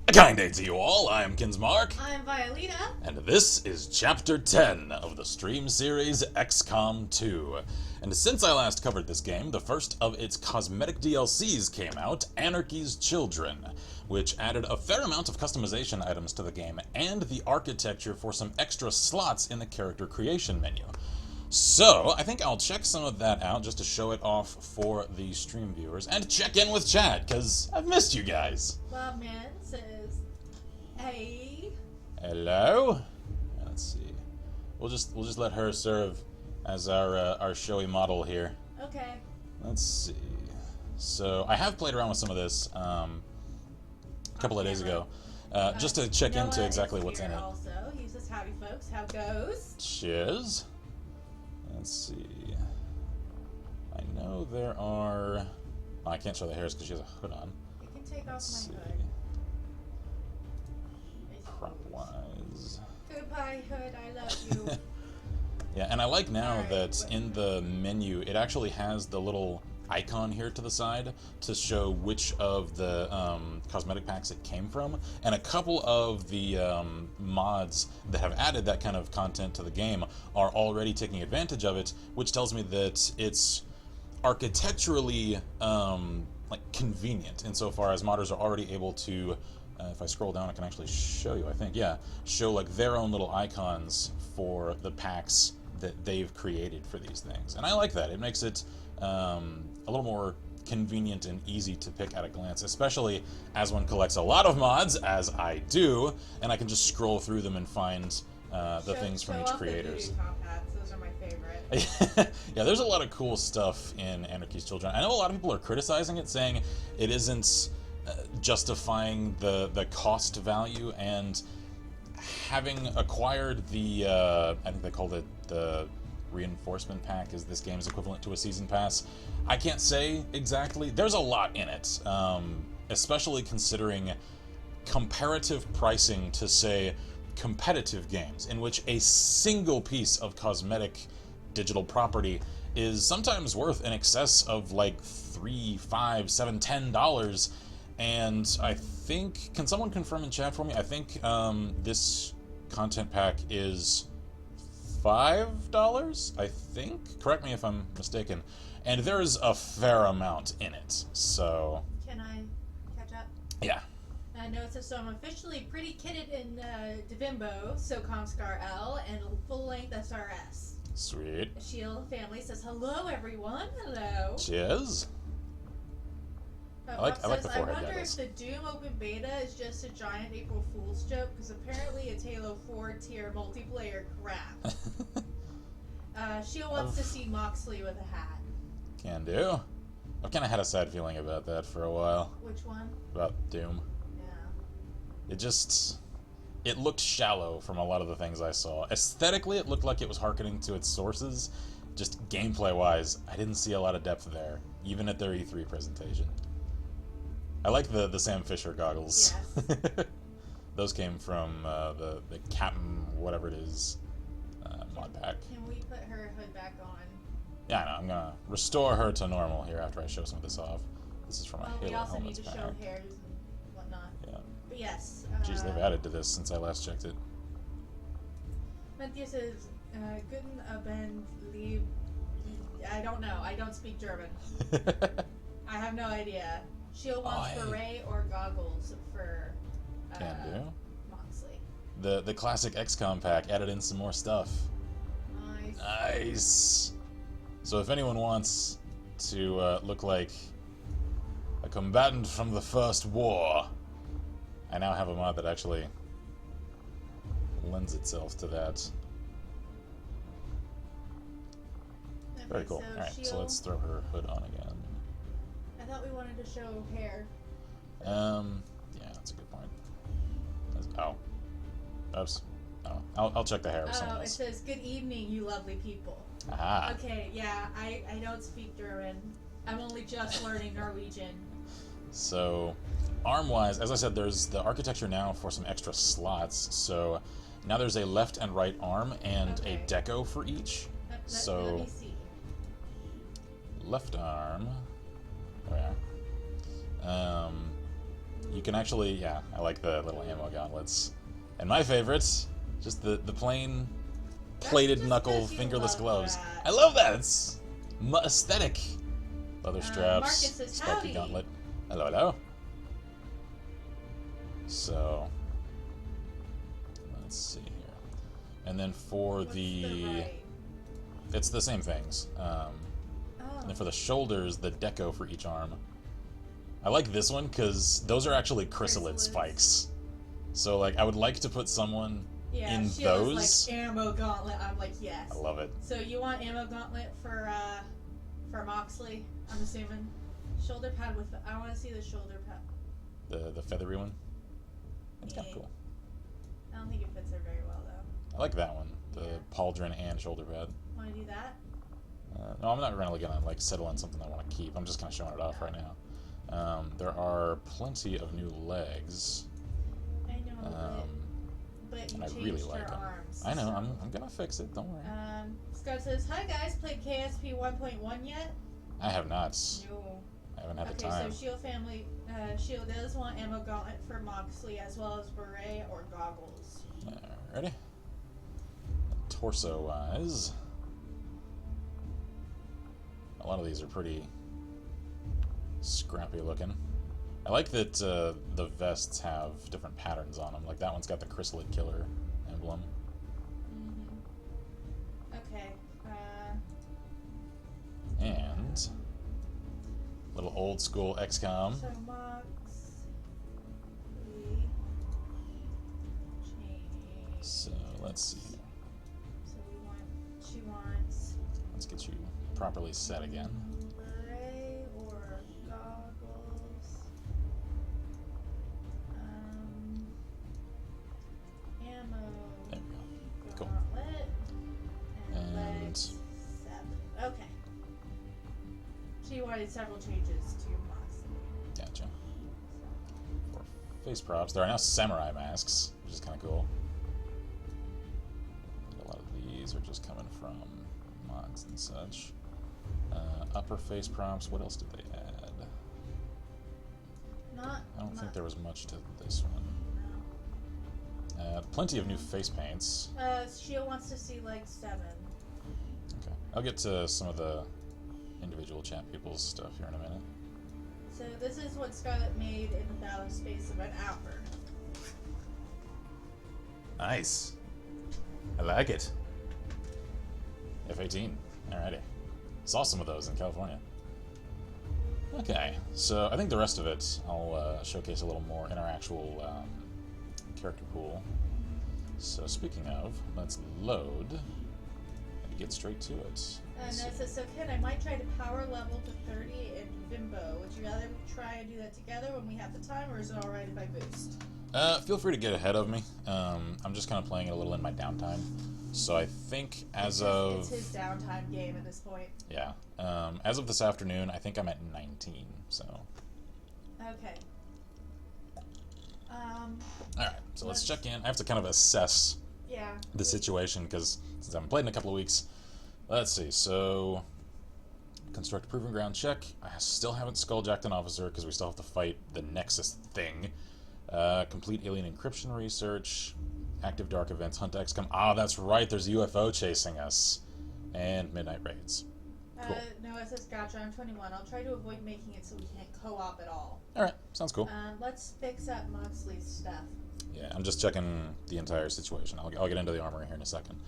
A kind day to you all, I'm Kinsmarck, I'm Violeta. and this is Chapter 10 of the stream series Xcom 2. And since I last covered this game, the first of its cosmetic DLCs came out, Anarchy's Children, which added a fair amount of customization items to the game and the architecture for some extra slots in the character creation menu. So, I think I'll check some of that out just to show it off for the stream viewers, and check in with chat, because I've missed you guys. Bobman says, hey. Hello? Let's see. We'll just let her serve as our showy model here. Okay. Let's see. So, I have played around with some of this a couple of days ago, just to check Noah into exactly is what's in here it. Also, he says, howdy folks, how goes? Cheers. Let's see. I know there are... Oh, I can't show the hairs because she has a hood on. You can take Let's off my see. hood. Crop-wise. Goodbye, hood, I love you. Yeah, and I like now Alright, that in the menu, it actually has the little icon here to the side to show which of the cosmetic packs it came from, and a couple of the mods that have added that kind of content to the game are already taking advantage of it, which tells me that it's architecturally like convenient insofar as modders are already able to, if I scroll down I can actually show you, I think, yeah, show like their own little icons for the packs that they've created for these things. And I like that. It makes it a little more convenient and easy to pick at a glance, especially as one collects a lot of mods, as I do, and I can just scroll through them and find the things from each creators. Top hats. Those are my favorite. Yeah, there's a lot of cool stuff in Anarchy's Children. I know a lot of people are criticizing it, saying it isn't justifying the cost value, and having acquired the, I think they called it the reinforcement pack, is this game's equivalent to a season pass. I can't say exactly. There's a lot in it, especially considering comparative pricing to, say, competitive games, in which a single piece of cosmetic digital property is sometimes worth in excess of like $3, $5, $7, $10. And I think, can someone confirm in chat for me? I think this content pack is $5, I think? Correct me if I'm mistaken. And there's a fair amount in it, so... Can I catch up? Yeah. No, it says, so I'm officially pretty kitted in Devimbo, so Comscar L, and full-length SRS. Sweet. Shield family says, hello everyone, hello. Cheers. I like the forehead I wonder goggles. if the Doom open beta is just a giant April Fool's joke, because apparently it's Halo 4 tier multiplayer crap. Shield wants to see Moxley with a hat. Can do. I've kind of had a sad feeling about that for a while. Which one? About Doom. Yeah. It looked shallow from a lot of the things I saw. Aesthetically, it looked like it was hearkening to its sources. Just gameplay-wise, I didn't see a lot of depth there, even at their E3 presentation. I like the Sam Fisher goggles. Yes. Those came from the Captain whatever it is mod pack. Can we put her hood back on? Yeah, I know. I'm gonna restore her to normal here after I show some of this off. This is from a Well, we Halo also need helmets to pack. show hairs and whatnot. Yeah. But yes. Jeez, they've added to this since I last checked it. Matthias says, Guten Abend, lieb... I don't know. I don't speak German. I have no idea. Shield wants beret or goggles for Can do. Moxley. The classic XCOM pack added in some more stuff. Nice. Nice. So if anyone wants to look like a combatant from the First War, I now have a mod that actually lends itself to that. Okay, Very cool. So Alright, so Shield, let's throw her hood on again. I thought we wanted to show hair. Yeah, that's a good point. Oh. Oops. Oh, I'll check the hair with someone Oh, it else. says, good evening, you lovely people. Aha. Okay, yeah, I don't speak German. I'm only just learning Norwegian. So, arm-wise, as I said, there's the architecture now for some extra slots. So, now there's a left and right arm and a deco for each. Let me see. Left arm. There we are. You can actually, yeah, I like the little ammo gauntlets. And my favorites, just the plain plated just knuckle 'cause you fingerless love gloves. that. I love that. It's aesthetic. Leather straps, Marcus says, spiky "Howdy." gauntlet. Hello, hello. So, let's see here. And then for What's the right? it's the same things. Oh. And then for the shoulders, the deco for each arm. I like this one because those are actually chrysalid spikes. So, like, I would like to put someone in those. Like ammo gauntlet. I'm like, yes. I love it. So you want ammo gauntlet for Moxley? I'm assuming shoulder pad with. I want to see the shoulder pad. The feathery one. That's kind of cool. I don't think it fits her very well though. I like that one. The pauldron and shoulder pad. Want to do that? No, I'm not really gonna like settle on something I want to keep. I'm just kind of showing it off right now. There are plenty of new legs. I know, but you I changed really like her them. arms. I know. So. I'm gonna fix it. Don't worry. Scott says, "Hi guys, played KSP 1.1 yet?" I have not. No. I haven't had the time. Okay, so Shield family, Shield does want ammo gauntlet for Moxley as well as beret or goggles. Alrighty. Torso wise, a lot of these are pretty scrappy looking. I like that the vests have different patterns on them. Like that one's got the chrysalid killer emblem. Okay. And little old school XCOM. So Mox, change. So let's see here. So she wants Let's get you properly set again. beret or goggles. Ammo. There we go. Cool. Gauntlet. And And- legs 7. Okay. She wanted several changes to Moxley. Gotcha. For face props, there are now samurai masks, which is kind of cool. A lot of these are just coming from mods and such. Upper face props, what else did they add? I don't think there was much to this one. Plenty of new face paints. Shield wants to see leg 7. Okay. I'll get to some of the individual chat people's stuff here in a minute. So this is what Scarlett made in about a space of an hour. Nice. I like it. F-18. Alrighty. Saw some of those in California. Okay, so I think the rest of it I'll showcase a little more in our actual character pool. So speaking of, let's load and get straight to it. No, it says, so Ken, I might try to power level to 30 in Vimbo. Would you rather try and do that together when we have the time, or is it alright if I boost? Feel free to get ahead of me. I'm just kind of playing it a little in my downtime. So I think It's his downtime game at this point. Yeah. As of this afternoon, I think I'm at 19, so... Okay. Alright, so let's check in. I have to kind of assess the situation, because since I haven't played in a couple of weeks... Let's see, so... Construct a proving ground check. I still haven't skulljacked an officer, because we still have to fight the Nexus thing. Complete alien encryption research. Active dark events, hunt Xcom. Ah, that's right, there's a UFO chasing us. And midnight raids. Cool. No, it says, gotcha, I'm 21. I'll try to avoid making it so we can't co-op at all. Alright, sounds cool. Let's fix up Moxley's stuff. Yeah, I'm just checking the entire situation. I'll get into the armory here in a second.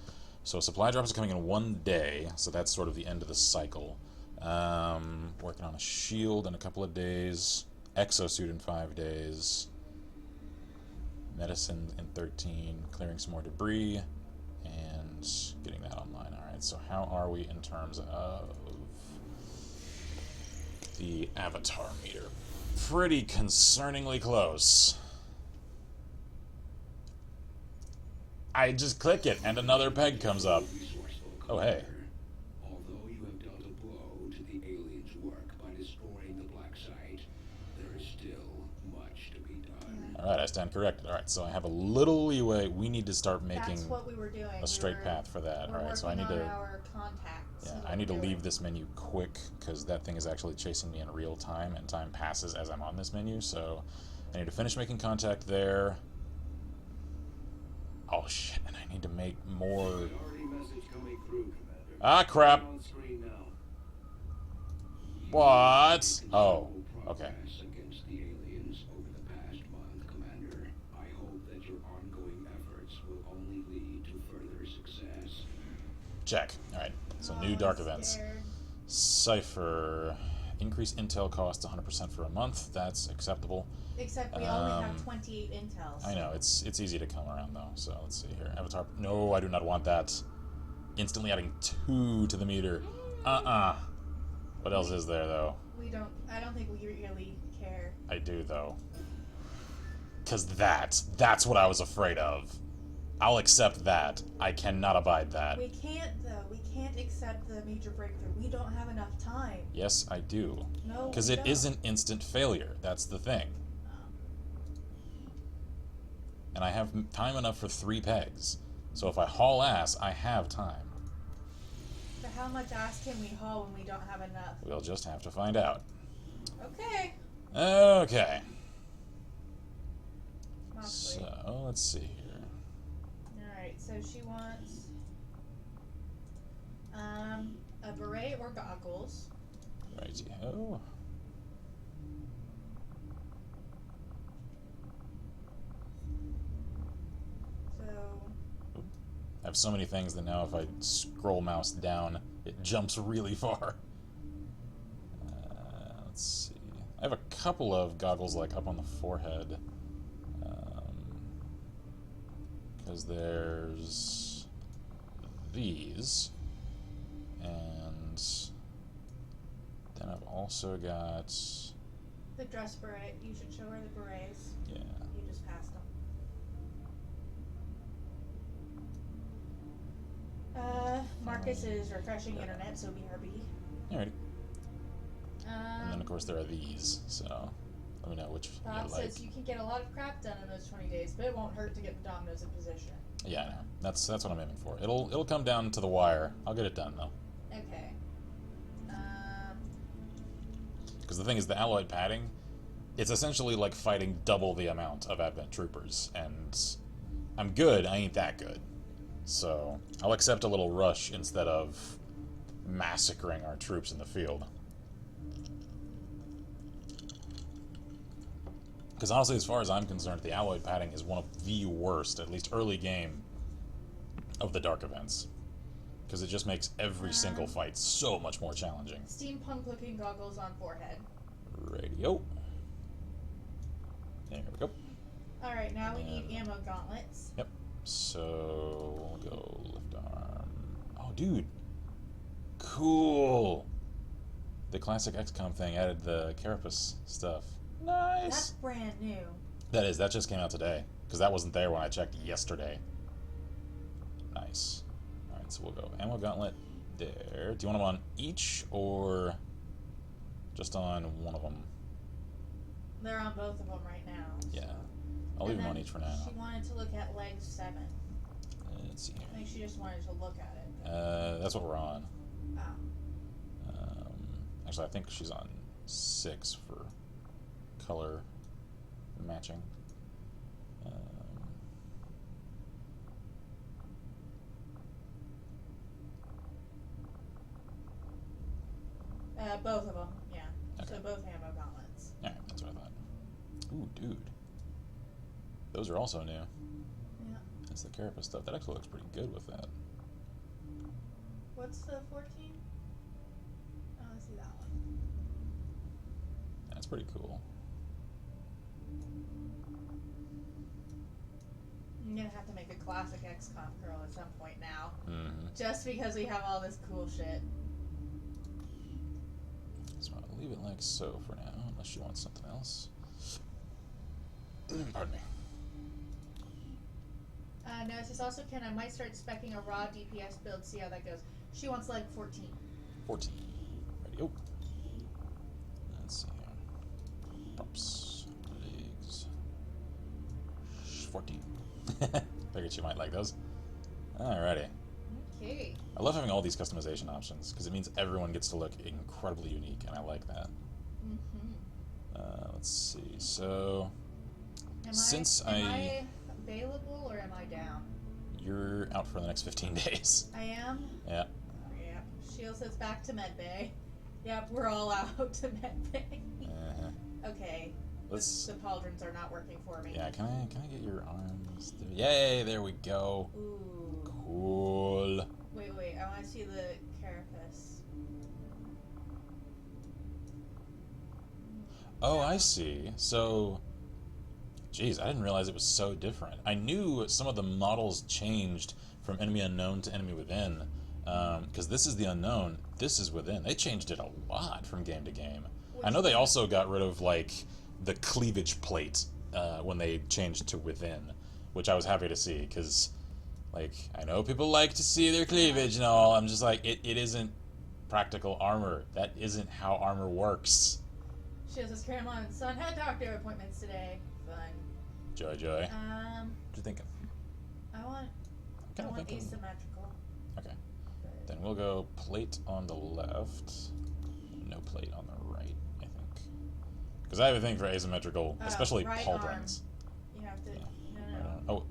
So supply drops are coming in 1 day, so that's sort of the end of the cycle. Working on a shield in a couple of days. Exosuit in 5 days. Medicine in 13. Clearing some more debris. And getting that online. Alright, so how are we in terms of the avatar meter? Pretty concerningly close. I just click it, and another peg comes up. Oh, hey. Although you have dealt a blow to the aliens' work by destroying the black site, there is still much to be done. Alright, I stand corrected. Alright, so I have a little leeway. We need to start making That's what we were doing. a straight path for that. Alright, so I need to... Our contacts. Yeah, I need to leave this menu quick, because that thing is actually chasing me in real time, and time passes as I'm on this menu, so I need to finish making contact there. Oh shit, and I need to make more... Priority message coming through, Commander. Ah, crap. On screen now. What? Oh, okay. Progress against the aliens over the past month, Commander. I hope that your ongoing efforts will only lead to further success. Check. Alright, so new I'm dark events. scared. Cipher. Increase intel costs 100% for a month. That's acceptable. Except we only have 28 intels. I know, it's easy to come around though. So let's see here. Avatar. No, I do not want that. Instantly adding 2 to the meter. What else is there though? I don't think we really care. I do though. Cause that's what I was afraid of. I'll accept that. I cannot abide that. We can't though. We can't accept the major breakthrough. We don't have enough time. Yes, I do. No, Because we it don't. isn't instant failure. That's the thing. And I have time enough for 3 pegs. So if I haul ass, I have time. But how much ass can we haul when we don't have enough? We'll just have to find out. Okay. Okay. Moxley. So, let's see here. Alright, so she wants a beret or goggles. Righty-ho. So I have so many things that now if I scroll mouse down, it jumps really far. Let's see. I have a couple of goggles like up on the forehead. Because there's these. And then I've also got... the dress beret. You should show her the berets. Yeah. You just passed them. Marcus is refreshing internet, so BRB. Alrighty. And then of course there are these, so let me know which you Bob like. says you can get a lot of crap done in those 20 days, but it won't hurt to get the dominoes in position. Yeah, I know. That's what I'm aiming for. It'll come down to the wire. I'll get it done though. Okay. Because the thing is, the alloyed padding, it's essentially like fighting double the amount of Advent troopers, and I'm good. I ain't that good. So I'll accept a little rush instead of massacring our troops in the field. Because honestly, as far as I'm concerned, the alloyed padding is one of the worst, at least early game, of the dark events. Because it just makes every single fight so much more challenging. Steampunk-looking goggles on forehead. Radio. There we go. Alright, now we need ammo gauntlets. Yep. So, we'll go lift arm. Oh, dude. Cool. The classic XCOM thing added the carapace stuff. Nice. That's brand new. That is. That just came out today. Because that wasn't there when I checked yesterday. Nice. Alright, so we'll go ammo gauntlet there. Do you want them on each or just on one of them? They're on both of them right now. Yeah. I'll leave them on each for now. She wanted to look at leg 7. Let's see here. I think she just wanted to look at it. That's what we're on. Oh. Actually, I think she's on 6 for color matching. Both of them, yeah. Okay. So both ammo gauntlets. Alright, that's what I thought. Ooh, dude. Those are also new. Yeah. That's the carapace stuff. That actually looks pretty good with that. What's the 14? Oh, I see that one. That's pretty cool. I'm gonna have to make a classic XCOM girl at some point now. Mm-hmm. Just because we have all this cool shit. So I'll leave it like so for now, unless she wants something else. Pardon me. No, it says also, Ken, I might start speccing a raw DPS build, see how that goes. She wants leg 14. 14. Radio. Let's see here. Props. Legs. 14. Figured she might like those. Alrighty. Okay. I love having all these customization options, because it means everyone gets to look incredibly unique, and I like that. Mm-hmm. Let's see. So, Am I available or am I down? You're out for the next 15 days. I am? Yeah. Yep. Shield says back to medbay. Yep, we're all out to medbay. Okay. Let's. The pauldrons are not working for me. Yeah, can I get your arms? Yay! There we go. Ooh. Cool. Wait. I want to see the carapace. Oh, I see. So, geez, I didn't realize it was so different. I knew some of the models changed from enemy unknown to enemy within, because this is the unknown, this is within. They changed it a lot from game to game. I know they also got rid of like the cleavage plate when they changed to within, which I was happy to see, because like I know people like to see their cleavage and all. I'm just like, it isn't practical armor. That isn't how armor works. She says, Caroline, son had doctor appointments today. Fun. Joy. What What you thinking? I want asymmetrical. Okay. Then we'll go plate on the left, no plate on the right, I think. Because I have a thing for asymmetrical, especially right pauldrons. Arm. You have to. Yeah. No.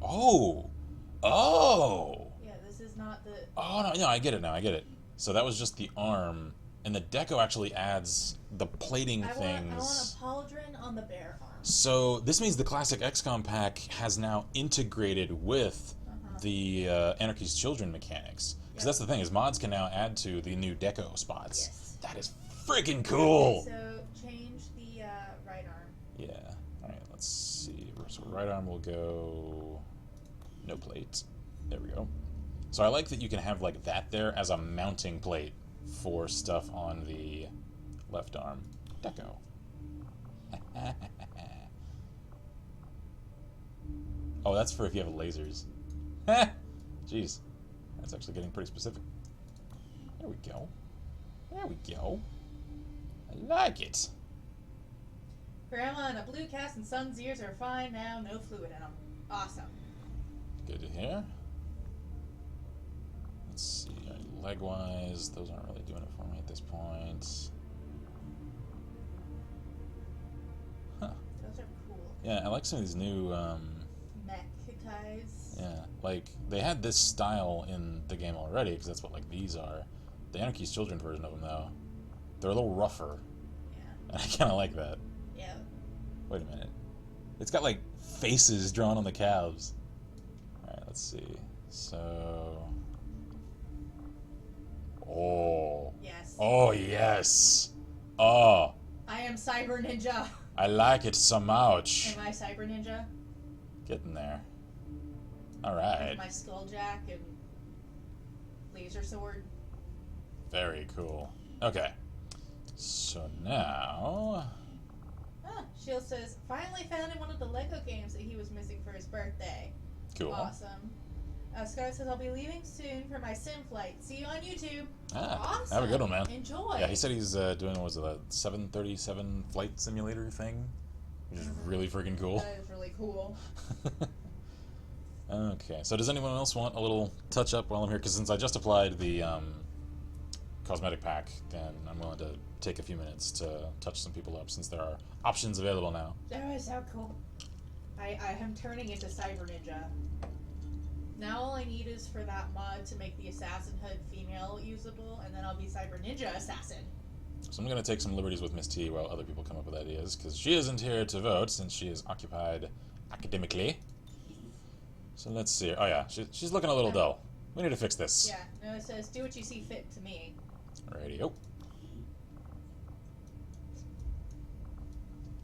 Oh! Yeah, this is not the. Oh, no, I get it now, I get it. So that was just the arm, and the deco actually adds the plating things. I want a pauldron on the bare arm. So this means the classic Xcom pack has now integrated with the Anarchy's Children mechanics. Because that's the thing, is mods can now add to the new deco spots. Yes. That is freaking cool! Okay, so change the right arm. Yeah. Alright, let's see. So right arm will go no plate. There we go. So I like that you can have like that there as a mounting plate for stuff on the left arm. Deco. Oh, that's for if you have lasers. Jeez. That's actually getting pretty specific. There we go. There we go. I like it. Grandma and a blue cast and son's ears are fine now, no fluid in them. Awesome. Good to hear. Let's see. Leg-wise, those aren't really doing it for me at this point. Huh. Those are cool. Yeah, I like some of these new Mech ties. yeah, like they had this style in the game already, because that's what like these are. The Anarchy's Children version of them, though, they're a little rougher. Yeah. And I kind of like that. Yeah. Wait a minute. It's got like faces drawn on the calves. Alright, let's see. So. Oh. Yes. Oh, yes. Oh. I am Cyber Ninja. I like it so much. Am I Cyber Ninja? Getting there. Alright. With my skulljack and laser sword. Very cool. Okay. So now. Shield says, finally found him one of the Lego games that he was missing for his birthday. Cool. Awesome. Scott says, I'll be leaving soon for my sim flight. See you on YouTube. Awesome. Have a good one, man. Enjoy. Yeah, he said he's doing, what was it, a 737 flight simulator thing? Which is really freaking cool. That is really cool. Okay, so does anyone else want a little touch-up while I'm here? Because since I just applied the cosmetic pack, then I'm willing to take a few minutes to touch some people up, since there are options available now. That was so cool. I am turning into Cyber Ninja. Now all I need is for that mod to make the Assassin Hood female usable, and then I'll be Cyber Ninja Assassin. So I'm going to take some liberties with Miss T while other people come up with ideas, because she isn't here to vote, since she is occupied academically. So let's see. Oh yeah, she's looking a little dull. We need to fix this. Yeah, no, it says, do what you see fit to me. Radio.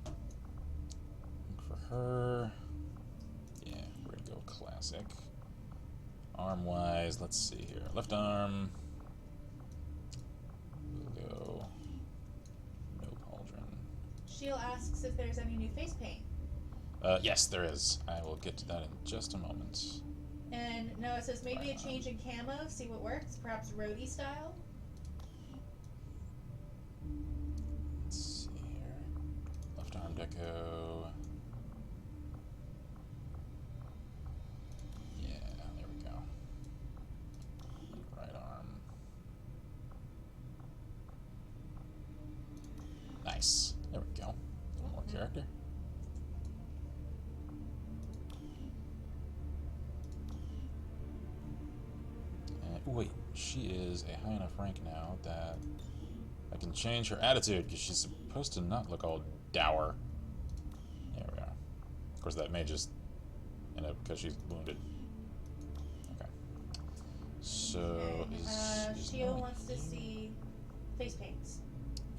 Look for her. Yeah, we're going to go classic. Arm-wise, let's see here. Left arm. We'll go no pauldron. Sheil asks if there's any new face paint. Yes, there is. I will get to that in just a moment. And Noah says maybe a change in camo, see what works, perhaps roadie style. Let's see here. Left arm deco. Yeah, there we go. Right arm. Nice. There we go. A little more character. wait, she is a high enough rank now that I can change her attitude, because she's supposed to not look all dour. There we are. Of course, that may just end up because she's wounded. Okay. So, okay. is Shio no one wants to here? see face paints.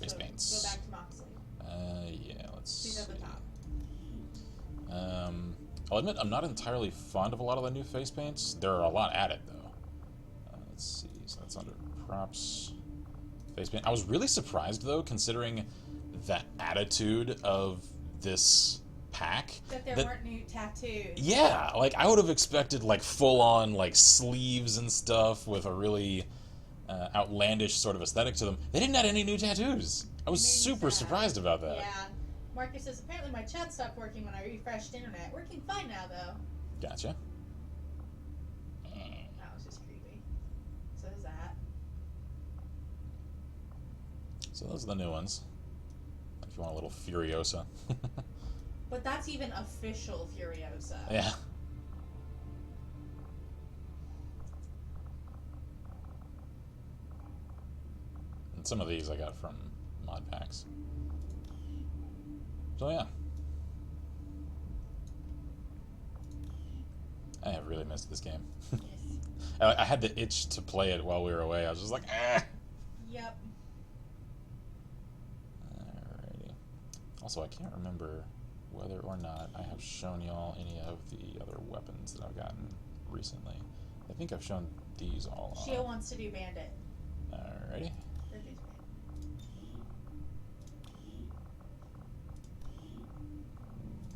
Face So paints. Go back to Moxley. Yeah, let's She's see. at the top. I'll admit I'm not entirely fond of a lot of the new face paints. There are a lot added, though. Let's see. So that's under props. Face paint. I was really surprised, though, considering the attitude of this pack. That there weren't new tattoos. Yeah, like, I would have expected, like, full-on, like, sleeves and stuff with a really outlandish sort of aesthetic to them. They didn't add any new tattoos. I was super surprised about that. Yeah. Marcus says, apparently my chat stopped working when I refreshed internet. Working fine now, though. Gotcha. That was just creepy. So is that. So those are the new ones. If you want a little Furiosa. But that's even official Furiosa. Yeah. And some of these I got from mod packs. So yeah. I have really missed this game. Yes. I had the itch to play it while we were away. I was just like, eh. Yep. Alrighty. Also, I can't remember whether or not I have shown y'all any of the other weapons that I've gotten recently. I think I've shown these all off. Shio wants to do Bandit. Alrighty.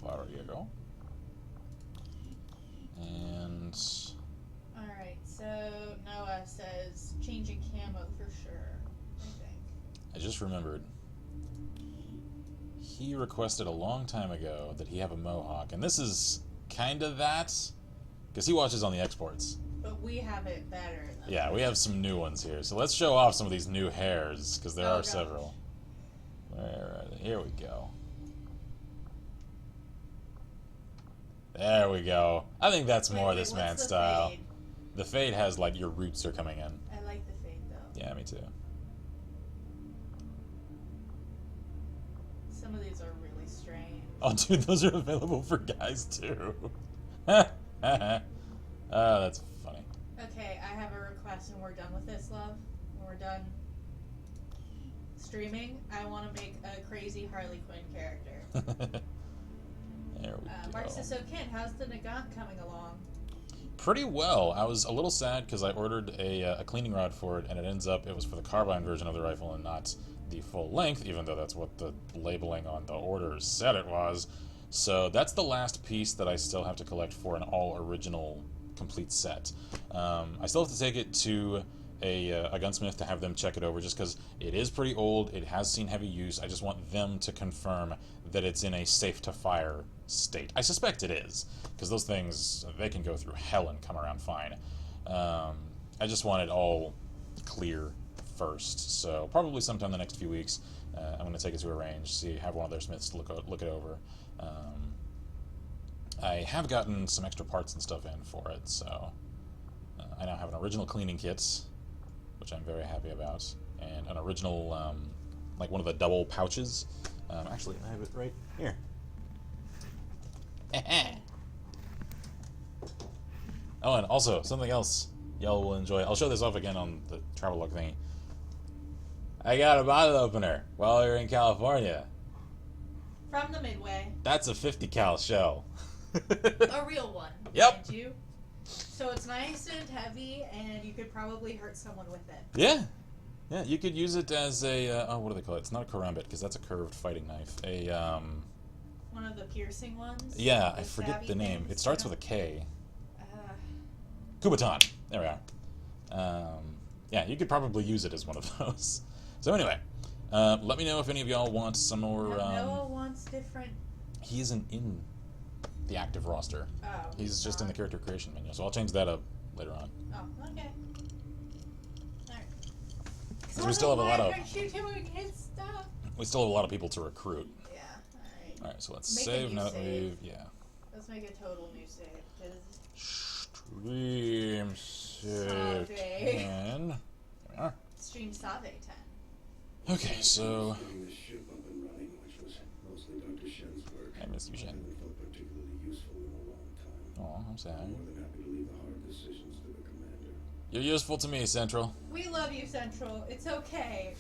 There you go. And Alright, so Noah says changing camo for sure, I think. I just remembered. He requested a long time ago that he have a mohawk, and this is kind of that, because he watches on the exports. But we have it better. Yeah, we have some new ones here. So let's show off some of these new hairs, because there are gosh. several. Where are they? Here we go. There we go. I think that's more Wait, this what's man's the style. fade? The fade has, like, your roots are coming in. I like the fade though. Yeah, me too. Some of these are really strange. Oh, dude, those are available for guys, too. Oh, that's funny. Okay, I have a request and we're done with this, love. When we're done streaming, I want to make a crazy Harley Quinn character. There we go. Mark says, so Ken, how's the Nagant coming along? Pretty well. I was a little sad because I ordered a cleaning rod for it, and it ends up it was for the carbine version of the rifle and not the full length, even though that's what the labeling on the order said it was. So that's the last piece that I still have to collect for an all-original complete set. I still have to take it to a gunsmith to have them check it over, just because it is pretty old, it has seen heavy use. I just want them to confirm that it's in a safe-to-fire state. I suspect it is, because those things, they can go through hell and come around fine. I just want it all clear first, so probably sometime in the next few weeks, I'm going to take it to a range, have one of their smiths look it over. I have gotten some extra parts and stuff in for it, so I now have an original cleaning kit, which I'm very happy about, and an original, like one of the double pouches. Actually, I have it right here. Oh, and also, something else y'all will enjoy. I'll show this off again on the travelogue thingy. I got a bottle opener while we were in California. From the Midway. That's a 50 cal shell. A real one. Yep. Mind you. So it's nice and heavy, and you could probably hurt someone with it. Yeah. Yeah, you could use it as a, what do they call it? It's not a karambit, because that's a curved fighting knife. One of the piercing ones? Yeah, The I forget stabby the name. things, It starts yeah. with a K. Uh, Kubaton. There we are. Yeah, you could probably use it as one of those. So anyway, let me know if any of y'all want some more... Noah wants different... He isn't in the active roster. Oh. He's just in the character creation menu, so I'll change that up later on. Oh, okay. Alright. Because we still have a lot of... Stuff. We still have a lot of people to recruit. Yeah, alright. Alright, so let's Make a save new now that save. we've... Yeah. Let's make a total new save, because... Stream Save. Ch.10. There we are. Stream Save 10. Okay, so Getting the ship up and running, which was mostly Dr. Shen's work. I missed you, Shen. haven't felt particularly useful in a long time. Oh, I'm I'm sad. more than happy to leave the hard decisions to the commander. You're useful to me, Central. We love you, Central. It's okay.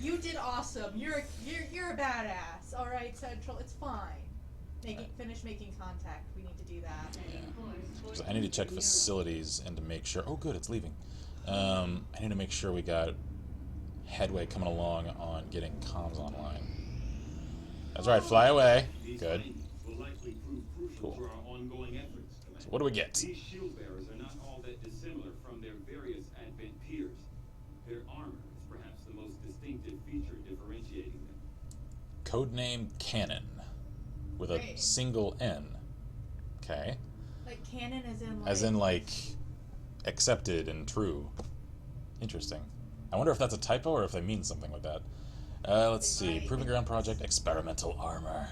You did awesome. You're a badass. All right, Central. It's fine. Finish making contact. We need to do that. Yeah. So I need to check facilities and to make sure. Oh, good, it's leaving. I need to make sure we got headway coming along on getting comms online. That's right, fly away. Good. Cool. So what do we get? These shield bearers are not all that dissimilar from their various Advent peers. Their armor is perhaps the most distinctive feature differentiating them. Codename Cannon with a Great. single N. Okay. Like canon As in like accepted and true. Interesting. I wonder if that's a typo or if they mean something like that. Let's see. Proving Ground Project Experimental Armor.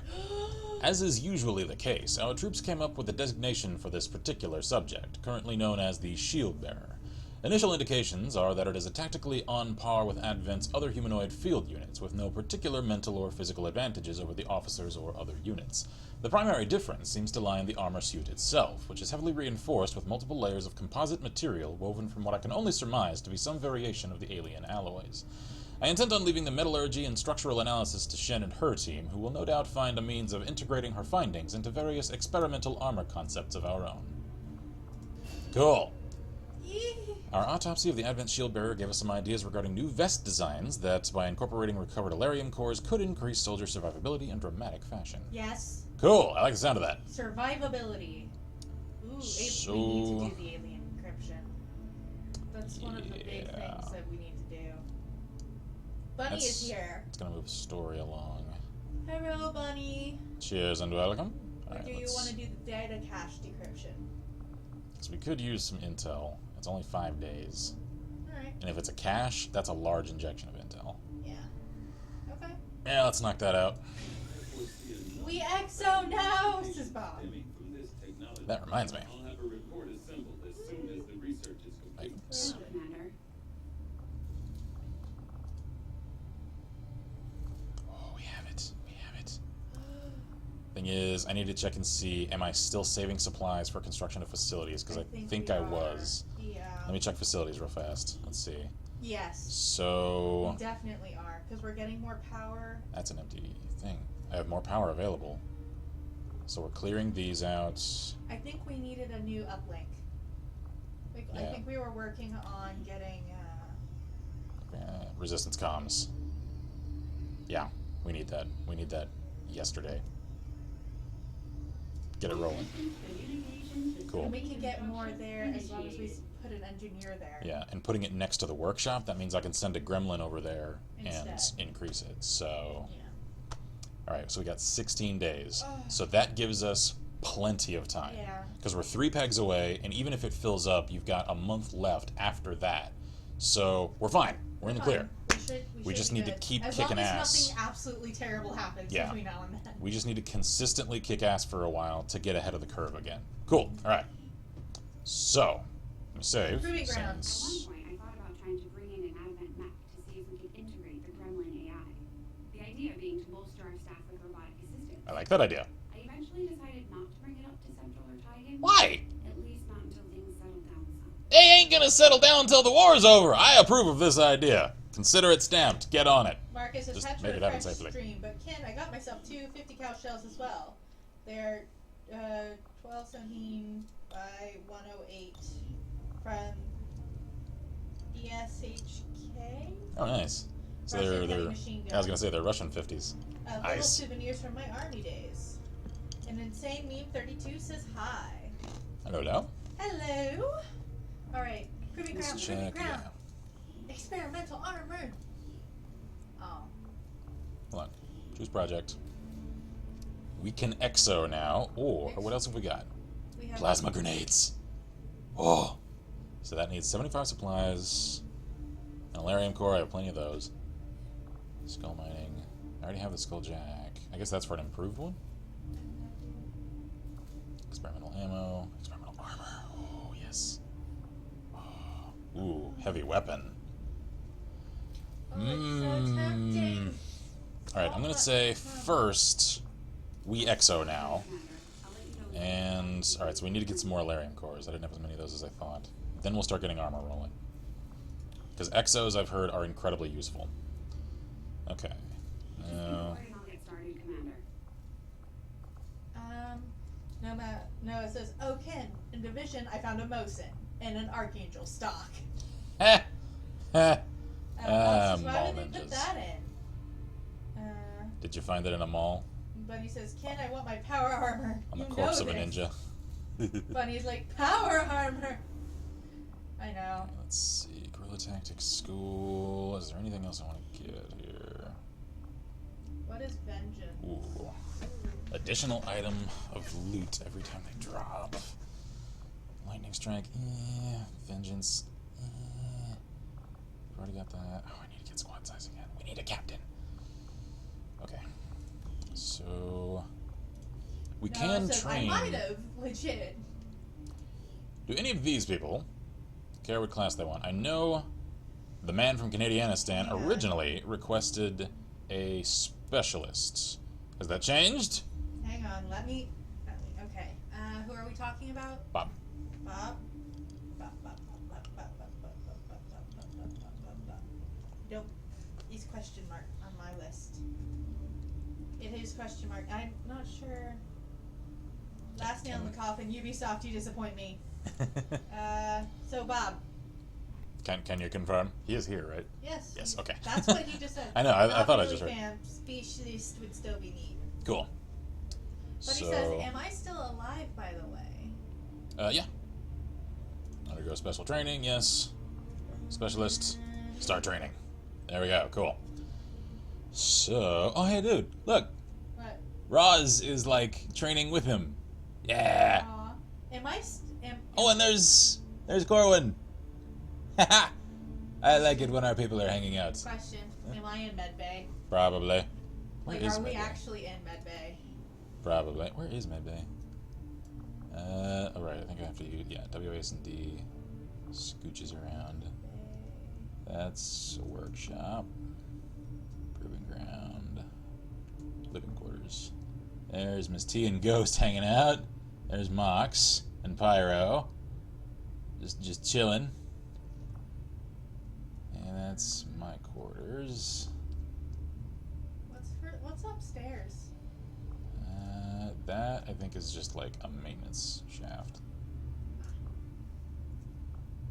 As is usually the case, our troops came up with a designation for this particular subject, currently known as the Shield Bearer. Initial indications are that it is tactically on par with Advent's other humanoid field units, with no particular mental or physical advantages over the officers or other units. The primary difference seems to lie in the armor suit itself, which is heavily reinforced with multiple layers of composite material woven from what I can only surmise to be some variation of the alien alloys. I intend on leaving the metallurgy and structural analysis to Shen and her team, who will no doubt find a means of integrating her findings into various experimental armor concepts of our own. Cool. Our autopsy of the Advent Shield Bearer gave us some ideas regarding new vest designs that, by incorporating recovered Alarium cores, could increase soldier survivability in dramatic fashion. Yes. Cool, I like the sound of that. Survivability. Ooh, So- we need to do the alien encryption. That's one of the big Yeah. things that we need to do. Bunny is here. It's gonna move the story along. Hello, Bunny. Cheers and welcome. Or Alright, do you want to do the data cache decryption? So we could use some intel. It's only 5 days. Alright. And if it's a cache, that's a large injection of intel. Yeah. Okay. Yeah, let's knock that out. We exo now, says Bob. That reminds me. I'll have a report assembled as soon as the research is complete. Items. Commander. Oh, we have it. We have it. Thing is, I need to check and see, am I still saving supplies for construction of facilities? Because I think we I are. was. Yeah. Let me check facilities real fast. Let's see. Yes. So, We definitely are, because we're getting more power. that's an empty thing. I have more power available. So we're clearing these out. I think we needed a new uplink. Like, I Yeah. think we were working on getting, Resistance comms. Yeah, we need that. We need that yesterday. Get it rolling. Cool. and we can get more there as long as we put an engineer there. Yeah, and putting it next to the workshop, that means I can send a gremlin over there and Instead. increase it. So, Yeah. alright, so we got 16 days. Ugh. So that gives us plenty of time. Yeah. Because we're 3 pegs away, and even if it fills up, you've got a month left after that. So, we're fine. We're in the clear. We should just be need to good. keep as kicking long as ass. nothing absolutely terrible happens Yeah. between now and then. We just need to consistently kick ass for a while to get ahead of the curve again. Cool. Alright. So, let me save. Proving ground. At Since one point, I thought about trying to bring in an Advent mech to see if we could integrate the Gremlin AI. The idea being to bolster our staff with robotic assistance. I like that idea. I eventually decided not to bring it up to Central or Tigan. Why? At least not until things settled down some. They ain't gonna settle down until the war's over. I approve of this idea. Consider it stamped. Get on it. Marcus has Just had to make it happen refresh safely. stream, but Ken, I got myself 2 50 cal shells as well. They're 1217 by 108 from ESHK. Oh, nice. So Russian they're heavy machine gun. I was gonna say they're Russian 50s. Little Nice. souvenirs from my army days. An insane meme 32 says hi. Hello, no? Hello. All right. Proving ground. Let's Proving check. ground. Yeah. Experimental armor. Oh. Hold on. Choose project. We can exo now, or what else have we got? We have Plasma grenades. Oh. So that needs 75 supplies. An Alarium core, I have plenty of those. Skull mining. I already have the skull jack. I guess that's for an improved one. Experimental ammo. Experimental armor. Oh, yes. Oh, Ooh, heavy weapon. Oh, it's so tempting. Alright, I'm gonna say first, we Exo now. And, alright, so we need to get some more Alarium cores. I didn't have as many of those as I thought. Then we'll start getting armor rolling. Because Exos, I've heard, are incredibly useful. Okay. I'll get started, Commander. Noah says, "Oh, Ken, in Division, I found a Mosin and an Archangel stock." Heh! Heh! Says, why mall did they put ninjas. that in? Did you find it in a mall? Bunny says, "Ken, I want my power armor." On the You corpse know of a this. ninja? Bunny's like, "Power armor." I know. Let's see. Guerrilla Tactics School. Is there anything else I want to get here? What is vengeance? Ooh. Additional item of loot every time they drop. Lightning Strike. Vengeance. We've already got that. Oh, I need to get squad size again. We need a captain. Okay. So we Noah can says, train. I might have legit. Do any of these people care what class they want? I know the man from Canadianistan originally requested a specialist. Has that changed? Hang on, let me. Okay. Who are we talking about? Bob. Bob. Nope. He's question mark on my list. It is question mark. I'm not sure. Last nail in the coffin. Ubisoft, you disappoint me. So Bob. Can you confirm? He is here, right? Yes. Yes, okay. That's what he just said. I know, I thought I just heard. Specialist would still be neat. Cool. But he says, "Am I still alive, by the way?" Yeah. Undergo special training, yes. Specialist, start training. There we go, cool. So, oh hey dude, look. What? Roz is like training with him. Yeah. Aw. Am I? Oh, and there's Corwin. Haha. I like it when our people are hanging out. Question: Am I in Medbay? Probably. Where Like, is are we Medbay? actually in Medbay? Probably. Where is Medbay? Alright, I think I have to use, yeah, WAS and D. Scooches around. That's a workshop. Proving ground. Living quarters. There's Miss T and Ghost hanging out. There's Mox and Pyro. Just chilling. And that's my quarters. What's upstairs? That I think is just like a maintenance shaft.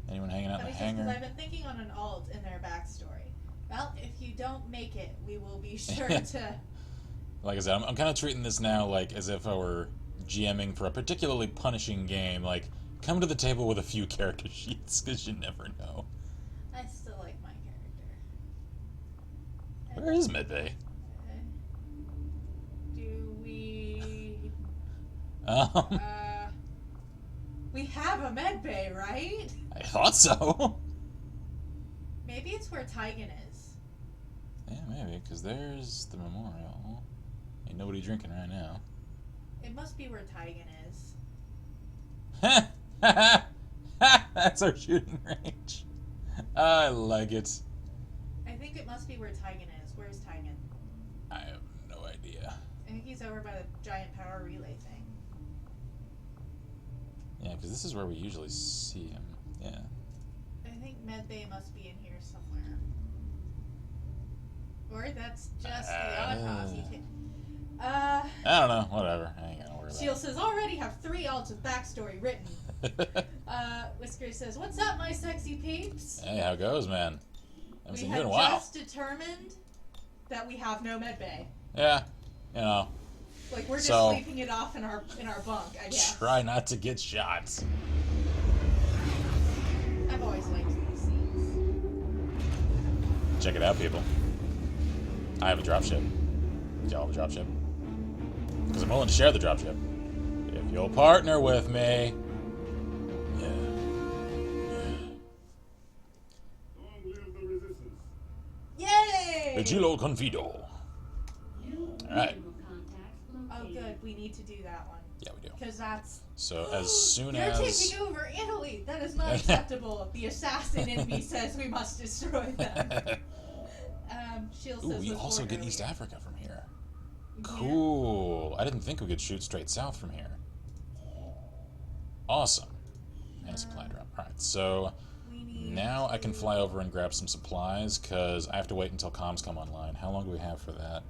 Anyone hanging out in the hangar? I've been thinking on an alt in their backstory. Well, if you don't make it, we will be sure to. Like I said, I'm kind of treating this now like as if I were GMing for a particularly punishing game. Like, come to the table with a few character sheets, because you never know. I still like my character. Where is Medbay? Do we? Um, We have a medbay, right? I thought so. Maybe it's where Tygan is. Yeah, maybe, because there's the memorial. Ain't nobody drinking right now. It must be where Tygan is. That's our shooting range. I like it. I think it must be where Tygan is. Where's Tygan? I have no idea. I think he's over by the giant power relay thing. Yeah, because this is where we usually see him. Yeah. I think medbay must be in here somewhere. Or that's just the autopsy. I don't know. Whatever. I ain't gonna worry about Shield says, already have 3 alts with backstory written. it. Whisker says, what's up, my sexy peeps? Hey, how goes, man? Haven't We seen you in have a while. just determined that we have no medbay. Yeah, you know. Like, we're just So- sleeping it off in our bunk, I guess. Try not to get shots. I've always liked these scenes. Check it out, people. I have a dropship. Y'all have a dropship? Because I'm willing to share the dropship. If you'll partner with me. Yeah. Long live the resistance. Yay! Vigilo Confido. Alright. Oh, good. We need to do that one. Yeah, we do. Because that's... So as soon You're as... taking over Italy! That is not acceptable. The assassin in me says we must destroy them. Shield Ooh, says we the also border get East here. Africa from here. Yeah. Cool. I didn't think we could shoot straight south from here. Awesome. And a supply drop. Alright, so We need now I can fly over and grab some supplies, because I have to wait until comms come online. How long do we have for that?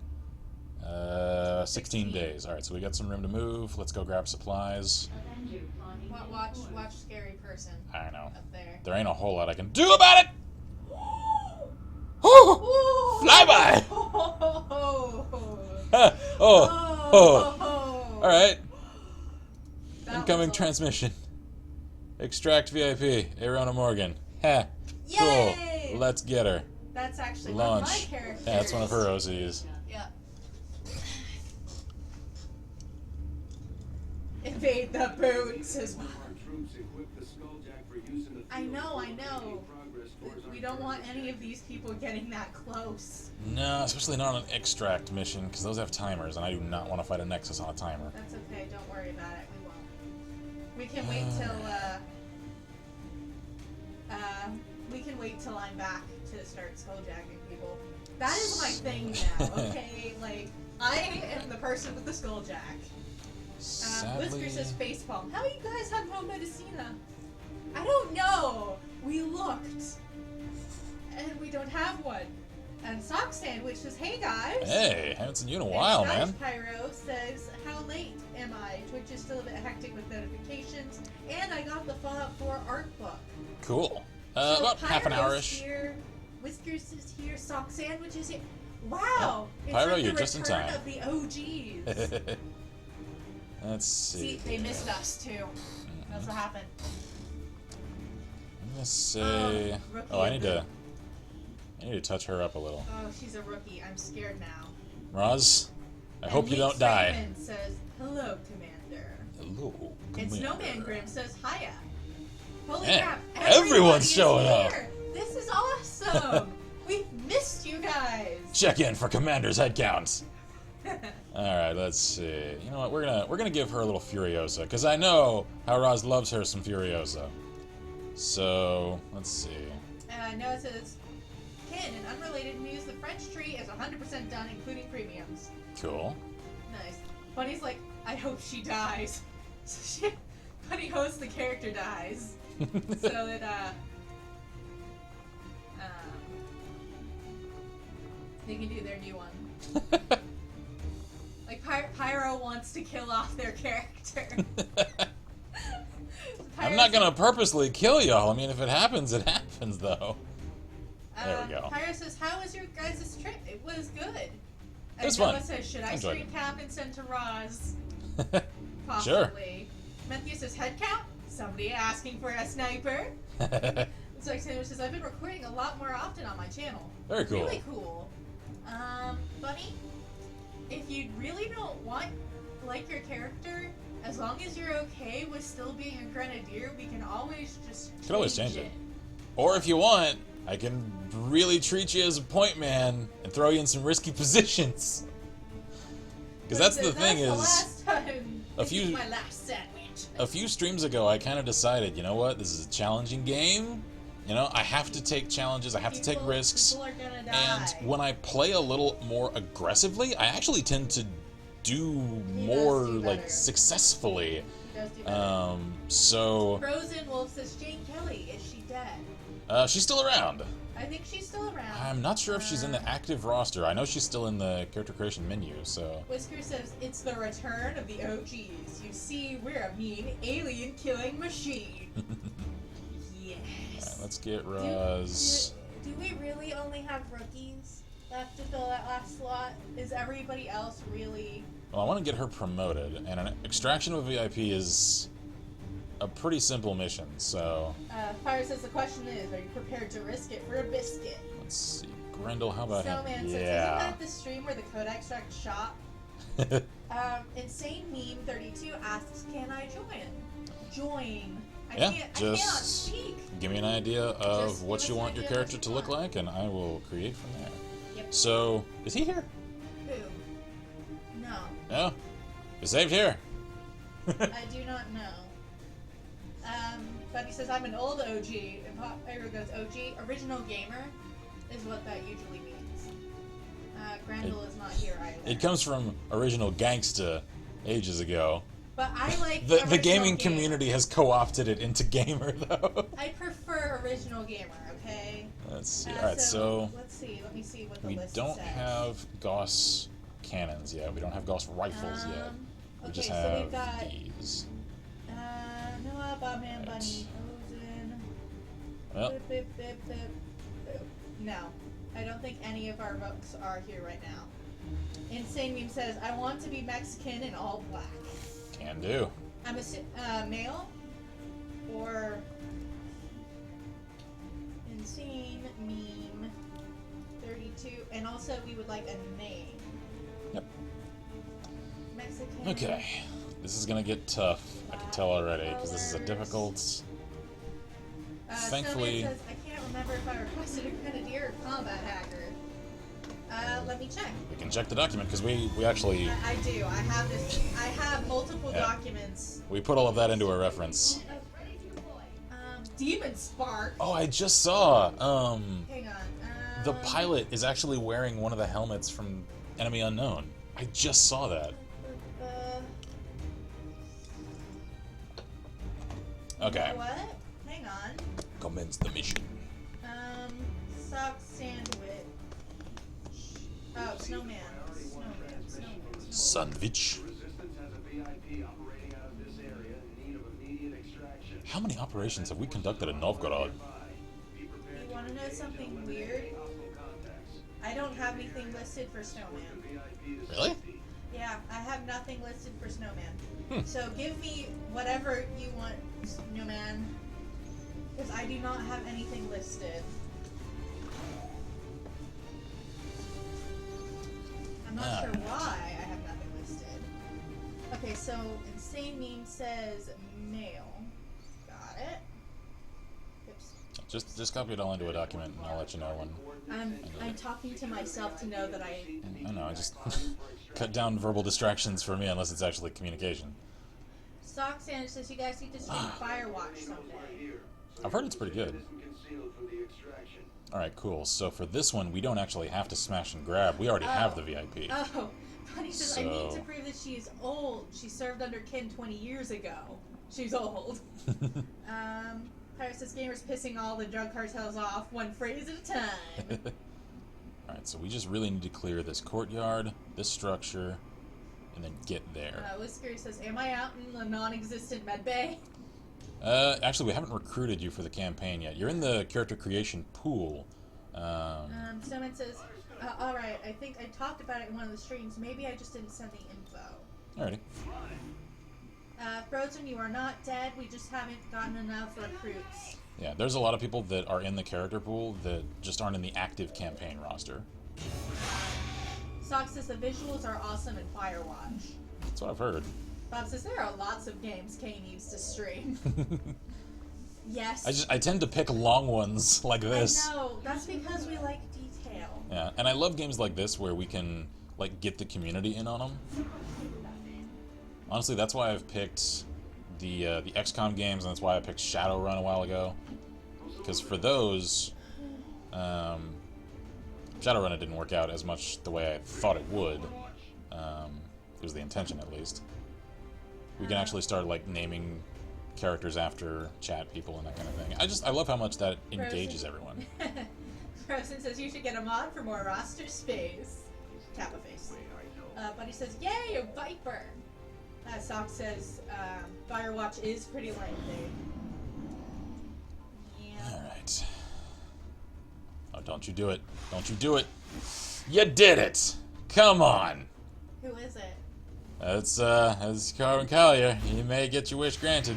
16 days. Alright, so we got some room to move. Let's go grab supplies. Watch scary person I know. up there. There ain't a whole lot I can do about it! Woo! Fly by! Oh! Alright. Incoming transmission. Extract VIP. Arona Morgan. Ha! Yay! Cool. Let's get her. That's actually Launch. one of my characters. Yeah, that's one of her OCs. Yeah. Invade the boots as well. I know. We don't want any of these people getting that close. No, especially not on an extract mission, because those have timers, and I do not want to fight a Nexus on a timer. That's okay, don't worry about it. We won't. We can wait till I'm back to start skulljacking people. That is my thing now, okay? Like, I am the person with the skulljack. Whisker says facepalm. How you guys have no medicina? I don't know. We looked, and we don't have one. And Sock Sandwich says, "Hey guys." Hey, haven't seen you in a while, and man. Pyro says, "How late am I? Twitch is still a bit hectic with notifications, and I got the Fallout 4 art book." Cool. So About half an Pyro's hour-ish. Here, Whiskers is here. Sock Sandwich is here. Wow! It's Pyro, like you're the just in return time. of the OGs. Let's see. See, they missed us too. That's what happened. I'm gonna say. Rookie Oh, I of need the- to touch her up a little. Oh, she's a rookie. I'm scared now. Roz, I And hope you Leeks don't die. Raymond says, "Hello, Commander." Hello. And Commander. Snowman Grim says, "Hiya." Holy Man, crap! everyone's everybody is showing up. here. This is awesome. We've missed you guys. Check in for Commander's head count. All right, let's see. You know what? We're gonna give her a little Furiosa, because I know how Roz loves her some Furiosa. So let's see. Noah says, "Kin, in unrelated news, the French tree is 100% done, including premiums." Cool. Nice. Bunny's like, "I hope she dies." So Bunny hopes the character dies, so that they can do their new one. Like Pyro wants to kill off their character. I'm not gonna purposely kill y'all. I mean, if it happens, it happens, though. There we go. Pyro says, "How was your guys' trip? It was good." It was and Noah fun. says, "Should I Enjoyed screen it. cap and send to Roz?" Sure. Possibly. Matthew says, "Head count? Somebody asking for a sniper?" It's like Sandwich says, "I've been recording a lot more often on my channel." Very cool. Really cool. Bunny, if you really don't like your character, as long as you're okay with still being a grenadier, we can always just Can always change it. Or if you want, I can really treat you as a point man and throw you in some risky positions. Because that's the thing the is, last time. a few- This is my last sandwich. a few streams ago, I kind of decided, you know what, this is a challenging game. You know, I have to take challenges, I have to take risks. People are gonna die. And when I play a little more aggressively, I actually tend to do more, do like, better. successfully. He does do better. So, Frozen Wolf says, "Jane Kelly, is she dead?" she's still around. I think she's still around. I'm not sure if she's in the active roster. I know she's still in the character creation menu, so... Whisker says, "It's the return of the OGs. You see, we're a mean alien-killing machine." Yes. Alright, let's get Roz. Do we really only have rookies left to fill that last slot? Is everybody else really... Well, I want to get her promoted, and an extraction of a VIP is a pretty simple mission, so... Fire says, "The question is, are you prepared to risk it for a biscuit?" Let's see. Grendel, how about him? Snowman says, "Isn't Yeah. that the stream where the code extract shop?" Insane Meme 32 asks, "Can I join?" I Yeah, can't. I cannot just speak. give me an idea of Just what give you us an want your idea of what character you to look want. like, and I will create from there. Yep. So, is he here? Who? No. No? He's saved here. I do not know. But he says, I'm an old OG. And Pyro goes, OG? Original gamer is what that usually means. Grendel is not here either. It comes from original gangsta ages ago. But I like The gaming gamer. community has co-opted it into gamer, though. I prefer original gamer, okay? Let's see. Alright, so... Let's see. Let me see what the We list don't says. have Gauss cannons yet. We don't have Gauss rifles yet. We just so have we've got these. Noah, Bobman, Right. Bunny, Ozen. Well, Bip, bip, bip, bip. No, I don't think any of our votes are here right now. Insane Meme says, I want to be Mexican and all black. can do. I'm a male or Insane Meme 32, and also we would like a name. Yep. Mexican. Okay. This is gonna get tough. I can tell already, because this is a difficult... Thankfully... Snowman says, I can't remember if I requested a grenadier or combat hacker. Let me check. We can check the document, because we actually... I do. I have this. I have multiple Yeah. documents. We put all of that into a reference. Demon Spark. Oh, I just saw! Hang on. The pilot is actually wearing one of the helmets from Enemy Unknown. I just saw that. Okay. You know what? Hang on. Commence the mission. Sock sandwich. Oh, snowman. Sandwich. Resistance has a VIP operating out of this area in need of immediate extraction. How many operations have we conducted in Novgorod? You want to know something weird? I don't have anything listed for snowman. Really? Yeah, I have nothing listed for snowman. So give me whatever you want, snowman, because I do not have anything listed. I'm not sure why I have nothing listed. Okay, so Insane Meme says male. Got it. Oops. Just copy it all into a document, and I'll let you know when. I'm talking to myself to know that I know. I just cut down verbal distractions for me, unless it's actually communication. Sock Sandwich says you guys need to stream Firewatch someday. I've heard it's pretty good. Alright, cool. So for this one, we don't actually have to smash and grab. We already have the VIP. Oh, Bunny says I need So- to prove that she's old. She served under Kin 20 years ago. She's old. Pyro says gamers pissing all the drug cartels off, one phrase at a time. Alright, so we just really need to clear this courtyard, this structure, and then get there. Whisker says, am I out in the non-existent med bay? Actually, we haven't recruited you for the campaign yet. You're in the character creation pool. Snowman says, alright, I think I talked about it in one of the streams. Maybe I just didn't send the info. Alrighty. Frozen, you are not dead. We just haven't gotten enough recruits. Yeah, there's a lot of people that are in the character pool that just aren't in the active campaign roster. Sock says the visuals are awesome in Firewatch. That's what I've heard. Bob says there are lots of games Kane used to stream. Yes. I tend to pick long ones like this. I know. That's because we like detail. Yeah, and I love games like this where we can like get the community in on them. Honestly, that's why I've picked the Xcom games, and that's why I picked Shadowrun a while ago. Because for those, Shadowrun it didn't work out as much the way I thought it would. It was the intention, at least. We can actually start like naming characters after chat people and that kind of thing. I love how much that engages everyone. Frozen says you should get a mod for more roster space. Kappa face. Buddy says, yay, a Viper! Sock says, Firewatch is pretty lengthy. Yeah. Alright. Oh, don't you do it. Don't you do it. You did it! Come on! Who is it? That's Carvin Collier. You may get your wish granted.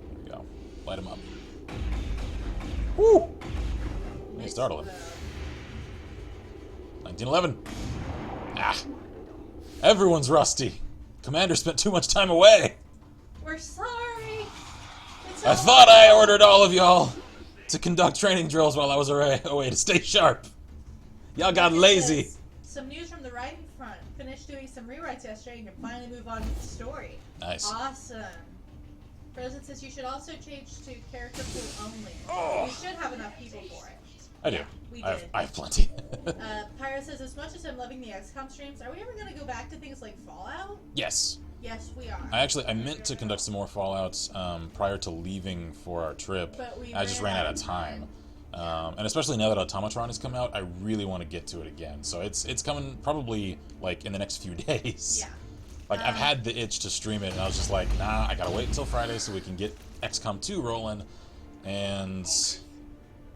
There we go. Light him up. Woo! Hey, startle him. 1911. Ah! Everyone's rusty. Commander spent too much time away. We're sorry! It's I thought I ordered all of y'all to conduct training drills while I was away to stay sharp. Y'all got lazy. Some news from the right in front. finished doing some rewrites yesterday and can finally move on with the story. Nice. Awesome. Frozen says you should also change to character pool only. Oh. We should have enough people for it. I do. Yeah, we I did. have plenty. Pyro says, as much as I'm loving the XCOM streams, are we ever going to go back to things like Fallout? Yes. Yes, we are. I meant to conduct some more Fallouts prior to leaving for our trip. But we I just ran out of time. And especially now that Automatron has come out, I really want to get to it again. So it's coming probably like in the next few days. Yeah. Like I've had the itch to stream it, and I was just like, nah, I gotta wait until Friday so we can get XCOM 2 rolling. And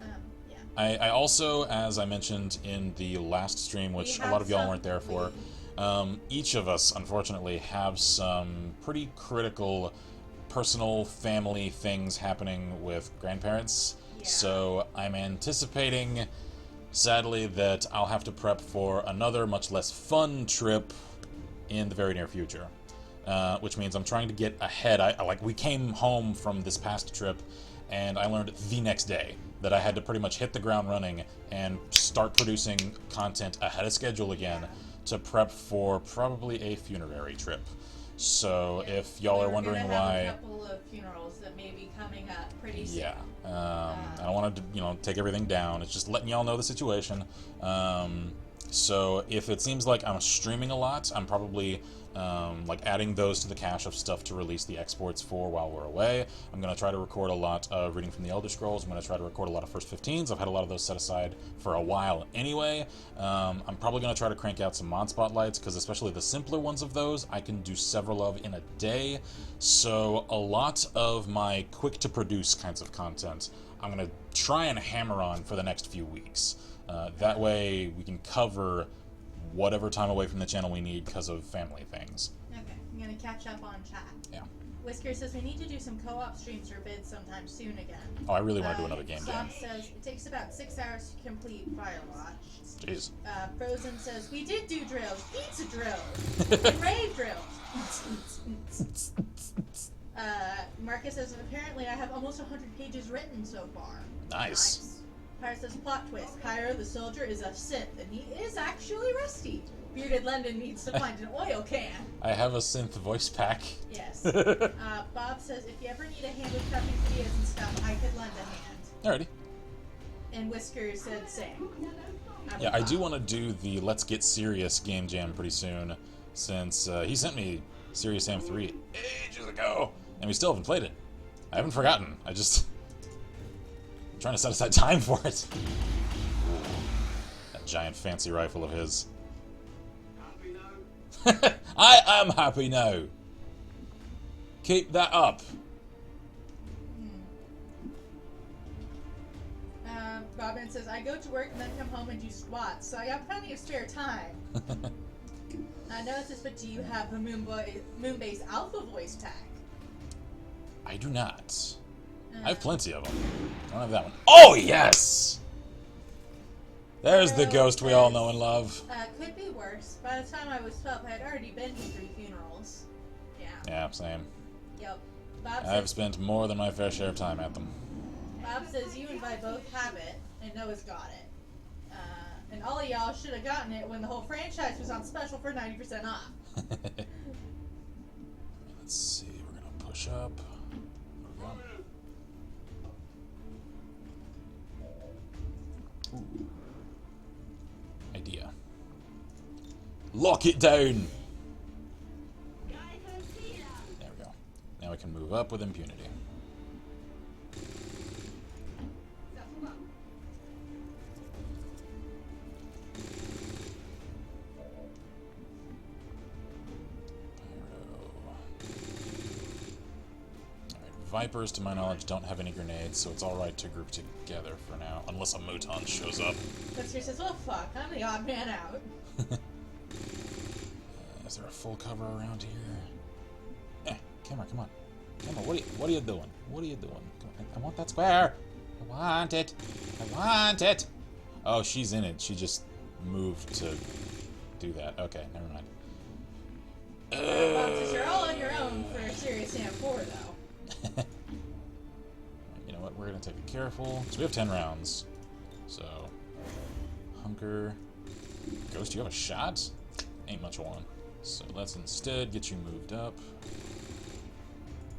Yeah. I also, as I mentioned in the last stream, which a lot of y'all weren't there for, each of us, unfortunately, have some pretty critical personal family things happening with grandparents. Yeah. So I'm anticipating, sadly, that I'll have to prep for another much less fun trip in the very near future. Which means I'm trying to get ahead. We came home from this past trip, and I learned the next day that I had to pretty much hit the ground running and start producing content ahead of schedule again to prep for probably a funerary trip. So if y'all are wondering why, a couple of funerals that may be coming up pretty soon. yeah, I don't want to take everything down. It's just letting y'all know the situation. So if it seems like I'm streaming a lot, I'm probably adding those to the cache of stuff to release the exports for while we're away. I'm going to try to record a lot of reading from the Elder Scrolls. I'm going to try to record a lot of First 15s. I've had a lot of those set aside for a while anyway. I'm probably going to try to crank out some mod spotlights, because especially the simpler ones of those, I can do several of in a day. So a lot of my quick to produce kinds of content, I'm going to try and hammer on for the next few weeks. That way we can cover whatever time away from the channel we need because of family things. Okay, I'm gonna catch up on chat. Yeah. Whisker says we need to do some co-op streams or bids sometime soon again. Oh, I really want to do another game jam. Sock says it takes about 6 hours to complete Firewatch. Jeez. Frozen says we did do drills, pizza drills, and rave drills. Marcus says apparently I have almost 100 pages written so far. Nice. Pyro says plot twist. Pyro the soldier is a synth, and he is actually rusty. Bearded London needs to find an oil can. I have a synth voice pack. Yes. Bob says if you ever need a hand with prepping videos and stuff, I could lend a hand. Alrighty. And Whisker said same. Yeah, I do want to do the Let's Get Serious game jam pretty soon, since he sent me Serious Sam 3 ages ago, and we still haven't played it. I haven't forgotten. I'm trying to set aside time for it. That giant fancy rifle of his. Happy now? I am happy now. Keep that up. Robin says, I go to work and then come home and do squats, so I got plenty of spare time. I noticed this, but do you have the Moonbase Alpha voice pack? I do not. I have plenty of them. I don't have that one. Oh, yes! There's the ghost we all know and love. Could be worse. By the time I was 12, I had already been to 3 funerals. Yeah. Yeah, same. Yep. Bob I've says, spent more than my fair share of time at them. Bob says you and Vi both have it, and Noah's got it. And all of y'all should have gotten it when the whole franchise was on special for 90% off. Let's see, we're gonna push up. Ooh. Idea. Lock it down! There we go. Now we can move up with impunity. Vipers, to my knowledge, don't have any grenades, so it's alright to group together for now, unless a Muton shows up. Whisker says, well, fuck, I'm the odd man out. Is there a full cover around here? Camera, come on. Camera, what are you doing? What are you doing? I want that square! I want it! I want it! Oh, she's in it. She just moved to do that. Okay, never mind. Bob says you're all on your own for a Serious Sam 4, though. You know what? We're gonna take it careful. So we have 10 rounds. So, hunker. Ghost, you have a shot? ain't much one. So let's instead get you moved up.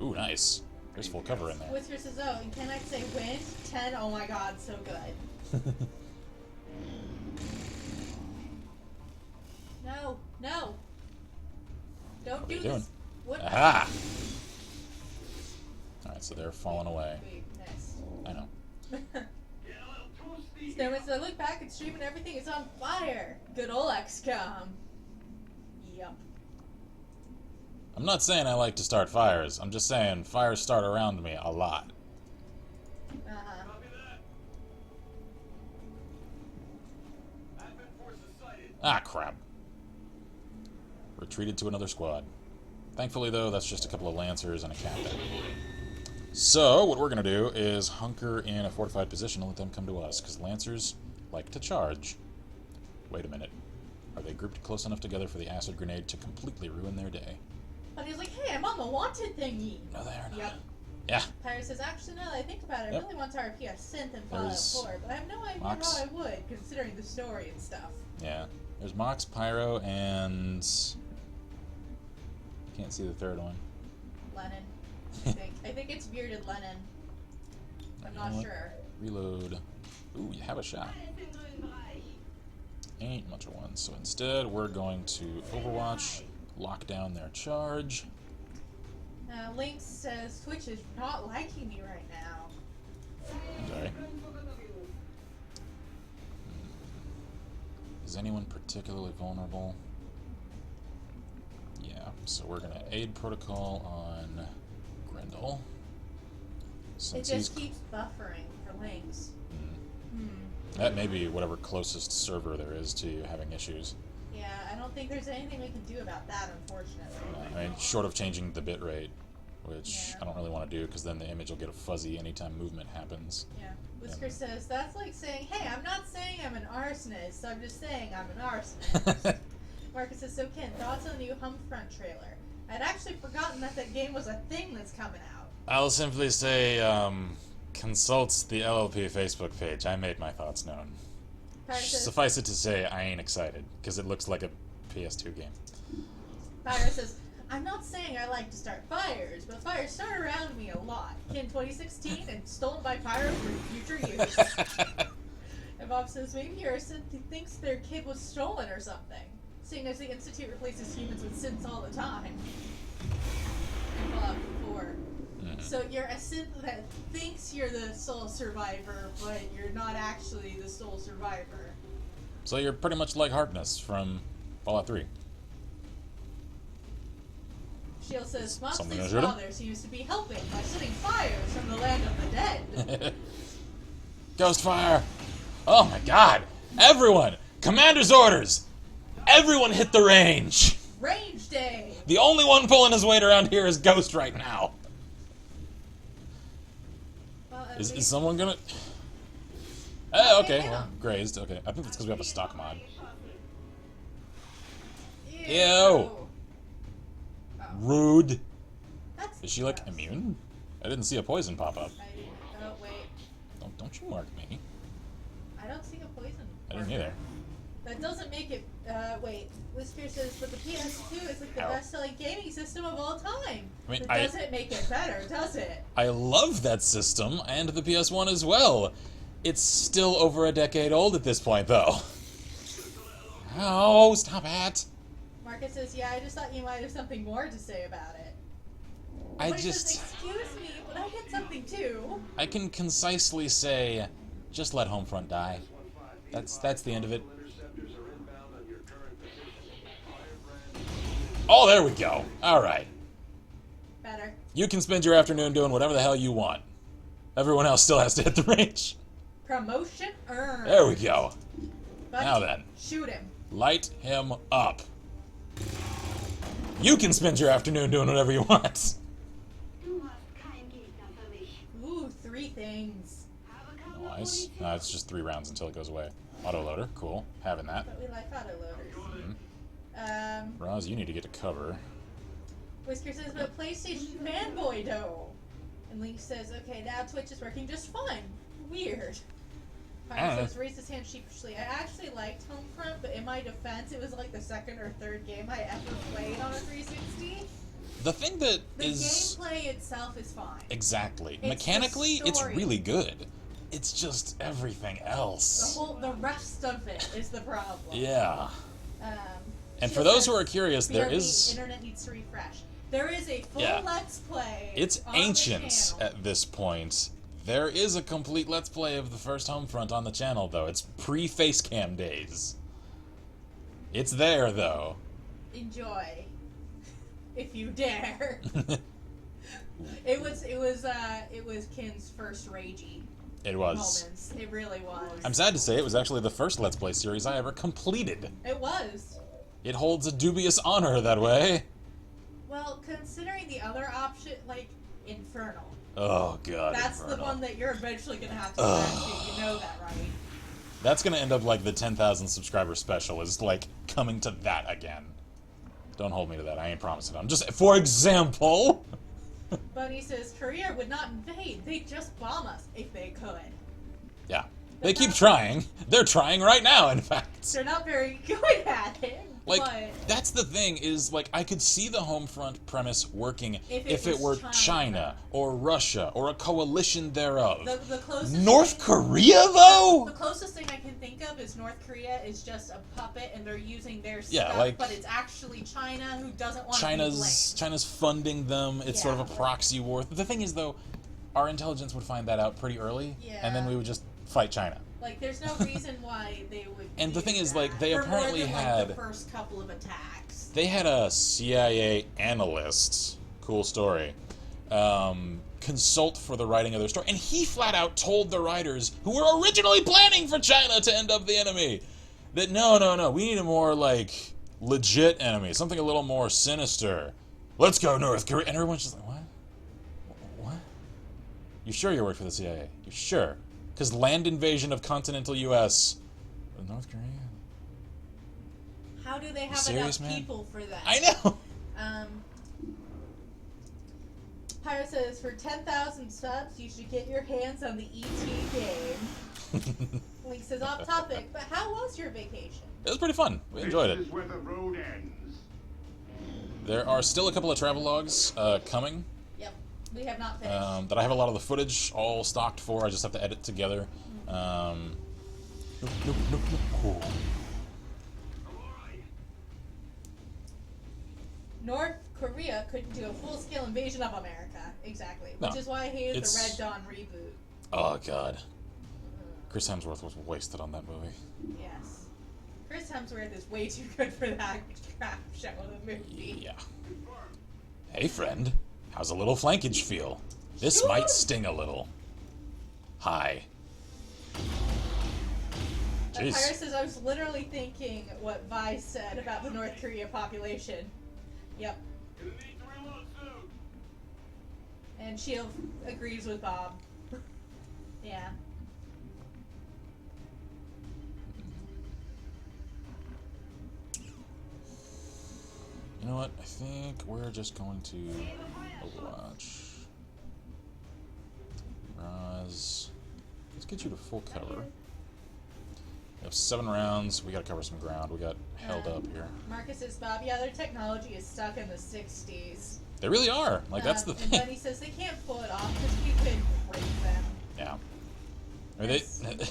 Ooh, nice. There's full cover in there. Whisker says, oh, and can I say wind? 10? Oh my god, so good. No, no. Don't do this. What? Aha! Alright, so they're falling away. Wait, next. I know. Snowman says, I look back at stream and everything is on fire. Good ol' Xcom. Yup. I'm not saying I like to start fires. I'm just saying fires start around me a lot. Uh-huh. Ah, crap. Retreated to another squad. Thankfully, though, that's just a couple of lancers and a captain. So, what we're going to do is hunker in a fortified position and let them come to us, because lancers like to charge. Wait a minute. Are they grouped close enough together for the acid grenade to completely ruin their day? But he's like, hey, I'm on the wanted thingy. No, they are not. Yep. Yeah. Pyro says, actually, now that I think about it, I really want to RP a synth and Fallout There's 4, but I have no idea Mox. how I would, considering the story and stuff. Yeah. There's Mox, Pyro, and... Can't see the third one. Lennon. I think it's bearded Lennon. I'm You not know what? sure. Reload. Ooh, you have a shot. Ain't much of one. So instead, we're going to Overwatch, lock down their charge. Lynx says, Twitch is not liking me right now. Sorry. Is anyone particularly vulnerable? Yeah, so we're going to aid protocol on Grendel. It Since just he's... keeps buffering for Lynx. That may be whatever closest server there is to you having issues. Yeah, I don't think there's anything we can do about that, unfortunately. I mean, short of changing the bitrate, which Yeah. I don't really want to do because then the image will get a fuzzy anytime movement happens. Yeah. Whisker says, that's like saying, hey, I'm not saying I'm an arsonist, I'm just saying I'm an arsonist. Marcus says, so Ken, thoughts on the new Homefront trailer? I'd actually forgotten that that game was a thing that's coming out. I'll simply say, consult the LLP Facebook page. I made my thoughts known. Pyro says, Suffice it to say, I ain't excited, because it looks like a PS2 game. Pyro says, I'm not saying I like to start fires, but fires start around me a lot. Ken 2016 and stolen by Pyro for future use. And Bob says, maybe your synth thinks their kid was stolen or something, seeing as the Institute replaces humans with synths all the time. In Fallout 4. So you're a synth that thinks you're the sole survivor, but you're not actually the sole survivor. So you're pretty much like Harkness from Fallout 3. Shield says, Something Moxley's to shoot him? father seems to be helping by setting fires from the land of the dead. Ghost fire! Oh my god! Everyone! Commander's orders! Everyone hit the range! Range day! The only one pulling his weight around here is Ghost right now. Well, at Is least- someone gonna... Oh, okay, hang well, on. grazed. Okay, I think that's because we have a stock mod. Ew! Ew. Oh, Rude. that's Is she, like, gross. immune? I didn't see a poison pop up. Oh, wait. Don't you mark me. I don't see a poison. I didn't either. That doesn't make it, wait. Whisker says, but the PS2 is like the Ow. best-selling gaming system of all time. I mean, That doesn't make it better, does it? I love that system, and the PS1 as well. It's still over a decade old at this point, though. Oh, stop it. Marcus says, yeah, I just thought you might have something more to say about it. I But he says, just... excuse me, but I get something too. I can concisely say, just let Homefront die. That's the end of it. Oh, there we go. Alright. Better. You can spend your afternoon doing whatever the hell you want. Everyone else still has to hit the range. Promotion earned. There we go. But Now then. shoot him. Light him up. You can spend your afternoon doing whatever you want. Du hast kein Gegner für mich. Ooh, 3 things. Habe keine Nice. Munition. No, it's just 3 rounds until it goes away. Autoloader, cool. Having that. But we like autoloaders. Mm-hmm. Roz, you need to get to cover. Whisker says, but PlayStation fanboy though. And Link says, okay, now Twitch is working just fine. Weird. Fire says, raised his hand sheepishly. I actually liked Homefront, but in my defense, it was like the second or third game I ever played on a 360. The thing that The is gameplay itself is fine. exactly It's mechanically, the it's story. really good. It's just everything else. The rest of it is the problem. Yeah. And She for those says, who are curious, there BRB, is internet needs to refresh. There is a full Yeah. Let's Play. it's on the ancient channel. at this point. There is a complete Let's Play of the first Homefront on the channel, though. It's pre-Facecam days. It's there, though. Enjoy, if you dare. It was Kin's first ragey It was. moments. It really was. I'm sad to say it was actually the first Let's Play series I ever completed. It was. It holds a dubious honor that way. Well, considering the other option, like Infernal. Oh, God. That's the Infernal. one that you're eventually gonna have to go back to. You know that, right? That's gonna end up like the 10,000 subscriber special is like coming to that again. Don't hold me to that. I ain't promising. I'm just, for example. Bunny says Korea would not invade. They'd just bomb us if they could. Yeah. They keep trying. They're trying right now, in fact. They're not very good at it. Like, but that's the thing, is, like, I could see the Homefront premise working If it it were was China, or Russia, or a coalition thereof. the closest North thing, Korea, though? The closest thing I can think of is North Korea is just a puppet and they're using their Yeah, stuff, like- but it's actually China who doesn't want to be blamed. China's funding them. It's sort of a Yeah. proxy war. The thing is, though, our intelligence would find that out pretty early, and then Yeah. we would just fight China. Like, there's no reason why they would. And the do thing is, that like, they for apparently more than, had- like, the first couple of attacks. They had a CIA analyst, cool story, consult for the writing of their story, and he flat out told the writers, who were originally planning for China to end up the enemy, that no, we need a more, like, legit enemy, something a little more sinister. Let's go North Korea. And everyone's just like, what? What? You sure you work for the CIA? You sure? Because land invasion of continental U.S. North Korea? How do they have serious, enough man? people for that? I know! Pyro says, for 10,000 subs, you should get your hands on the ET game. Link says, off topic, but how was your vacation? It was pretty fun. We enjoyed This it. is where the road ends. There are still a couple of travel logs coming Yep, we have not finished. that I have a lot of the footage all stocked for. I just have to edit together. Nope. North Korea couldn't do a full-scale invasion of America. Exactly. No, Which is why I hated the it's- Red Dawn reboot. Oh, God. Chris Hemsworth was wasted on that movie. Yes. Chris Hemsworth is way too good for that crap show of a movie. Yeah. Hey, friend. How's a little flankage feel? This Sure. might sting a little. Hi. Pyro Jeez. says, I was literally thinking what Vi said about the North Korea population. Yep. And Shield agrees with Bob. Yeah. You know what? I think we're just going to Overwatch. Raz. Let's get you to full cover. We have 7 rounds. We gotta cover some ground. We got held up here. Marcus says, Bob, yeah, their technology is stuck in the 60s. They really are. Like, that's the And thing. Bunny says they can't pull it off because we could break them. Yeah. Are they?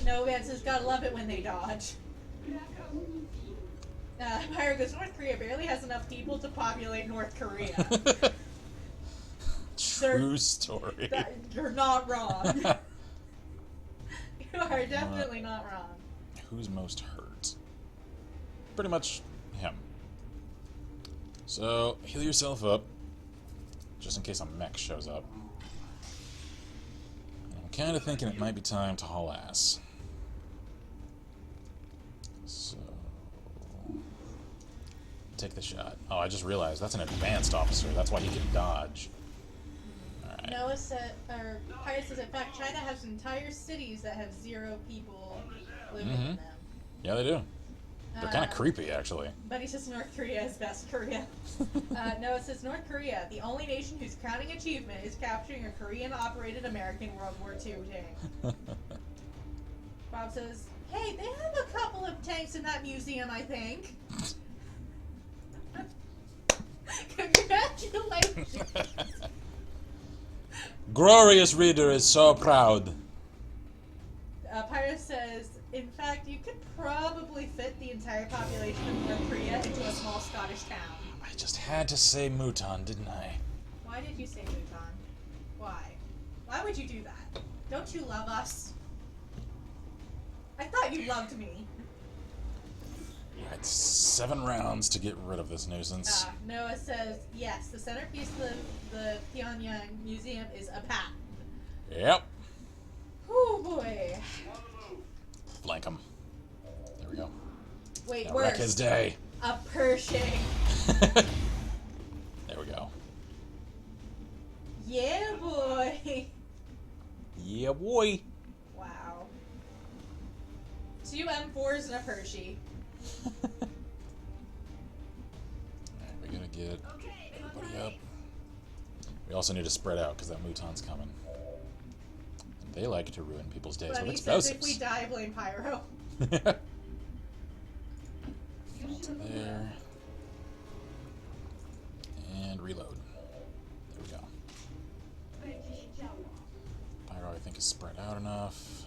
No, man says, gotta love it when they dodge. Pyro goes, North Korea barely has enough people to populate North Korea. True story. You're not wrong. You are definitely not wrong. Who's most hurt? Pretty much him. So, heal yourself up. Just in case a mech shows up. I'm kind of thinking it might be time to haul ass. So... take the shot. Oh, I just realized that's an advanced officer. That's why he can dodge. Alright. Noah said, or Pyro says, in fact, China has entire cities that have 0 people living in them. Yeah, they do. They're kind of creepy, actually. But he says North Korea is best Korea. Noah says North Korea, the only nation whose crowning achievement is capturing a Korean-operated American World War II tank. Bob says, hey, they have a couple of tanks in that museum, I think. Congratulations. Glorious reader is so proud. Pyrus says, in fact, you could probably fit the entire population of North Korea into a small Scottish town. I just had to say Mouton, didn't I? Why did you say Mouton? Why? Why would you do that? Don't you love us? I thought you loved me. Alright, 7 rounds to get rid of this nuisance. Noah says, yes, the centerpiece of the Pyongyang Museum is a patent. Yep. Oh boy. Flank him. There we go. Wait, Now worse. wreck his day. A Pershing. There we go. Yeah, boy. Yeah, boy. Wow. 2 M4s and a Pershing. Alright, we gotta get everybody up. We also need to spread out because that Mouton's coming. And they like to ruin people's days But with he says explosives. if we die, blame Pyro. To there. And reload. There we go. Pyro, I think, is spread out enough.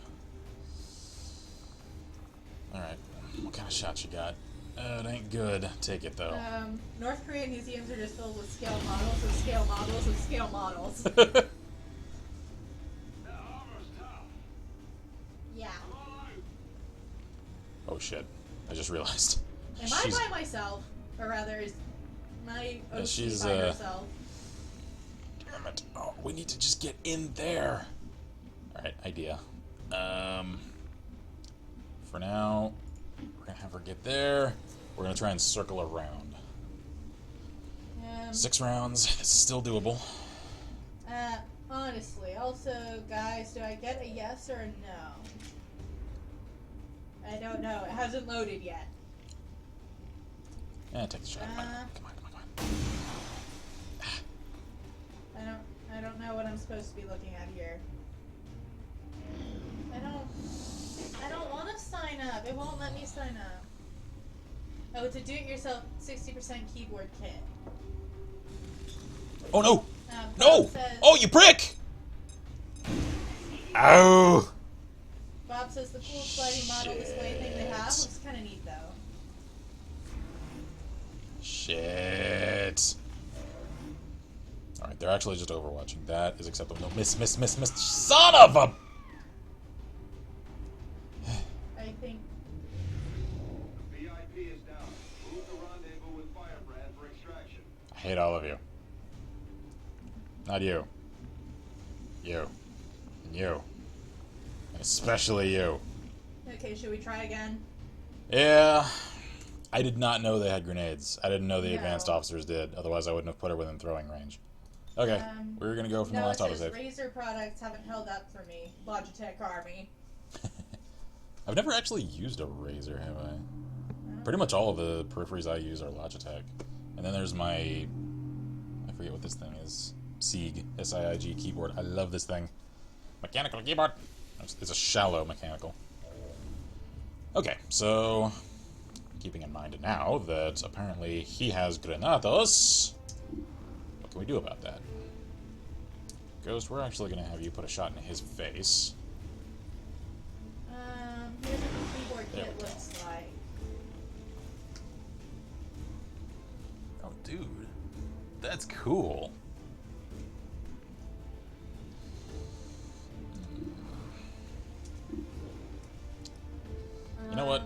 Alright. What kind of shots you got? It ain't good. Take it, though. North Korean museums are just filled with scale models of scale models of scale models. Yeah. Oh, shit. I just realized. Am I by myself? Or rather, is my OC she's, by herself? Damn it. Oh, we need to just get in there. Alright, idea. For now, we're gonna have her get there. We're gonna try and circle around. 6 rounds. It's still doable. Honestly, also, guys, do I get a yes or a no? I don't know. It hasn't loaded yet. Take the shot. Come on. I don't know what I'm supposed to be looking at here. I don't want to sign up. It won't let me sign up. Oh, it's a do-it-yourself 60% keyboard kit. Oh, no! Bob No! says, Oh, you prick! Ow! Bob says the cool sliding model display thing they have looks kind of neat, though. Shit. Alright, they're actually just overwatching. That is acceptable. No, miss. Son of a... I think... VIP is down. Move the rendezvous with Firebrand for extraction. I hate all of you. Not you. You. And you. And especially you. Okay, should we try again? Yeah. I did not know they had grenades. I didn't know the No. advanced officers did. Otherwise, I wouldn't have put her within throwing range. Okay. We were going to go from the No, it last says autosave. Razer products haven't held up for me. Logitech Army. I've never actually used a Razer, have I? Pretty much all of the peripheries I use are Logitech. And then there's my... I forget what this thing is. SIG. S-I-I-G keyboard. I love this thing. Mechanical keyboard. It's a shallow mechanical. Okay, so... Keeping in mind now that apparently he has granados. What can we do about that? Ghost, we're actually going to have you put a shot in his face. Here's what the keyboard There kit we go. looks like. Oh, dude. That's cool. You know what?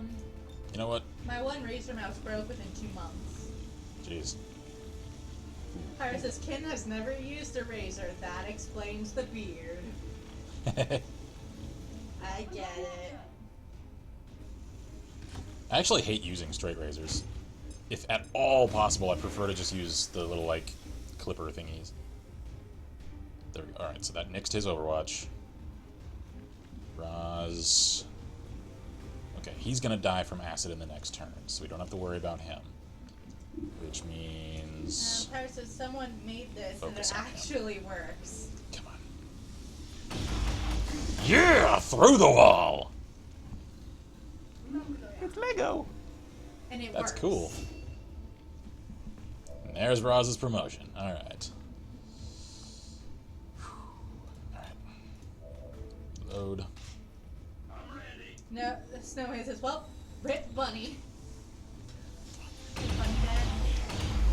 You know what? My one Razer mouse broke within 2 months. Jeez. Pyro says, Ken has never used a Razer. That explains the beard. I get it. I actually hate using straight razors. If at all possible, I prefer to just use the little, like, clipper thingies. There we go. Alright, so that nixed his Overwatch. Raz... Okay, he's gonna die from acid in the next turn, so we don't have to worry about him. Which means... Pyro says, someone made this Focus and on it him. actually works. Come on. Yeah! Through the wall! Lego. And it That's works. cool. And there's Roz's promotion. All right. All right. Load. No, Snowman says, well, Rip Bunny. Is Bunny dead?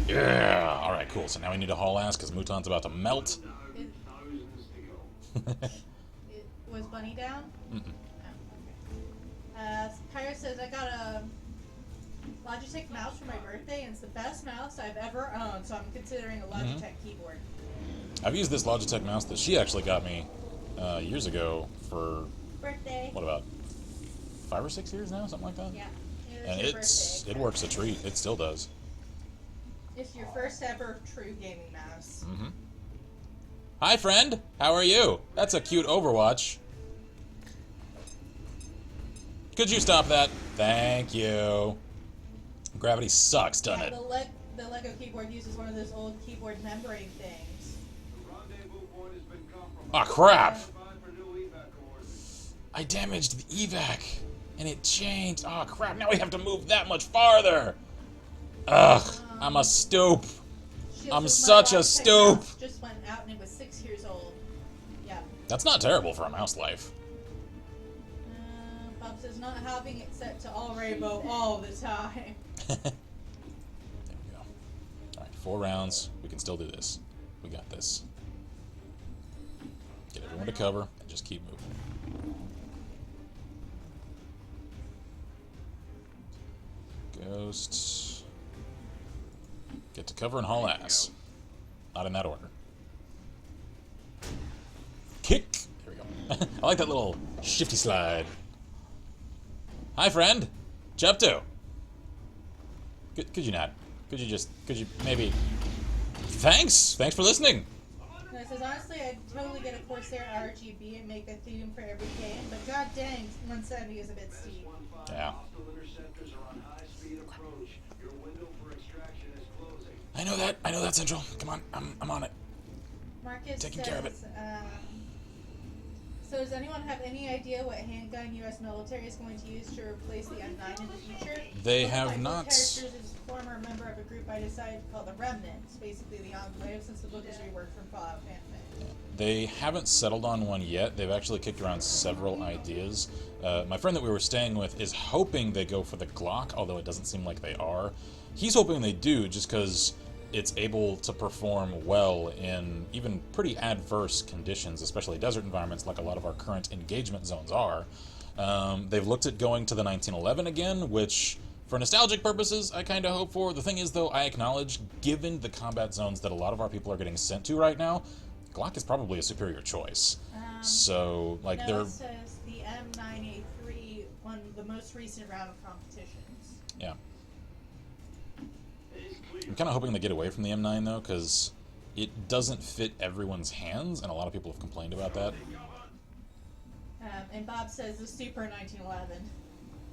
Yeah. All right, cool. So now we need to haul ass because Mouton's about to melt. Was Bunny down? Mm-mm. Oh, okay. Pyro says, I got a Logitech mouse for my birthday, and it's the best mouse I've ever owned, so I'm considering a Logitech keyboard. I've used this Logitech mouse that she actually got me years ago for, Birthday. what, about 5 or 6 years now? Something like that? Yeah. It was And your birthday. it works a treat. It still does. It's your first ever true gaming mouse. Mm-hmm. Hi, friend. How are you? That's a cute Overwatch. Could you stop that? Thank you. Gravity sucks, doesn't it? The Lego keyboard uses one of those old keyboard membrane things. Ah, crap! I damaged the evac, and it changed. Oh, crap, now we have to move that much farther! Ugh, I'm a stoop. I'm such a stoop! Just went out and it was 6 years old. Yeah. That's not terrible for a mouse life. Bob says not having it set to all rainbow all the time. There we go. Alright, 4 rounds. We can still do this. We got this. Get everyone to cover and just keep moving. Ghost. Get to cover and haul ass. Not in that order. Kick! There we go. I like that little shifty slide. Hi, friend. Ch.10. Could you not? Could you maybe... Thanks! Thanks for listening! No, it says, honestly, I'd totally get a Corsair RGB and make a theme for every game, but god dang, 170 is a bit steep. Yeah. I know that, Central. Come on, I'm on it. Marcus Taking says, care of it. So does anyone have any idea what handgun U.S. military is going to use to replace the M9 in the future? They One of have my book not... characters is a former member of a group I decided to call the Remnants, basically the Enclave, since the book is reworked from Fallout fanfic. They haven't settled on one yet. They've actually kicked around several ideas. My friend that we were staying with is hoping they go for the Glock, although it doesn't seem like they are. He's hoping they do just because it's able to perform well in even pretty adverse conditions, especially desert environments like a lot of our current engagement zones are. They've looked at going to the 1911 again, which, for nostalgic purposes, I kind of hope for. The thing is, though, I acknowledge, given the combat zones that a lot of our people are getting sent to right now, Glock is probably a superior choice. So, like, no, they're... it says the M9A3 won the most recent round of competitions. Yeah. I'm kind of hoping they get away from the M9, though, because it doesn't fit everyone's hands, and a lot of people have complained about that. And Bob says the Super 1911.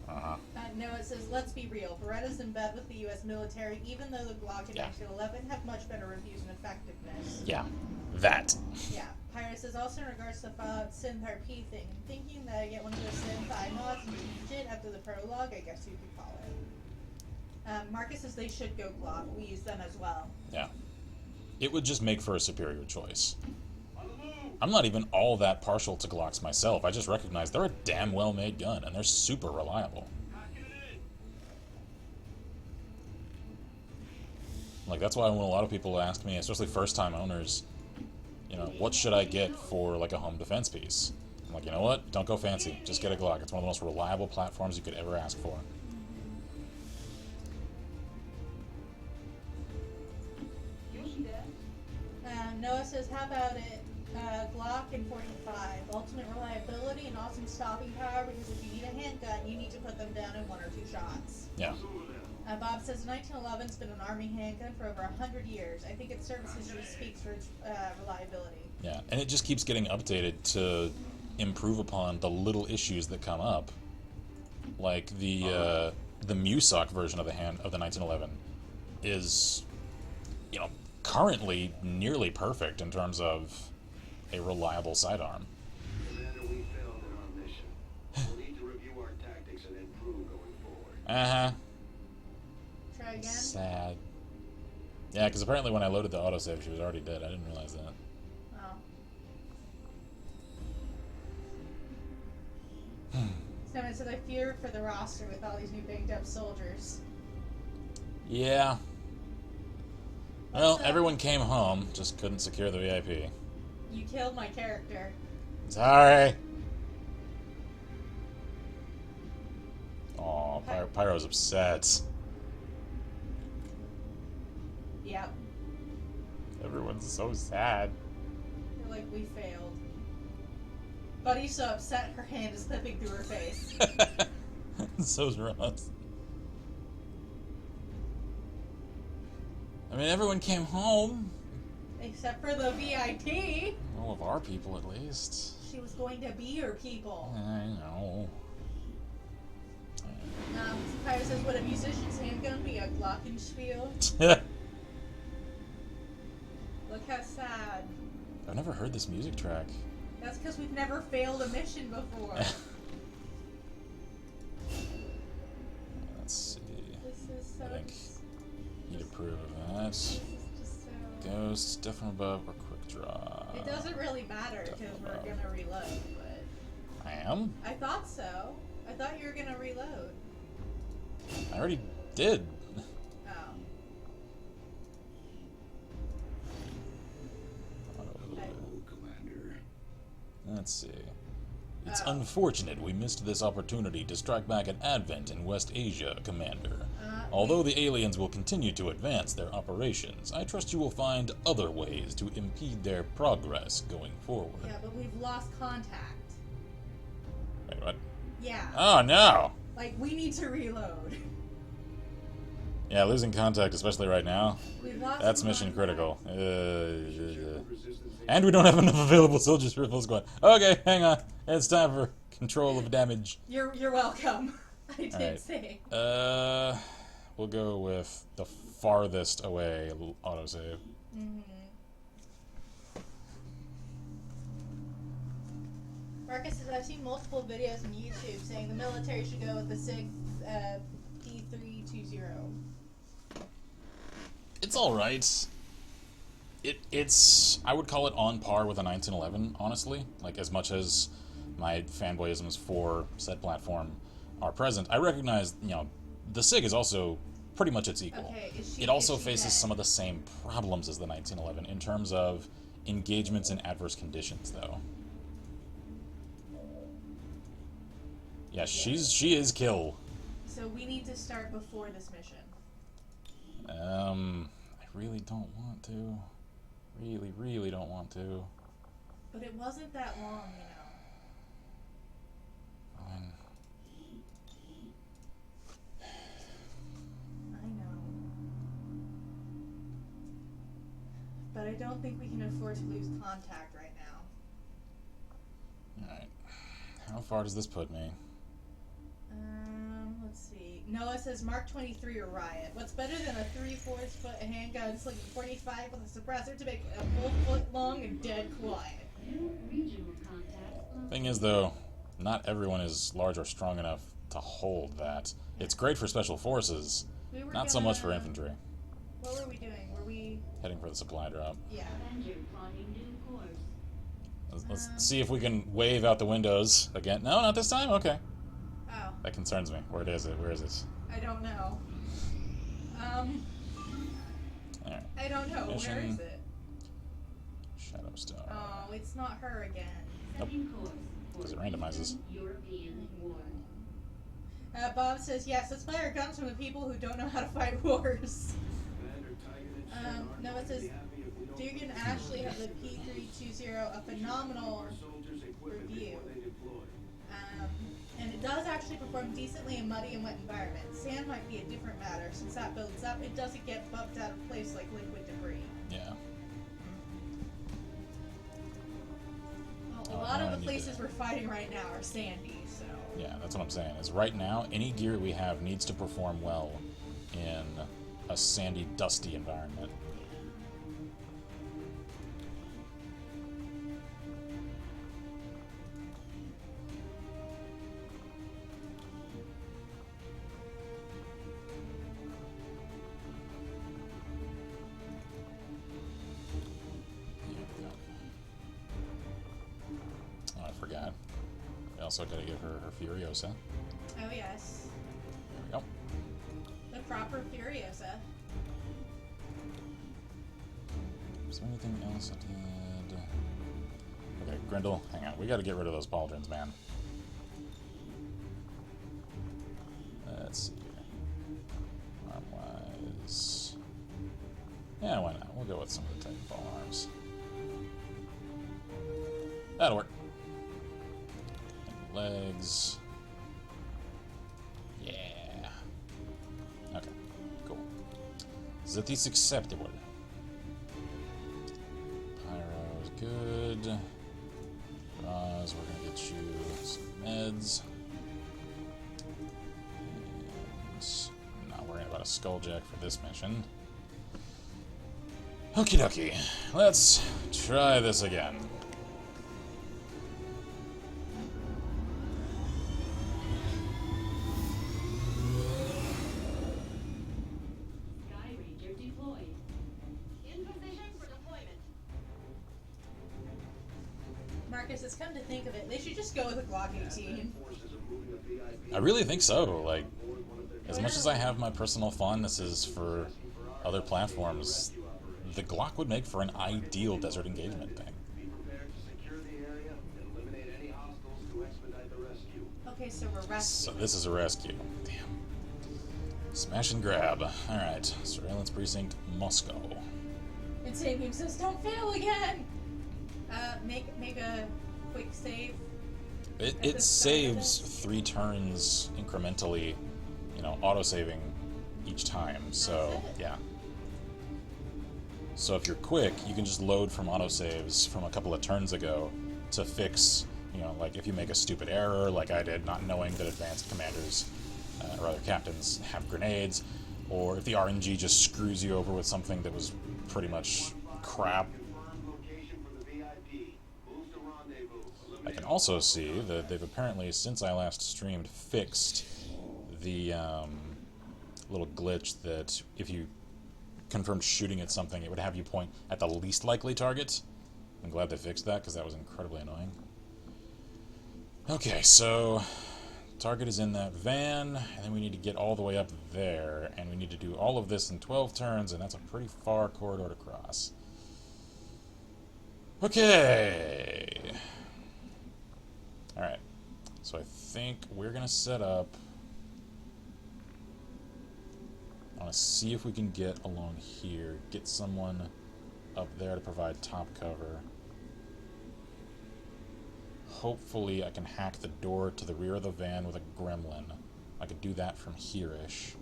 Uh-huh. No, it says, let's be real. Beretta's in bed with the U.S. military, even though the Glock and Yeah. 1911 have much better reviews and effectiveness. Yeah. That. Yeah. Pyro says, also in regards to the Fallout Synth RP thing, I'm thinking that I get one of those Synth iMods and teach it after the prologue, I guess you could call it. Marcus says they should go Glock. We use them as well. Yeah. It would just make for a superior choice. I'm not even all that partial to Glocks myself. I just recognize they're a damn well-made gun, and they're super reliable. Like, that's why when a lot of people ask me, especially first-time owners, you know, what should I get for, like, a home defense piece? I'm like, you know what? Don't go fancy. Just get a Glock. It's one of the most reliable platforms you could ever ask for. Noah says, how about it? Glock and 45. Ultimate reliability and awesome stopping power, because if you need a handgun, you need to put them down in 1 or 2 shots. Yeah. Bob says 1911's been an Army handgun for over 100 years. I think its service history speaks for its reliability. Yeah, and it just keeps getting updated to improve upon the little issues that come up. Like the MUSOC version of the 1911 is, you know, currently nearly perfect in terms of a reliable sidearm. Commander, we failed in our mission. We'll need to review our tactics and improve going forward. Uh-huh. Try again. Sad. Yeah, because apparently when I loaded the autosave, she was already dead. I didn't realize that. Oh. Someone said, I fear for the roster with all these new banged up soldiers. Yeah. Well, everyone came home, just couldn't secure the VIP. You killed my character. Sorry. Aw, Pyro's upset. Yep. Everyone's so sad. You're like, we failed. Buddy's so upset her hand is slipping through her face. So's Ross. I mean, everyone came home. Except for the VIP. All of our people, at least. She was going to be your people. I know. Pyro says, would a musician's handgun be a glockenspiel? Look how sad. I've never heard this music track. That's because we've never failed a mission before. Let's see. This is so... I think you'd approve of that. This is just so... Ghosts, Death from Above, or Quick Draw. It doesn't really matter because we're gonna reload, but... I am? I thought so. I thought you were gonna reload. I already did. Oh. Commander. Let's see. It's unfortunate we missed this opportunity to strike back at Advent in West Asia, Commander. Although the aliens will continue to advance their operations, I trust you will find other ways to impede their progress going forward. Yeah, but we've lost contact. Wait, what? Yeah. Oh, no! Like, we need to reload. Yeah, losing contact, especially right now, We've lost that's some mission contact. critical. And we don't have enough available soldiers for a full squad. Okay, hang on. It's time for control of damage. You're welcome. I did Alright. say. We'll go with the farthest away autosave. Mm-hmm. Marcus says, I've seen multiple videos on YouTube saying the military should go with the SIG P320. It's alright. It's I would call it on par with a 1911, honestly. Like, as much as my fanboyisms for said platform are present, I recognize, you know, the SIG is also pretty much its equal. Okay, It also is she faces dead? some of the same problems as the 1911 in terms of engagements in adverse conditions, though. Yeah, she is kill. So we need to start before this mission. I really don't want to. Really don't want to. But it wasn't that long, you know. I know. But I don't think we can afford to lose contact right now. Alright. How far does this put me? Let's see. Noah says Mark 23 or Riot. What's better than a 3/4 foot handgun slinging 45 with a suppressor to make a full foot long and dead quiet? Regional contact. Thing is, though, not everyone is large or strong enough to hold that. It's great for special forces, We were not so much for infantry. What were we doing? Were we... Heading for the supply drop. Yeah. Avenger plotting new course. Let's see if we can wave out the windows again. No, not this time? Okay. Oh. That concerns me. Where is it? Where is it? I don't know. Alright. I don't know. Where Mission. is it? Shadow Star. Oh, it's not her again. Setting course. Because it randomizes. European war. Bob says, yes, let's play our guns from the people who don't know how to fight wars. Noah says, Dugan and Ashley have the P320, a phenomenal review. And it does actually perform decently in muddy and wet environments. Sand might be a different matter. Since that builds up, it doesn't get bumped out of place like liquid debris. Yeah. Well, a Oh, lot now of I the need places to- we're fighting right now are sandy, so... Yeah, that's what I'm saying. Is right now, any gear we have needs to perform well in a sandy, dusty environment. also gotta give her her Furiosa. Oh, yes. There we go. The proper Furiosa. Is there anything else I did? Okay, Grendel, hang on. We gotta get rid of those pauldrons, man. Let's see here. Arm-wise... Yeah, why not? We'll go with some of the Titanfall arms. That'll work. And legs... Yeah. Okay, cool. That is acceptable. Pyro's good. Roz, we're gonna get you some meds. And not worrying about a skulljack for this mission. Okie dokie. Let's try this again. Sky Ranger deployed. In position for deployment. Marcus, it's come to think of it, they should just go with a Glock 18. I really think so. Like, as much as I have my personal fondnesses for other platforms, the Glock would make for an ideal desert engagement thing. Okay, so we're rescuing. So this is a rescue. Damn. Smash and grab. Alright. Surveillance Precinct, Moscow. Insane Meme says, don't fail again! Make a quick save. It saves 3 turns incrementally, you know, auto-saving each time, so, yeah. So if you're quick, you can just load from autosaves from a couple of turns ago to fix, you know, like if you make a stupid error, like I did, not knowing that advanced commanders, or other captains, have grenades, or if the RNG just screws you over with something that was pretty much crap. I can also see that they've apparently, since I last streamed, fixed the little glitch that if you confirmed shooting at something, it would have you point at the least likely target. I'm glad they fixed that, because that was incredibly annoying. Okay, so target is in that van, and then we need to get all the way up there, and we need to do all of this in 12 turns, and that's a pretty far corridor to cross. Okay. Alright, so I think we're going to set up... I want to see if we can get along here, get someone up there to provide top cover. Hopefully I can hack the door to the rear of the van with a gremlin. I could do that from here-ish.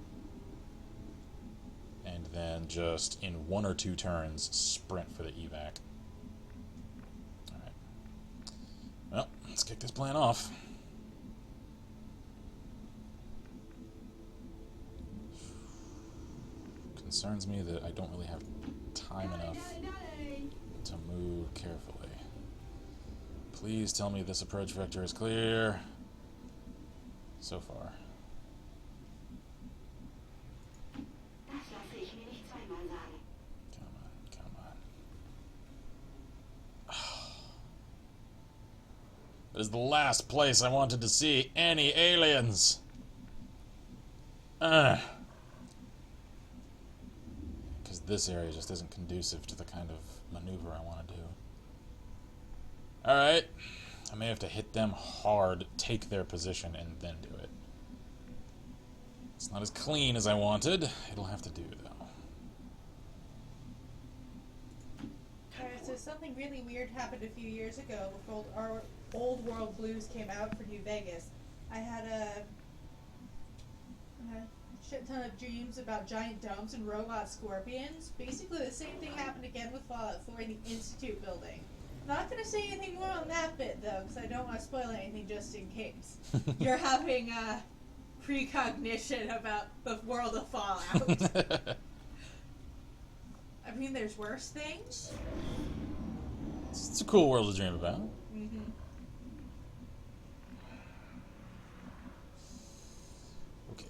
And then just in 1 or 2 turns, sprint for the evac. Alright. Well, let's kick this plan off. Concerns me that I don't really have time enough to move carefully. Please tell me this approach vector is clear. So far. Come on, come on. It is the last place I wanted to see any aliens. Because this area just isn't conducive to the kind of maneuver I want to do. Alright. I may have to hit them hard, take their position, and then do it. It's not as clean as I wanted. It'll have to do, though. Alright, so something really weird happened a few years ago before our Old World Blues came out for New Vegas. I had a shit ton of dreams about giant domes and robot scorpions. Basically the same thing happened again with Fallout 4 in the Institute building. I'm not going to say anything more on that bit, though, because I don't want to spoil anything just in case. You're having precognition about the world of Fallout. I mean, there's worse things. It's a cool world to dream about. Mm-hmm. Okay.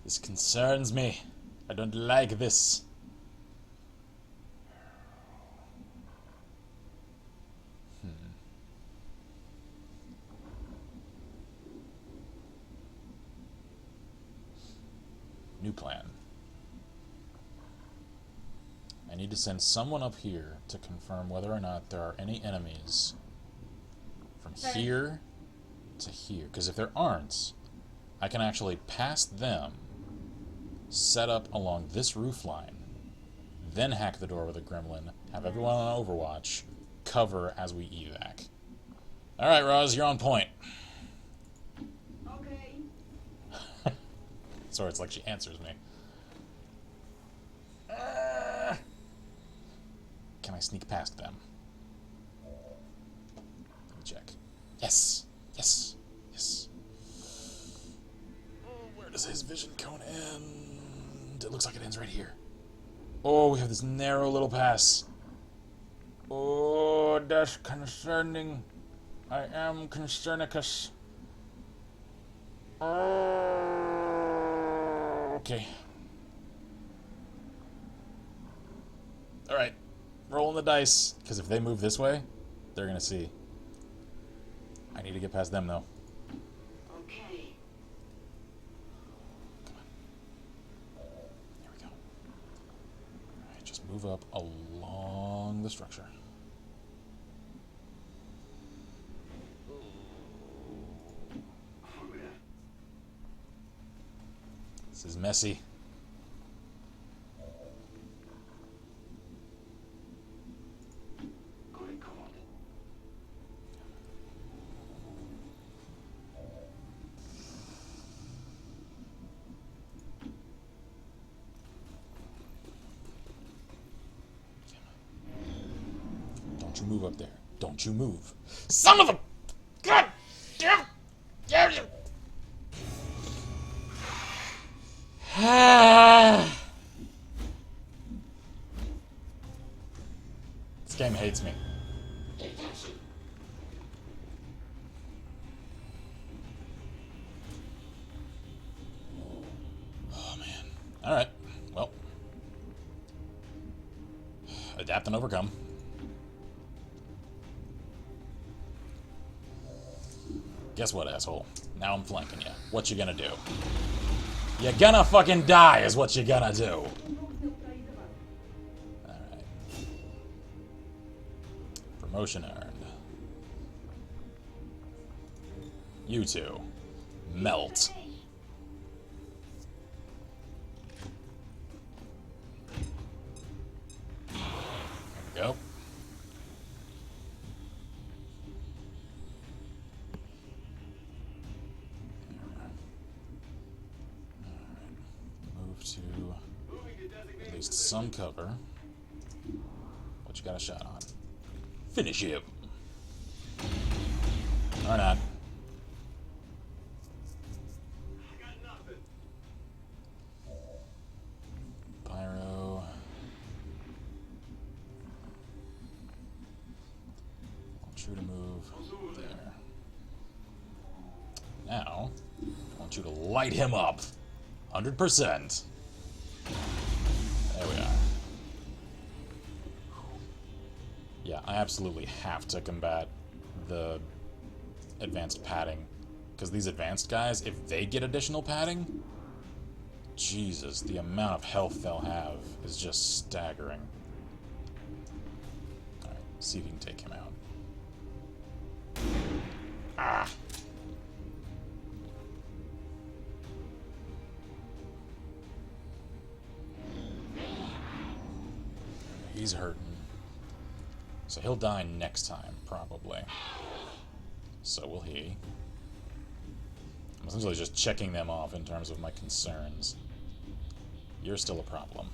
This concerns me. I don't like this. New plan. I need to send someone up here to confirm whether or not there are any enemies from here to here. Because if there aren't, I can actually pass them, set up along this roof line, then hack the door with a gremlin, have everyone on Overwatch, cover as we evac. Alright, Roz, you're on point. Okay. Sorry, it's like she answers me. Can I sneak past them? Let me check. Yes! Yes! Yes! Oh, where does his vision cone end? It looks like it ends right here. Oh, we have this narrow little pass. Oh, that's concerning. I am concernicus. Okay. Alright. Rolling the dice. Because if they move this way, they're going to see. I need to get past them, though. Okay. Come on. Here we go. Alright, just move up along the structure. This is messy. Don't you move up there. Don't you move. Son of a... God damn... This game hates me. Oh, man. Alright. Well. Adapt and overcome. Guess what, asshole? Now I'm flanking you. What you gonna do? You're gonna fucking die is what you're gonna do. Alright. Promotion earned. You two. Melt. There we go. To at least some cover. What you got a shot on? Finish him. Or not. Pyro. Want you to move there. Now, I want you to light him up. 100%. There we are. Yeah, I absolutely have to combat the advanced padding. Because these advanced guys, if they get additional padding, Jesus, the amount of health they'll have is just staggering. Alright, see if you can take him out. Ah! He's hurting. So he'll die next time, probably. So will he. I'm essentially just checking them off in terms of my concerns. You're still a problem.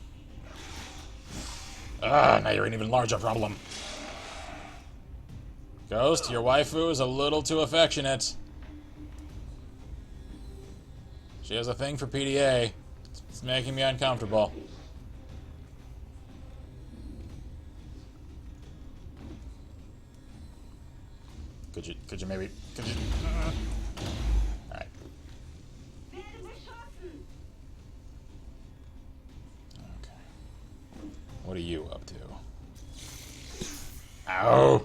Ah, now you're an even larger problem. Ghost, your waifu is a little too affectionate. She has a thing for PDA. It's making me uncomfortable. Could you maybe... Alright. Ow!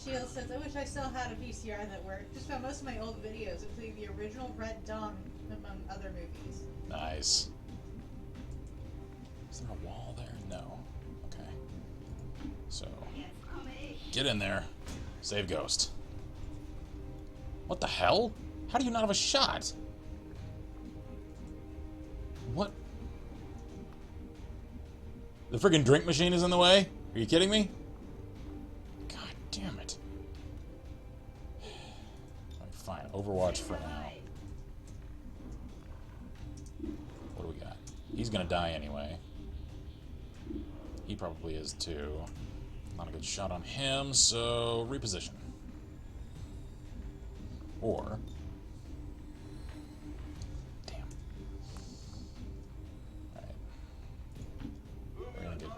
Shield says, I wish I still had a VCR that worked. Just found most of my old videos, including the original Red Dawn, among other movies. Nice. Is there a wall there? No. Okay. So, get in there. Save Ghost. What the hell? How do you not have a shot? What? The friggin' drink machine is in the way? Are you kidding me? God damn it. Alright, fine. Overwatch for now. What do we got? He's gonna die anyway. He probably is too. Not a good shot on him, so reposition. Or... Damn. Alright. We're gonna get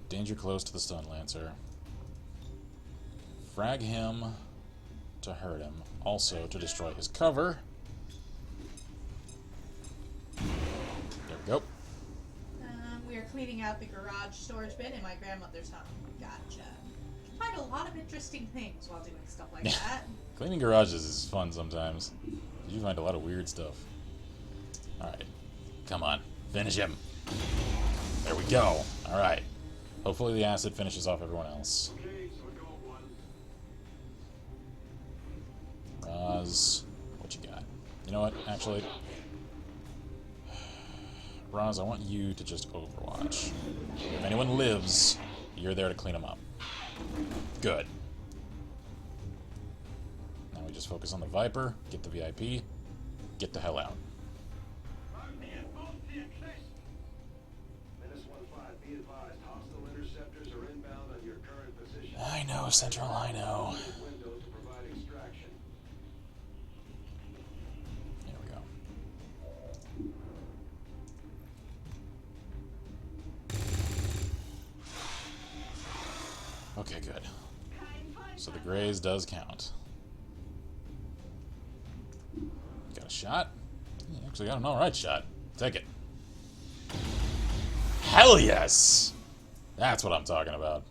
danger close to the Stun Lancer. Frag him to hurt him. Also to destroy his cover. There we go. We are cleaning out the garage storage bin in my grandmother's home. Gotcha. Find a lot of interesting things while doing stuff like that. Cleaning garages is fun sometimes. You find a lot of weird stuff. Alright. Come on. Finish him. There we go. Alright. Hopefully the acid finishes off everyone else. Roz, what you got? You know what? Actually, Roz, I want you to just overwatch. If anyone lives, you're there to clean them up. Good. Now we just focus on the Viper, get the VIP, get the hell out. I know, Central, I know. There we go. Okay, good. So the Graze does count. Got a shot? Yeah, actually got an alright shot. Take it. Hell yes! That's what I'm talking about.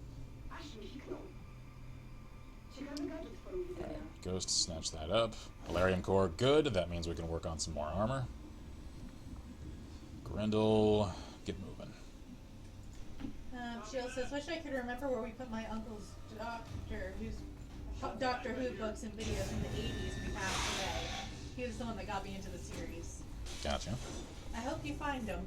Ghost, snatch that up. Hilarium Core, good. That means we can work on some more armor. Grendel, get moving. Shield says, wish I could remember where we put my uncle's Doctor Who books and videos in the 80s we have today. He was the one that got me into the series. Gotcha. I hope you find them.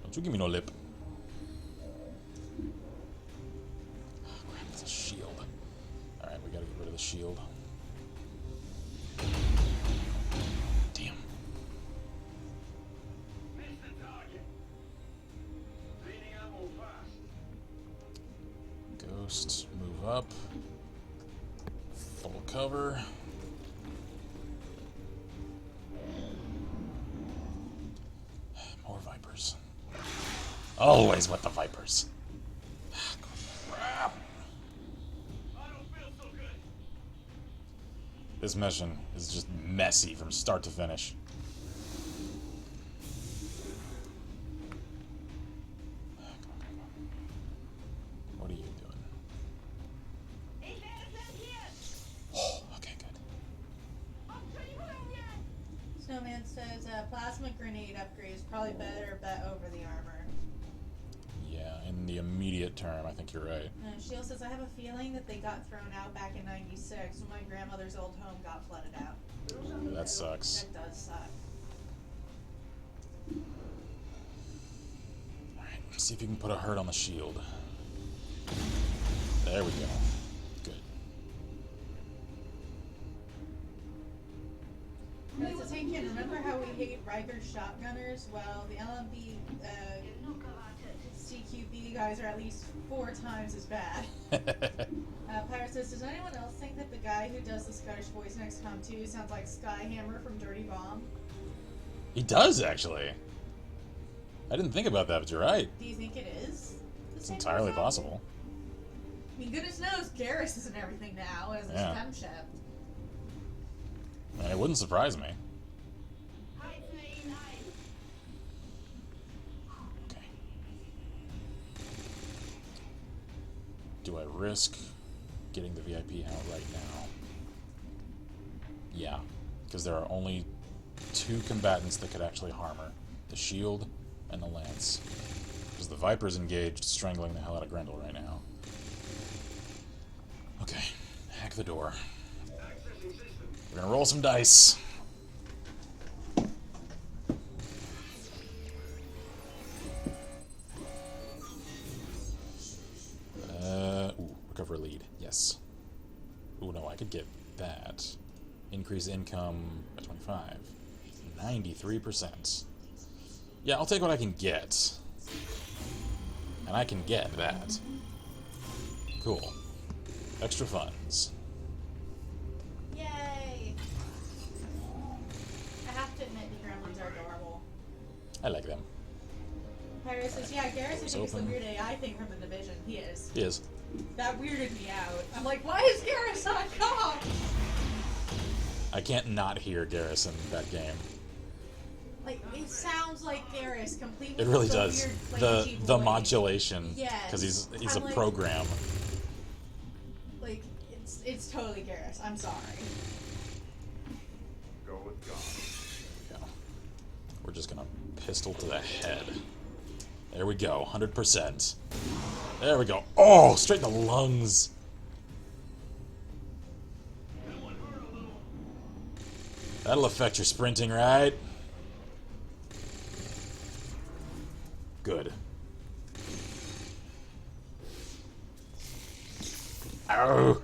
Don't you give me no lip. Oh, crap, it's a shield. Alright, we gotta get rid of the shield. Damn. Ghost, move up. Full cover. More Vipers. Always with the Vipers. Crap. This mission is just messy from start to finish. What are you doing? Oh, okay, good. Snowman says, plasma grenade upgrade is probably better bet over the armor. Yeah, in the immediate term, I think you're right. Shield says, I have a feeling that they got thrown out back in '96 when my grandmother's old home got flooded out. That sucks. That does suck. Alright, see if you can put a hurt on the shield. There we go. Good. So Tinkin, remember how we hate Riker shotgunners? Well, the LMB CQB guys are at least 4 times as bad. Pirate says, does anyone else think that the guy who does the Scottish voice in Xcom 2 sounds like Skyhammer from Dirty Bomb? He does, actually. I didn't think about that, but you're right. Do you think it is? It's entirely possible. I mean, goodness knows Garrus is in everything now as a Yeah. STEM ship. And it wouldn't surprise me. Okay. Do I risk getting the VIP out right now? Yeah, because there are only 2 combatants that could actually harm her. The shield and the lance. Because the Viper's engaged, strangling the hell out of Grendel right now. Okay, hack the door. We're gonna roll some dice. Ooh, recover a lead. Yes. Ooh, no, I could get that. Increase income by 25. 93%. Yeah, I'll take what I can get. And I can get that. Cool. Extra funds. Yay! I have to admit, the gremlins are adorable. I like them. Harry says, yeah, Garrus, I think, is the open. weird AI thing from the Division. He is. He is. That weirded me out. I'm like, why is Garrus on com? I can't not hear Garrus in that game. Like, it sounds like Garrus completely. It really with a does. Weird, The voice. modulation. Yes. Because he's I'm a like- program. Like, it's totally Garrus. I'm sorry. Go with God. There we go. We're just gonna pistol to the head. There we go. 100%. There we go. Oh, straight in the lungs. That'll affect your sprinting, right? Good. Ow!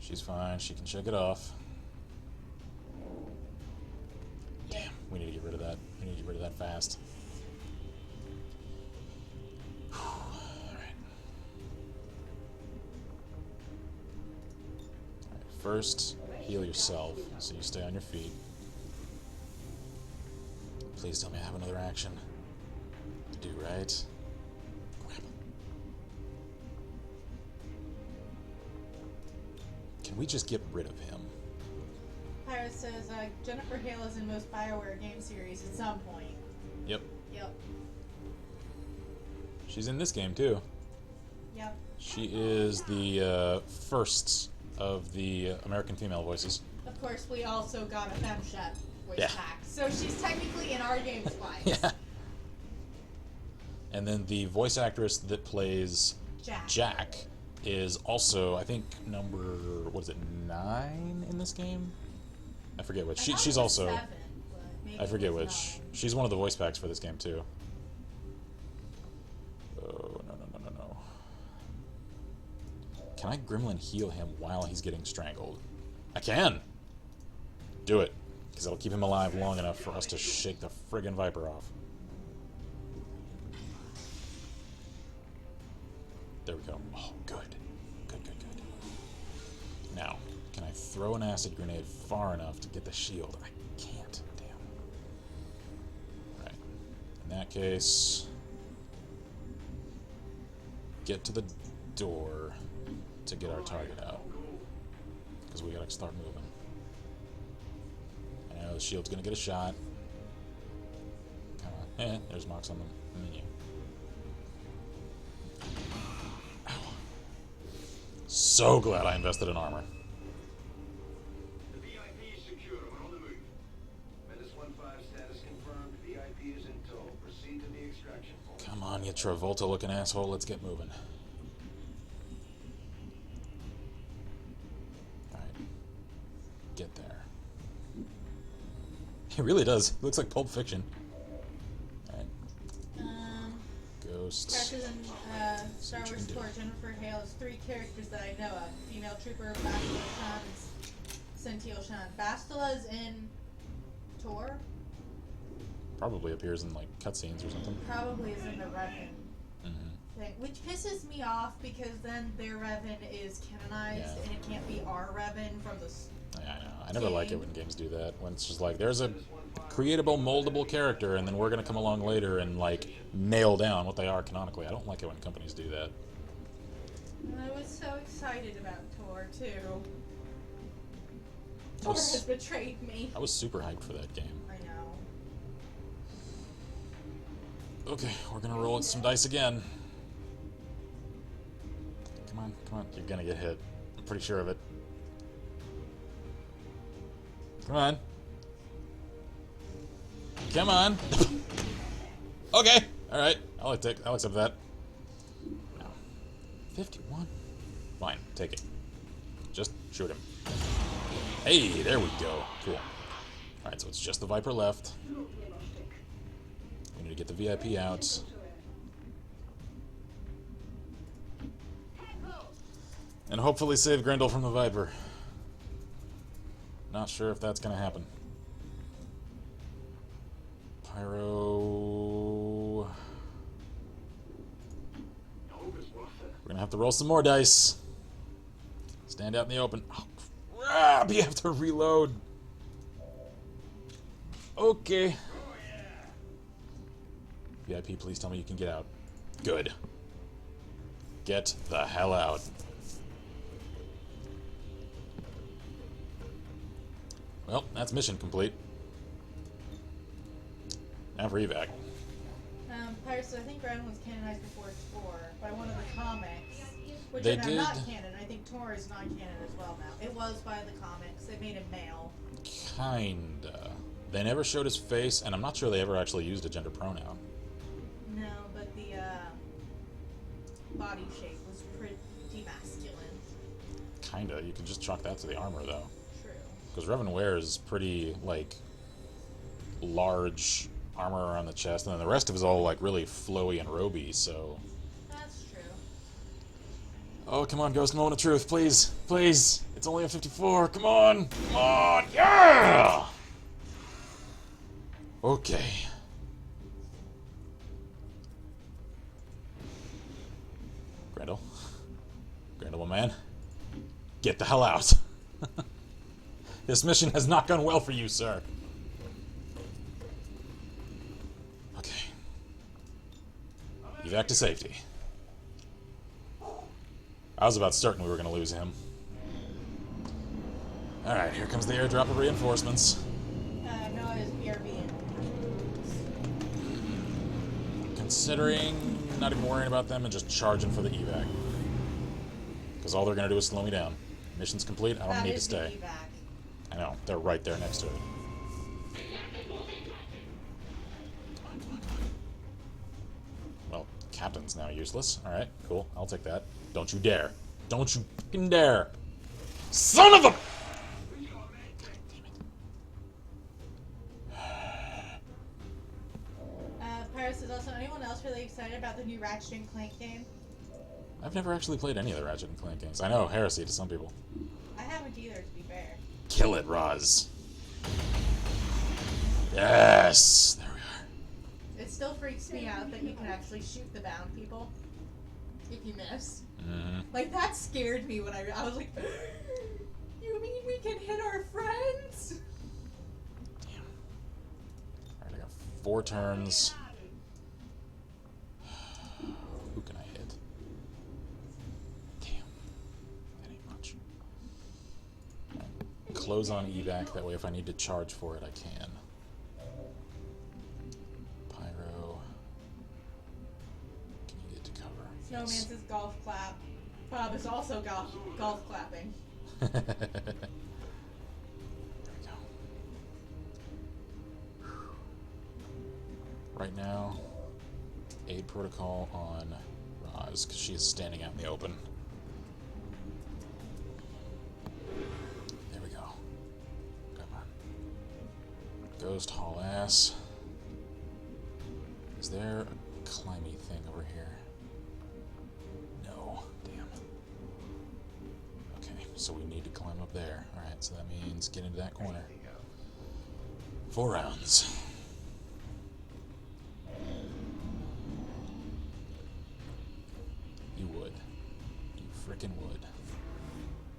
She's fine. She can shake it off. Damn, we need to get rid of that. We need to get rid of that fast. Alright. First, heal yourself so you stay on your feet. Please tell me I have another action. I do, right? Crap. Can we just get rid of him? Pirate says, Jennifer Hale is in most BioWare game series at some point. Yep. Yep. She's in this game, too. Yep. She is the first of the American female voices. Of course, we also got a FemShep voice Yeah. pack. So she's technically in our game twice. Yeah. And then the voice actress that plays Jack is also, I think, number, what is it, 9 in this game? I forget which. I thought it She's was also, 7, but maybe I forget it was which. 9. She's one of the voice packs for this game, too. Oh, no. Can I Gremlin heal him while he's getting strangled? I can! Do it. Because it'll keep him alive long enough for us to shake the friggin' Viper off. There we go. Oh, good. Good. Now, can I throw an acid grenade far enough to get the shield? I can't. Damn. Right. In that case, get to the door to get our target out. Because we gotta start moving. I know the shield's gonna get a shot. Come on. There's marks on the menu. Ow. So glad I invested in armor. The VIP is secure. We're on the move. Menace 1-5 status confirmed. VIP is in tow. Proceed to the extraction point. Come on, you Travolta-looking asshole. Let's get moving. Alright. Get there. It really does. It looks like Pulp Fiction. Alright. Ghosts. Characters in Star what you Wars can do. Tour, Jennifer Hale has 3 characters that I know of. Female Trooper, Bastila Shan, and Centil Shan. Bastila's in Tour? Probably appears in like cutscenes or something. Probably is in the Revan Mm-hmm. thing. Which pisses me off because then their Revan is canonized Yeah. and it can't be our Revan from the Yeah, I know. I never like it when games do that. When it's just like, there's a creatable, moldable character, and then we're gonna come along later and, like, nail down what they are canonically. I don't like it when companies do that. I was so excited about Tor, too. Tor has betrayed me. I was super hyped for that game. I know. Okay, we're gonna roll some dice again. Come on, come on. You're gonna get hit. I'm pretty sure of it. Come on. Come on. Okay. Alright. I'll accept that. No. 51? Fine. Take it. Just shoot him. Hey, there we go. Cool. Alright, so it's just the Viper left. We need to get the VIP out. And hopefully save Grendel from the Viper. Not sure if that's gonna happen. Pyro... We're gonna have to roll some more dice. Stand out in the open. Oh, crap! You have to reload. Okay. VIP, please tell me you can get out. Good. Get the hell out. Well, that's mission complete. Now for evac. Pirates, I think Ground was canonized before Tor by one of the comics, which They are did. not canon. I think Tor is non-canon as well now. It was by the comics. They made him male. Kinda. They never showed his face, and I'm not sure they ever actually used a gender pronoun. No, but the body shape was pretty masculine. Kinda. You can just chalk that to the armor, though. True. Because Revan wears pretty, like, large armor around the chest, and then the rest of it is all, like, really flowy and roby, so... That's true. Oh, come on, Ghost, moment of truth, please. Please. It's only a 54. Come on. Come on. Yeah! Okay. Grendel. Grendel, my man. Get the hell out. This mission has not gone well for you, sir. Okay. Evac to safety. I was about certain we were going to lose him. Alright, here comes the airdrop of reinforcements. No, it's BRB. Considering not even worrying about them and just charging for the evac. Because all they're going to do is slow me down. Mission's complete, I don't need to stay. I know, they're right there next to it. Well, Captain's now useless. Alright, cool, I'll take that. Don't you dare. Don't you fucking dare. Son of a... Paris, is also anyone else really excited about the new Ratchet and Clank game? I've never actually played any of the Ratchet and Clank games. I know, heresy to some people. I haven't either, to be fair. Kill it, Roz. Yes! There we are. It still freaks me out that you can actually shoot the bound people if you miss. Mm-hmm. Like, that scared me when I was like, you mean we can hit our friends? Damn. Alright, I got 4 turns. Who can I hit? Damn. That ain't much. Right. Close on evac, that way if I need to charge for it, I can. Pyro. Can you get to cover? Snowman says golf clap. Bob is also golf clapping. There we go. Right now, aid protocol on Roz, because she is standing out in the open. There we go. Come on. Ghost haul ass. Is there a climby thing over here? No. Damn. Okay, so we need to climb up there. Alright, so that means get into that corner. 4 rounds. You would. You frickin' would.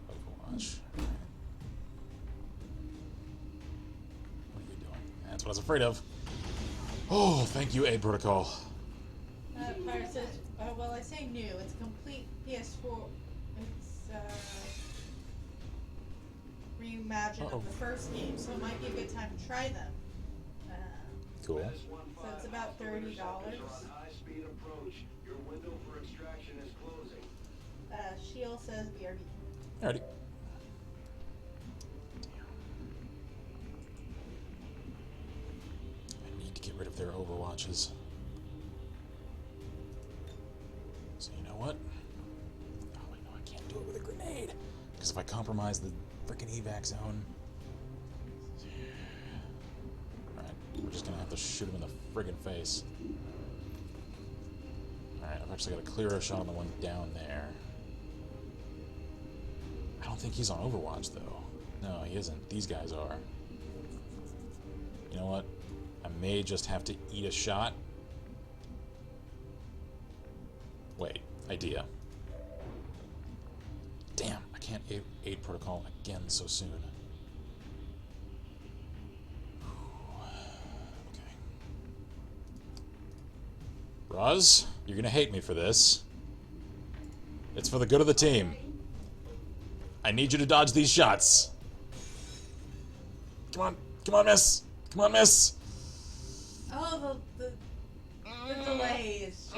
Overwatch. Alright. That's what I was afraid of. Oh, thank you, Aid Protocol. Pyro says, well, I say new. It's complete PS4. It's reimagine of the first game, so it might be a good time to try them. Cool. So it's about $30. High-speed approach. Your window for extraction is closing. Shield says BRB. Alrighty. I need to get rid of their overwatches. So you know what? Oh wait, no, I can't do it with a grenade. Because if I compromise the frickin' evac zone... Alright, we're just gonna have to shoot him in the friggin' face. Alright, I've actually got a clearer shot on the one down there. I don't think he's on Overwatch, though. No, he isn't. These guys are. You know what? I may just have to eat a shot. Wait, idea. Damn, I can't aid protocol again so soon. Okay. Roz, you're gonna hate me for this. It's for the good of the team. I need you to dodge these shots. Come on. Come on, miss. Come on, miss. Oh, the delay is just...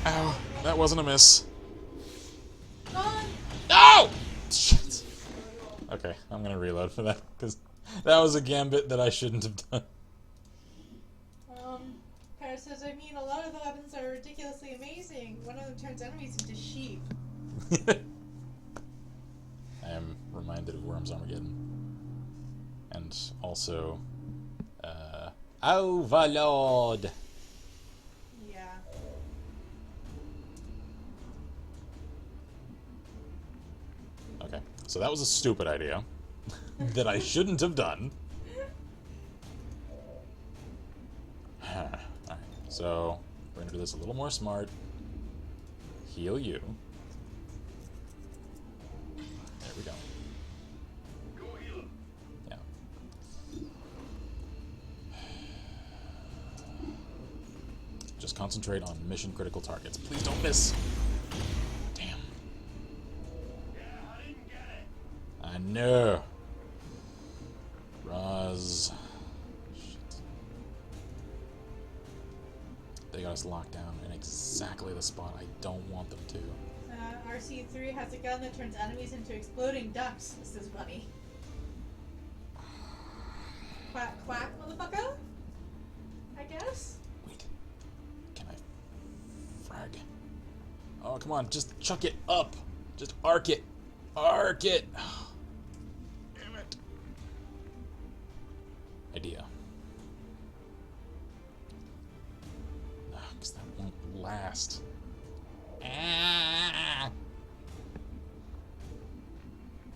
Ow. That wasn't a miss. on. No! Shit. Okay, I'm gonna reload for that, because that was a gambit that I shouldn't have done. Pyro says, I mean, a lot of the weapons are ridiculously amazing. One of them turns enemies into sheep. I am reminded of Worms Armageddon. And also, Overlord! Yeah. Okay, so that was a stupid idea that I shouldn't have done. Alright, so we're gonna do this a little more smart. Heal you. There we go. Go heal him. Yeah. Just concentrate on mission critical targets. Please don't miss. Damn. Yeah, I didn't get it. I know. Roz. Shit. They got us locked down in exactly the spot I don't want them to. RC3 has a gun that turns enemies into exploding ducks. This is funny. Quack, quack, motherfucker? I guess? Wait. Can I frag? Oh, come on. Just chuck it up. Just arc it. Arc it. Damn it. Idea. No, because that won't last. Ah.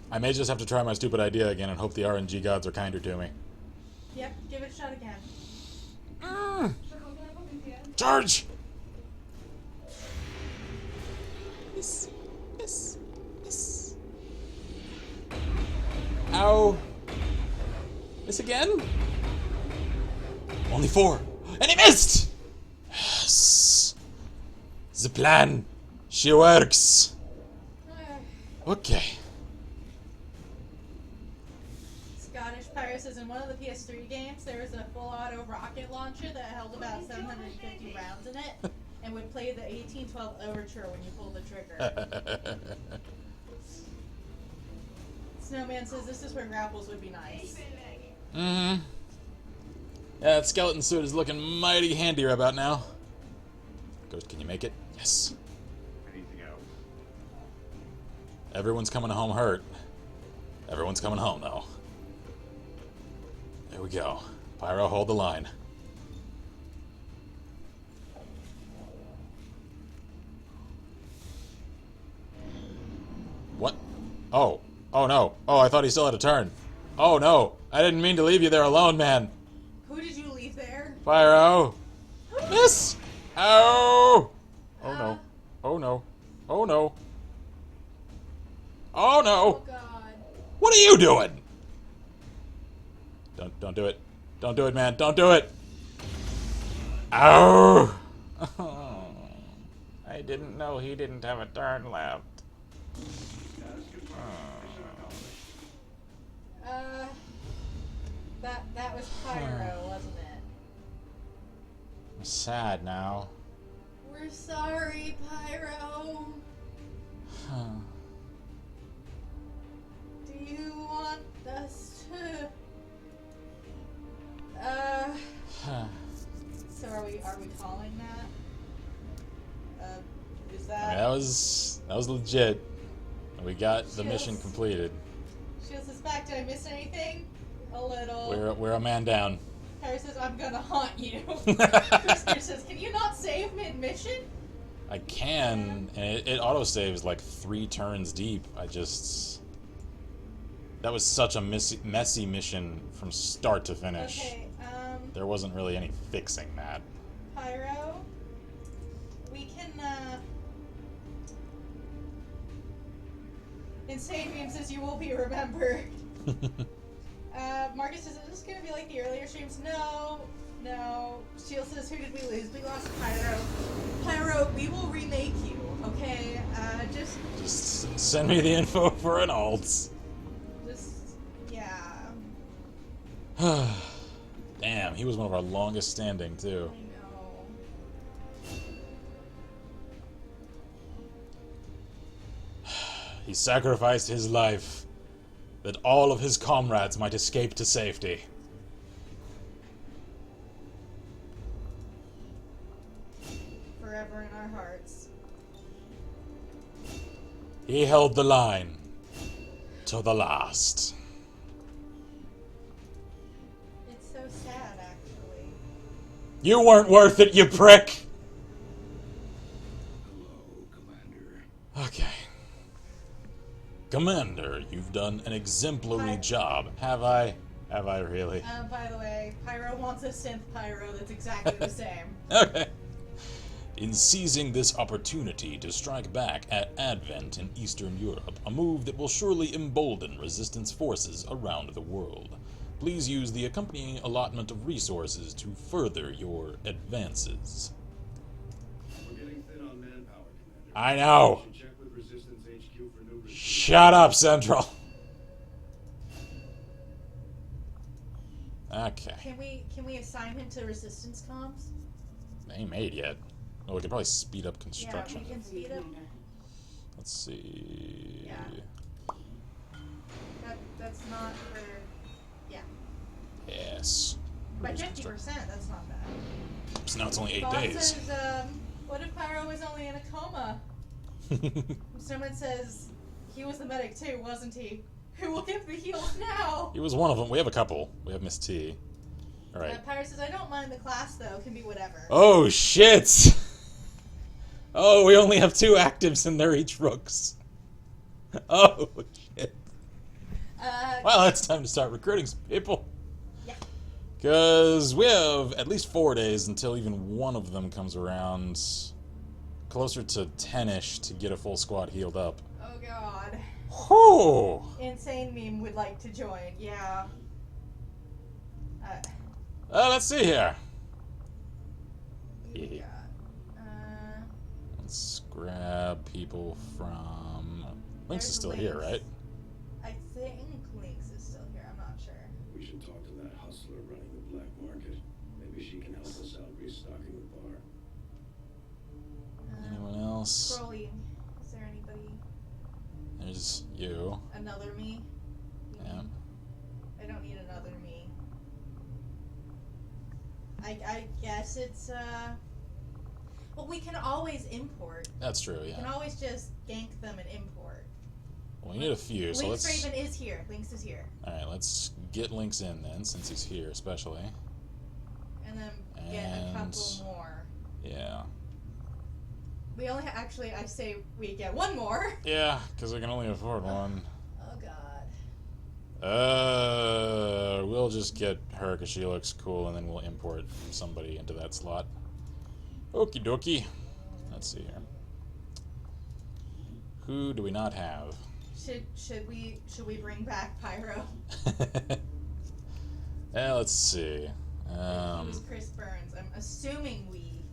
I may just have to try my stupid idea again and hope the RNG gods are kinder to me. Yep, give it a shot again. Charge! Miss. Miss. Miss. Ow. Miss again? Only 4. And he missed! Yes. The plan. She works. Okay. Scottish Pyro says in one of the PS3 games there was a full auto rocket launcher that held about 750 rounds in it and would play the 1812 overture when you pull the trigger. Snowman says this is where grapples would be nice. Mm-hmm. Yeah, that skeleton suit is looking mighty handy right about now. Ghost, can you make it? Yes. Anything else? Everyone's coming home hurt. Everyone's coming home, though. There we go. Pyro, hold the line. What? Oh. Oh, no. Oh, I thought he still had a turn. Oh, no. I didn't mean to leave you there alone, man. Who did you leave there? Pyro. Miss! Oh! Oh, no. Oh, no. Oh, no. Oh, no. Oh god. What are you doing? Don't do it. Don't do it, man. Don't do it. Ow! I didn't know he didn't have a turn left. That was Pyro, wasn't it? I'm sad now. We're sorry, Pyro. Do you want us to? So are we calling that? Is that? I mean, that was legit. We got the mission completed. Shields is back. Did I miss anything? A little. We're a man down. Harry says, "I'm gonna haunt you." Krister says, "Can you not save mid-mission?" I can, and it auto-saves like 3 turns deep. That was such a messy mission from start to finish. Okay, there wasn't really any fixing that. Pyro, we can, Insane Meme says you will be remembered. Marcus says, is this gonna be like the earlier streams? No. Shield says, who did we lose? We lost Pyro. Pyro, we will remake you, okay? Just send me the info for an alt. Yeah. Damn, he was one of our longest standing, too. I know. He sacrificed his life that all of his comrades might escape to safety. Forever in our hearts. He held the line to the last. It's so sad, actually. You weren't worth it, you prick! Hello, Commander. Okay. Commander, you've done an exemplary Hi. job. Have I? Have I really? By the way, Pyro wants a synth Pyro that's exactly the same. Okay. In seizing this opportunity to strike back at Advent in Eastern Europe, a move that will surely embolden resistance forces around the world. Please use the accompanying allotment of resources to further your advances. We're getting thin on manpower, Commander. I know! You should check with Resistance HQ for new recruits. Shut up, Central! Okay. Can we assign him to resistance comms? They ain't made yet. Well, we could probably speed up construction. Yeah, we can speed up. Let's see. Yeah. That's not for. Yeah. Yes. By 50%, that's not bad. So now it's only 8 Bob days. says, what if Pyro was only in a coma? Someone says, he was the medic too, wasn't he? Who will give the heals now? He was one of them. We have a couple. We have Miss T. Alright. Pyro says, I don't mind the class though, can be whatever. Oh, shit! Oh, we only have 2 actives and they're each rooks. Oh, shit. Well, it's time to start recruiting some people. Yeah. Because we have at least 4 days until even one of them comes around. Closer to 10-ish to get a full squad healed up. Oh god. Whew! Insane Meme would like to join, yeah. Let's see here. Yeah. Let's grab people from... Lynx is There's still here, Lynx. right? I think Lynx is still here, I'm not sure. We should talk to that hustler running the black market. Maybe she can help us out restocking the bar. Anyone else? Scrolling. Is there anybody? There's you. Another me? Yeah. I don't need another me. I guess it's, well, we can always import. That's true, We can yeah. always just gank them and import. Well, we need a few, so Lynx let's... Raven is here. Lynx is here. Alright, let's get Lynx in then, since he's here especially. And then get a couple And- more. Yeah. We only actually, I say we get one more. Yeah, because we can only afford one. Oh god. We'll just get her because she looks cool, and then we'll import somebody into that slot. Okie dokie. Let's see here. Who do we not have? Should we bring back Pyro? Let's see. He was Chris Burns. I'm assuming we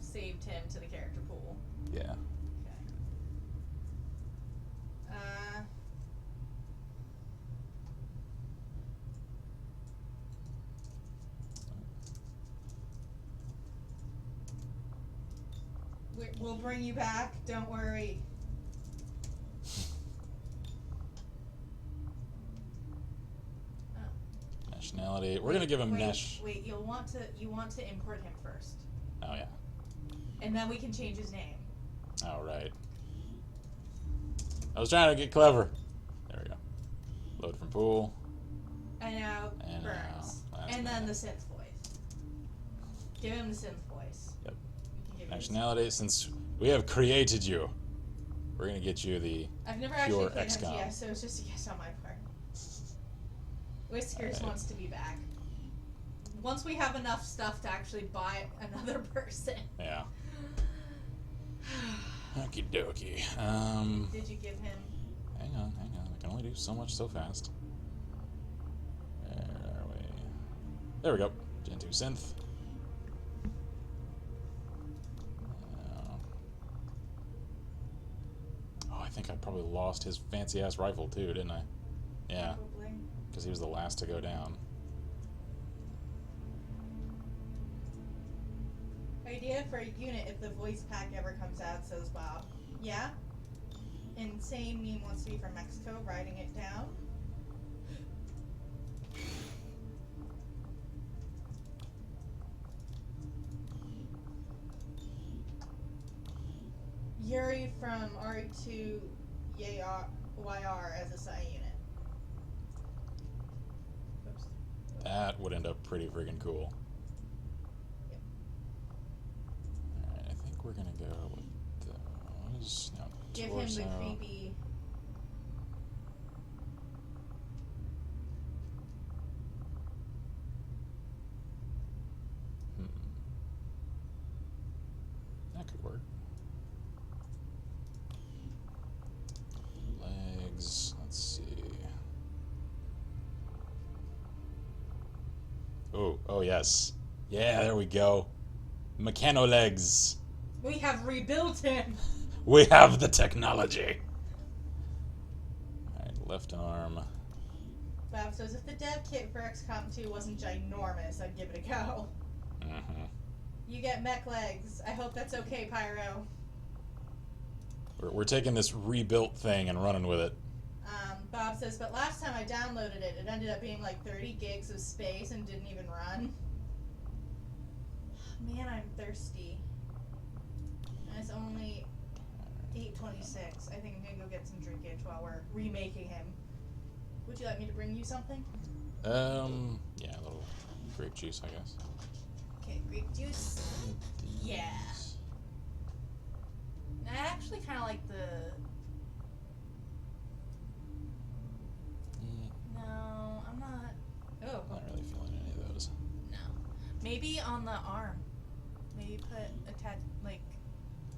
saved him to the character pool. Yeah. Okay. We'll bring you back. Don't worry. Nationality. We're gonna give him Wait, you want to import him first, Oh yeah. and then we can change his name. All right. I was trying to get clever. There we go. Load from pool. And now And Burns, now last and then name. the synth voice. Give him the synth voice. Yep. We can give him Nationality. Since we have created you, we're gonna get you the I've never pure actually played Xcom. MTS, so it's just a guess on my part. Whiskers Alright. wants to be back. Once we have enough stuff to actually buy another person. Yeah. Okie dokie. Did you give him? Hang on. I can only do so much so fast. Where are we? There we go. Gen 2 synth. Oh, I think I probably lost his fancy ass rifle too, didn't I? Yeah, Probably. because he was the last to go down. Idea for a unit if the voice pack ever comes out, says Bob. Yeah? Insane meme wants to be from Mexico, writing it down. Yuri from RE2 YR as a Psy unit. Oops. That would end up pretty friggin' cool. Yep. Alright, I think we're gonna go with those. No, Give him torso. the creepy. That could work. Legs. Let's see. Oh yes. Yeah, there we go. Mechano legs. We have rebuilt him! We have the technology. Alright, left arm. Bob says, if the dev kit for XCOM 2 wasn't ginormous, I'd give it a go. Mm-hmm. You get mech legs. I hope that's okay, Pyro. We're taking this rebuilt thing and running with it. Bob says, but last time I downloaded it, it ended up being like 30 gigs of space and didn't even run. Man, I'm thirsty. And it's only 8:26. I think I'm gonna go get some drinkage while we're remaking him. Would you like me to bring you something? Yeah, a little grape juice, I guess. Okay, grape juice. Yeah. I actually kind of like the... No, I'm not... Oh. Not really feeling any of those. No. Maybe on the arm. Maybe put a like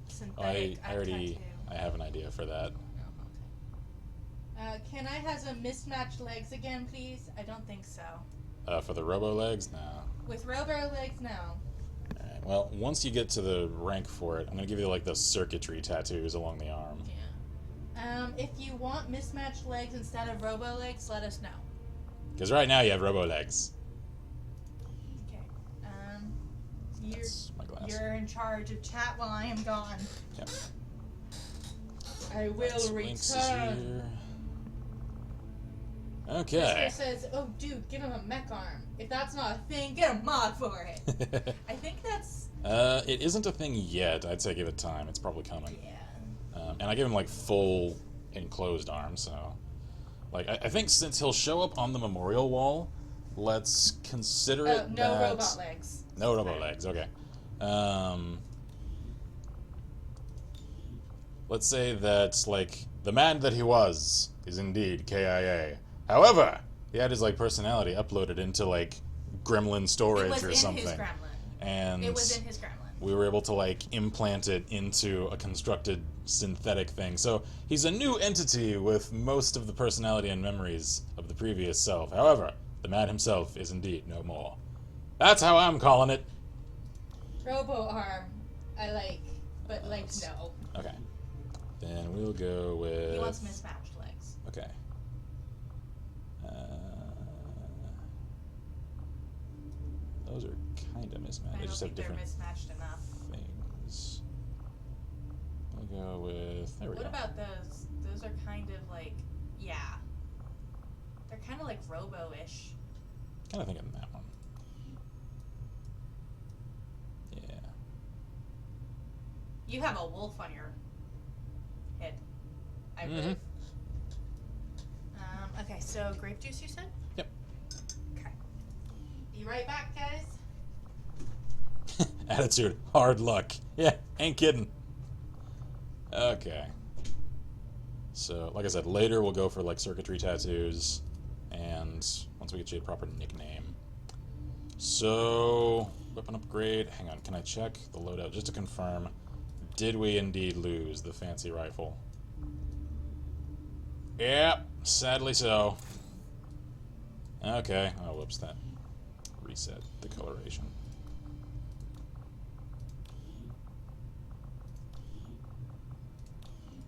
synthetic I already tattoo. I have an idea for that. Oh, okay. Can I have some mismatched legs again, please? I don't think so. For the robo legs, no. With robo legs, no. Alright, well, once you get to the rank for it, I'm gonna give you like the circuitry tattoos along the arm. Yeah. If you want mismatched legs instead of robo legs, let us know. Because right now you have robo legs. Okay. That's my glass. You're in charge of chat while I am gone. Yep. I will That's Winx is return. here. Okay. Mister says, "Oh, dude, give him a mech arm. If that's not a thing, get a mod for it." I think that's. It isn't a thing yet. I'd say give it time. It's probably coming. Yeah. And I give him like full enclosed arm, so like I think since he'll show up on the memorial wall, let's consider it No that robot legs. no robot legs. Okay. Let's say that like the man that he was is indeed KIA. However, he had his like personality uploaded into like gremlin storage It was or in something, his gremlin. and It was in his gremlin. we were able to like implant it into a constructed synthetic thing. So he's a new entity with most of the personality and memories of the previous self. However, The man himself is indeed no more. That's how I'm calling it. Robo arm, I like, but no. Okay. Then we'll go with... He wants mismatched legs. Okay. Those are kind of mismatched. I They don't just have think they're different mismatched enough. things. We'll go with... There we go. What about those? Those are kind of like, yeah. They're kind of like Robo-ish. Kind of thinking that one. Yeah. You have a wolf on your head, I believe. Okay, so grape juice, you said? Yep. Okay. Be right back, guys. Attitude. Hard luck. Yeah, ain't kidding. Okay. So, like I said, later we'll go for like circuitry tattoos, and once we get you a proper nickname. So, weapon upgrade. Hang on, can I check the loadout just to confirm? Did we indeed lose the fancy rifle? Yep, sadly so. Okay. Oh, whoops, that reset the coloration.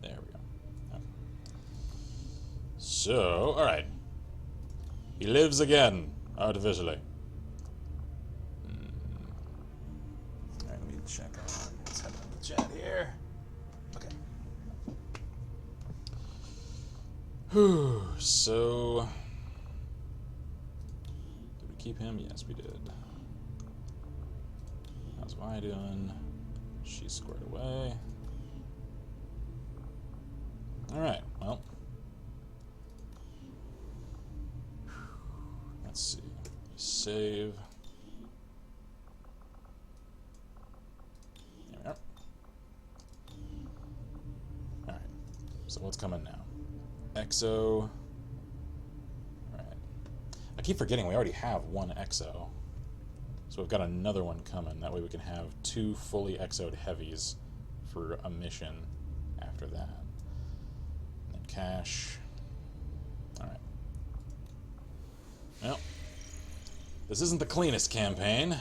There we go. Oh. So, alright. He lives again, artificially. Alright, let me check on what's happening in the chat here. Okay. Whew, so... Did we keep him? Yes, we did. How's Vi doing? She's squared away. Alright, well. Let's see. Save. There we are. Alright. So what's coming now? Exo. Alright. I keep forgetting we already have one Exo. So we've got another one coming. That way we can have 2 fully Exo'd heavies for a mission after that. And then cash. Alright. Well, this isn't the cleanest campaign.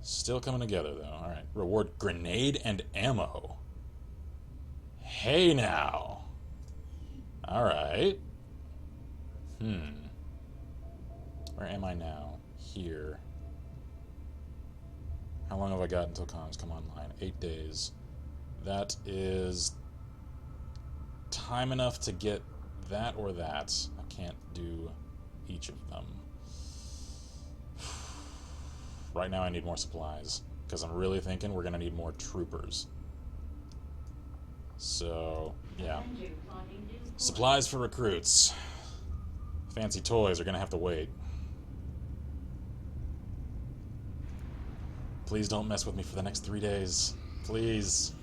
Still coming together, though. Alright. Reward grenade and ammo. Hey, now. Alright. Where am I now? Here. How long have I got until comms come online? 8 days. That is time enough to get that or that. I can't do each of them. Right now I need more supplies, because I'm really thinking we're going to need more troopers. So, yeah. Supplies for recruits. Fancy toys are going to have to wait. Please don't mess with me for the next 3 days. Please.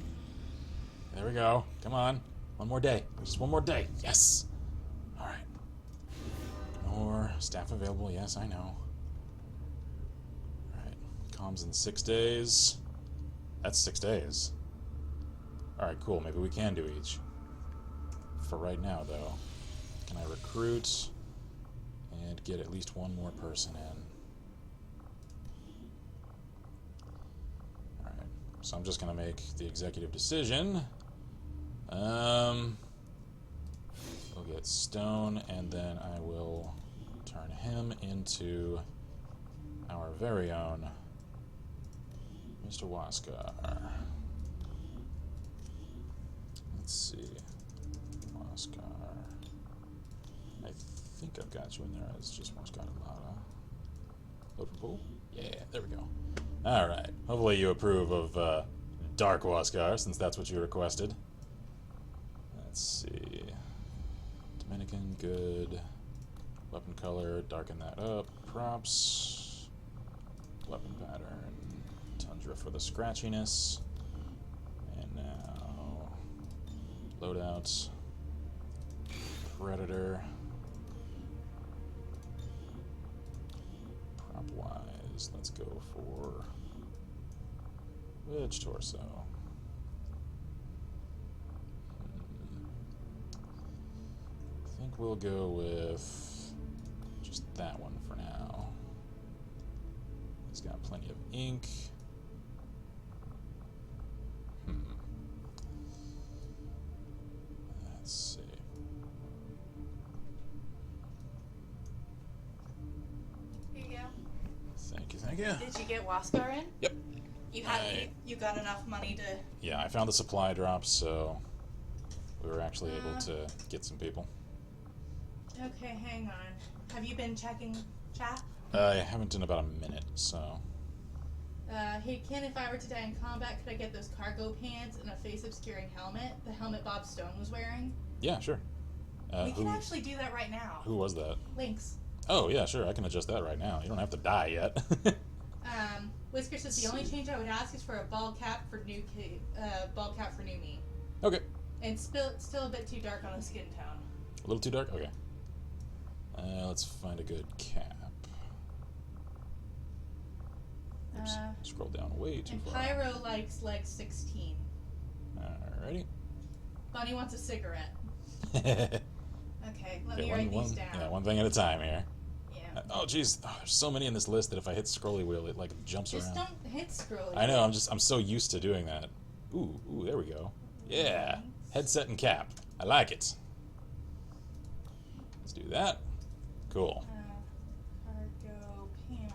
There we go. Come on. One more day. Just one more day. Yes! Alright. More staff available. Yes, I know. Alright. Comms in 6 days. That's 6 days. Alright, cool. Maybe we can do each. For right now, though. Can I recruit and get at least one more person in? Alright. So I'm just going to make the executive decision. We'll get Stone, and then I will turn him into our very own Mr. Waskar. Let's see. Waskar. I think I've got you in there as just Waskar Lada. Load from pool? Yeah, there we go. Alright. Hopefully you approve of Dark Waskar, since that's what you requested. Let's see. Dominican, good. Weapon color, darken that up. Props. Weapon pattern. Tundra for the scratchiness. And now... loadouts. Predator. Prop-wise, let's go for... which torso? I think we'll go with that one for now. He's got plenty of ink. Let's see. Here you go. Thank you, thank you. Did you get Waskar in? Yep. You got enough money to... Yeah, I found the supply drops, so we were actually able to get some people. Okay, hang on. Have you been checking chat? I haven't in about a minute, so... Hey, Ken, if I were to die in combat, could I get those cargo pants and a face-obscuring helmet? The helmet Bob Stone was wearing? Yeah, sure. We can actually do that right now. Who was that? Lynx. Oh, yeah, sure. I can adjust that right now. You don't have to die yet. Whisker says the only change I would ask is for a ball cap for new me. Okay. And still a bit too dark on the skin tone. A little too dark? Okay. Let's find a good cap. Oops. Scroll down way too and far. Pyro likes leg 16. Alrighty. Bunny wants a cigarette. Okay, Okay, let me write these down. Yeah, one thing at a time here. Yeah. Oh, jeez. Oh, there's so many in this list that if I hit scrolly wheel, it like jumps Just around. don't hit scrolly. I know. I'm so used to doing that. Ooh, there we go. Yeah, headset and cap. I like it. Let's do that. Cool. Cargo pants.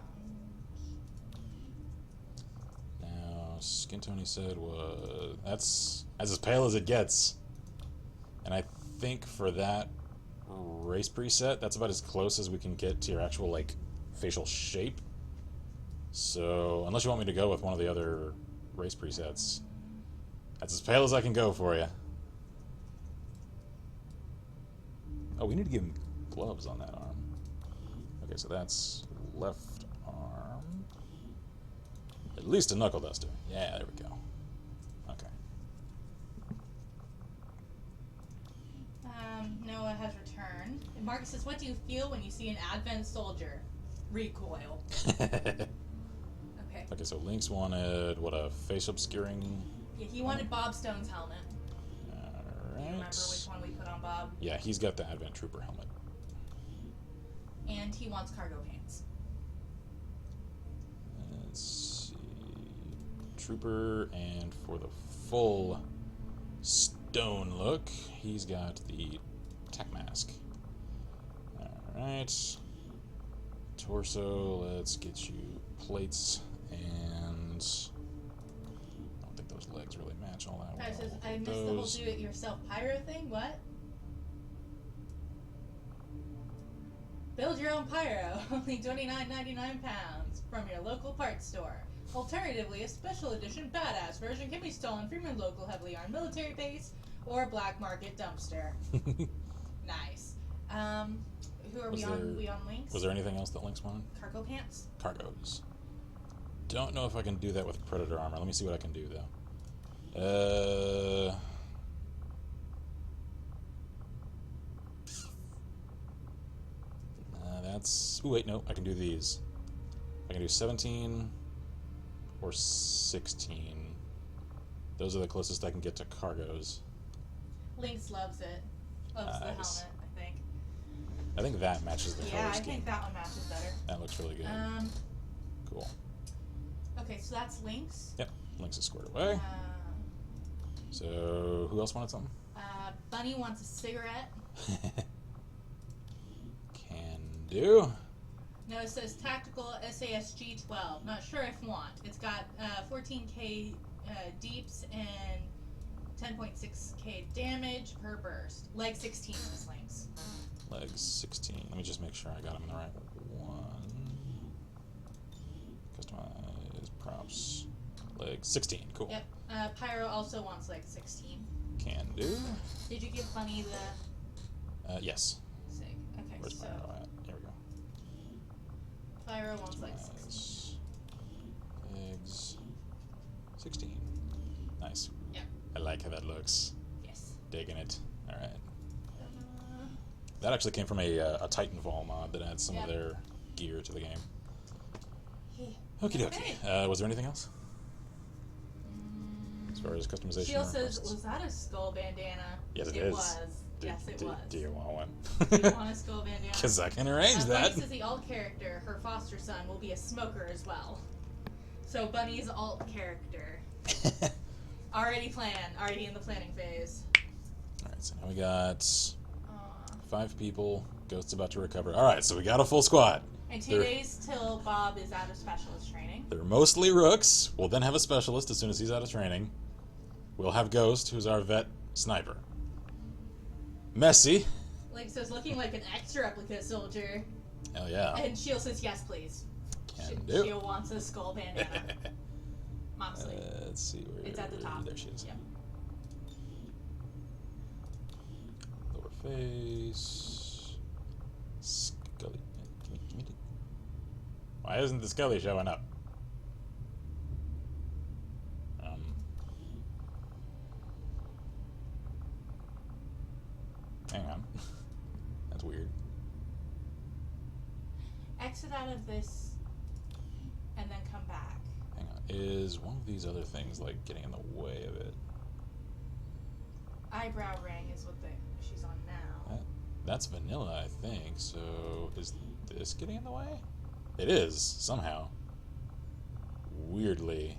Now, Skin Tony said was that's as pale as it gets, and I think for that race preset, that's about as close as we can get to your actual like facial shape. So unless you want me to go with one of the other race presets, that's as pale as I can go for you. Oh, we need to give him gloves on that arm. Okay, so that's left arm. At least a knuckle duster. Yeah, there we go. Okay. Noah has returned. And Marcus says, what do you feel when you see an Advent soldier? Recoil. Okay. Okay, so Lynx wanted, what, a face obscuring? Yeah, he wanted Bob Stone's helmet. Alright. Do you remember which one we put on Bob? Yeah, he's got the Advent Trooper helmet. And he wants cargo pants. Let's see. Trooper, and for the full stone look, he's got the tech mask. Alright. Torso, let's get you plates, and I don't think those legs really match all that well. Says, We'll I get missed the whole those. do-it-yourself pyro thing. What? Build your own pyro, only £29.99 from your local parts store. Alternatively, a special edition badass version can be stolen from your local heavily armed military base or black market dumpster. Nice. Who are we on? We on Lynx? Was there anything else that Lynx wanted? Cargo pants? Cargos. Don't know if I can do that with Predator armor. Let me see what I can do, though. That's... Ooh, wait, no. I can do these. I can do 17 or 16. Those are the closest I can get to cargos. Lynx loves it. Loves the Nice. helmet, I think. I think that matches the Yeah, color I scheme. think that one matches better. That looks really good. Cool. Okay, so that's Lynx. Yep, Lynx is squared away. So, who else wanted something? Bunny wants a cigarette. Can do. No, it says tactical SAS G12. Not sure if want. It's got 14k deeps and 10.6k damage per burst. Leg 16 is Lynx. Leg 16. Let me just make sure I got him in the right one. Customize props. Leg 16. Cool. Yep. Pyro also wants leg 16. Can do. Did you give Bunny the... Yes. Sig? Okay, Where's so... Pyro at? There we go. Pyro wants leg 16. Customize. Legs 16. Nice. Yep. I like how that looks. Yes. Digging it. Alright. That actually came from a Titanfall mod that adds some of their gear to the game. Okie dokie. Okay. Was there anything else? As far as customization? Shield says, requests? was that a skull bandana? Yes, it it is. was. Yes, it was. Do you want one? Do you want a skull bandana? Because I can arrange that. Bunny says the alt character, her foster son, will be a smoker as well. So Bunny's alt character. Already in the planning phase. Alright, so now we got 5 people. Ghost's about to recover. Alright, so we got a full squad. And 2 days till Bob is out of specialist training. They're mostly rooks. We'll then have a specialist as soon as he's out of training. We'll have Ghost, who's our vet sniper. Messy. Like, so it's looking like an extra replica soldier. Hell yeah. And Sheil says, yes, please. Can do. Sheil wants a skull bandana. Mom sleep. Let's see where... It's at the top. There she is. Yep. Lower face... Scully. Give me Why isn't the Scully showing up? Hang on. That's weird. Exit out of this and then come back. Hang on. Is one of these other things, like, getting in the way of it? Eyebrow ring is what she's on now. That's vanilla, I think. So, is this getting in the way? It is, somehow. Weirdly.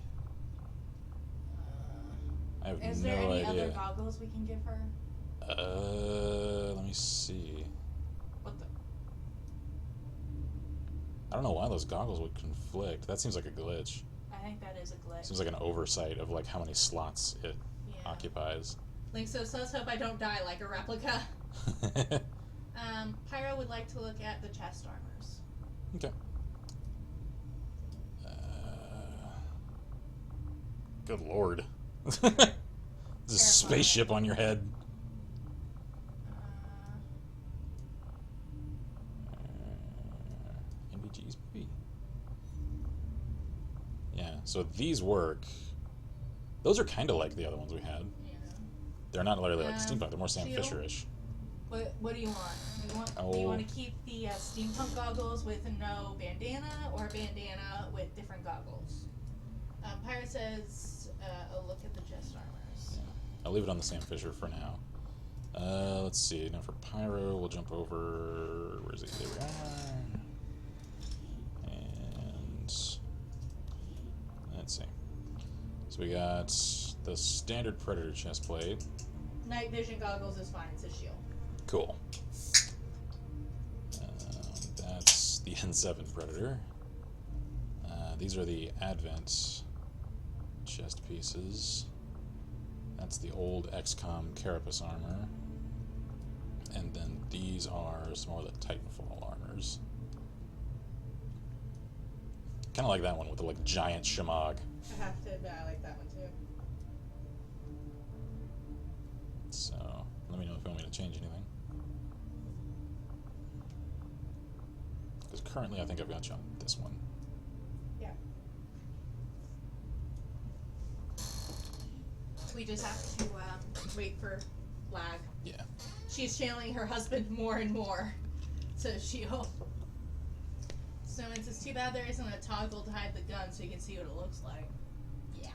I have no idea. Is there any other goggles we can give her? Let me see. What the? I don't know why those goggles would conflict. That seems like a glitch. I think that is a glitch. Seems like an oversight of like how many slots it occupies. Link, so let's hope I don't die like a replica. Pyro would like to look at the chest armors. Okay. Good lord. There's a spaceship on your head. NVG's movie. Yeah, so these work. Those are kind of like the other ones we had. Yeah. They're not literally like steampunk, they're more Sam Shield? Fisher-ish. What do you want? Do you want to keep the steampunk goggles with no bandana, or a bandana with different goggles? Pyro says, a look at the chest armors. Yeah. I'll leave it on the Sam Fisher for now. Let's see. Now for Pyro, we'll jump over. Where is he? There we are. And let's see. So we got the standard Predator chest plate. Night vision goggles is fine. It's a shield. Cool. That's the N7 Predator. These are the Advent chest pieces. That's the old Xcom Carapace armor. And then these are some more of the Titanfall armors. Kind of like that one with the like giant shamag. I have to admit, I like that one too. So, let me know if you want me to change anything. Because currently I think I've got you on this one. Yeah. We just have to wait for lag. Yeah. She's channeling her husband more and more to Shield. So it's too bad there isn't a toggle to hide the gun so you can see what it looks like. Yeah.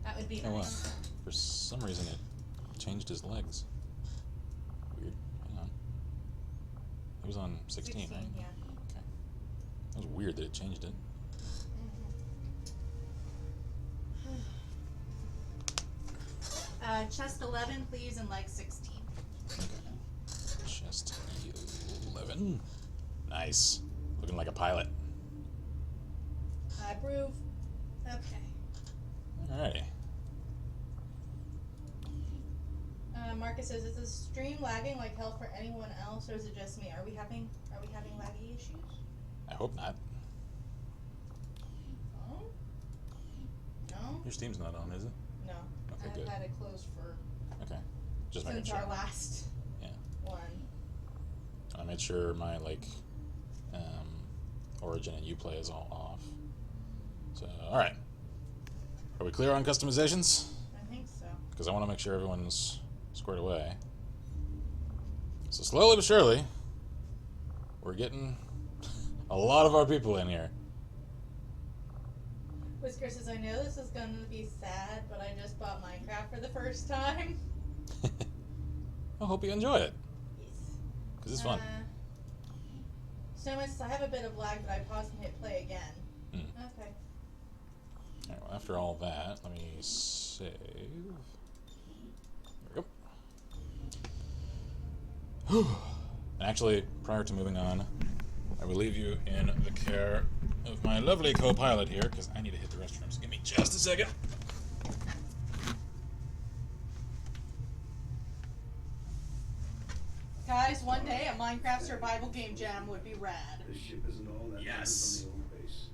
That would be Oh, wow. nice. For some reason it changed his legs. Weird. Hang on. He was on 16, right? Yeah. Okay. That was weird that it changed it. Chest 11, please, and leg 16. Okay. Chest 11. Nice. Looking like a pilot. I approve. Okay. Alrighty. Marcus says, "Is the stream lagging like hell for anyone else, or is it just me? Are we having laggy issues?" I hope not. Oh? No? Your Steam's not on, is it? No. Okay, I've good. had it closed for Okay. Just making since sure. our last Yeah. one. I made sure my like Origin and Uplay is all off. So, alright. Are we clear on customizations? I think so. Because I want to make sure everyone's squared away. So slowly but surely, we're getting a lot of our people in here. Whisker says, "I know this is going to be sad, but I just bought Minecraft for the first time." I hope you enjoy it. Yes. Because it's fun. So I have a bit of lag, but I paused and hit play again. Mm. Okay. Alright, well, after all that, let me save. There we go. And actually, prior to moving on, I will leave you in the care of my lovely co-pilot here, because I need to hit the restroom, so give me just a second. Guys, one day a Minecraft survival game jam would be rad. The ship isn't all that Yes. different from the old base.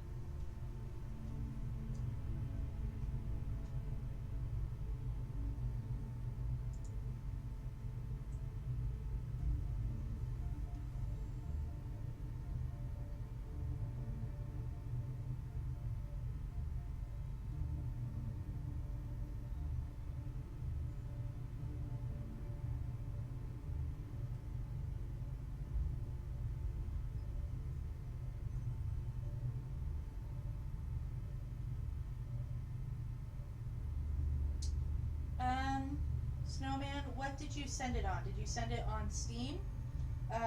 Snowman, what did you send it on? Did you send it on Steam?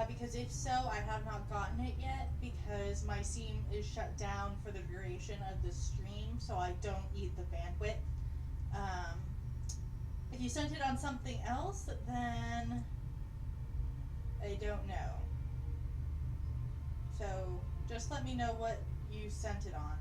Because if so, I have not gotten it yet because my Steam is shut down for the duration of the stream, so I don't eat the bandwidth. If you sent it on something else, then I don't know. So just let me know what you sent it on.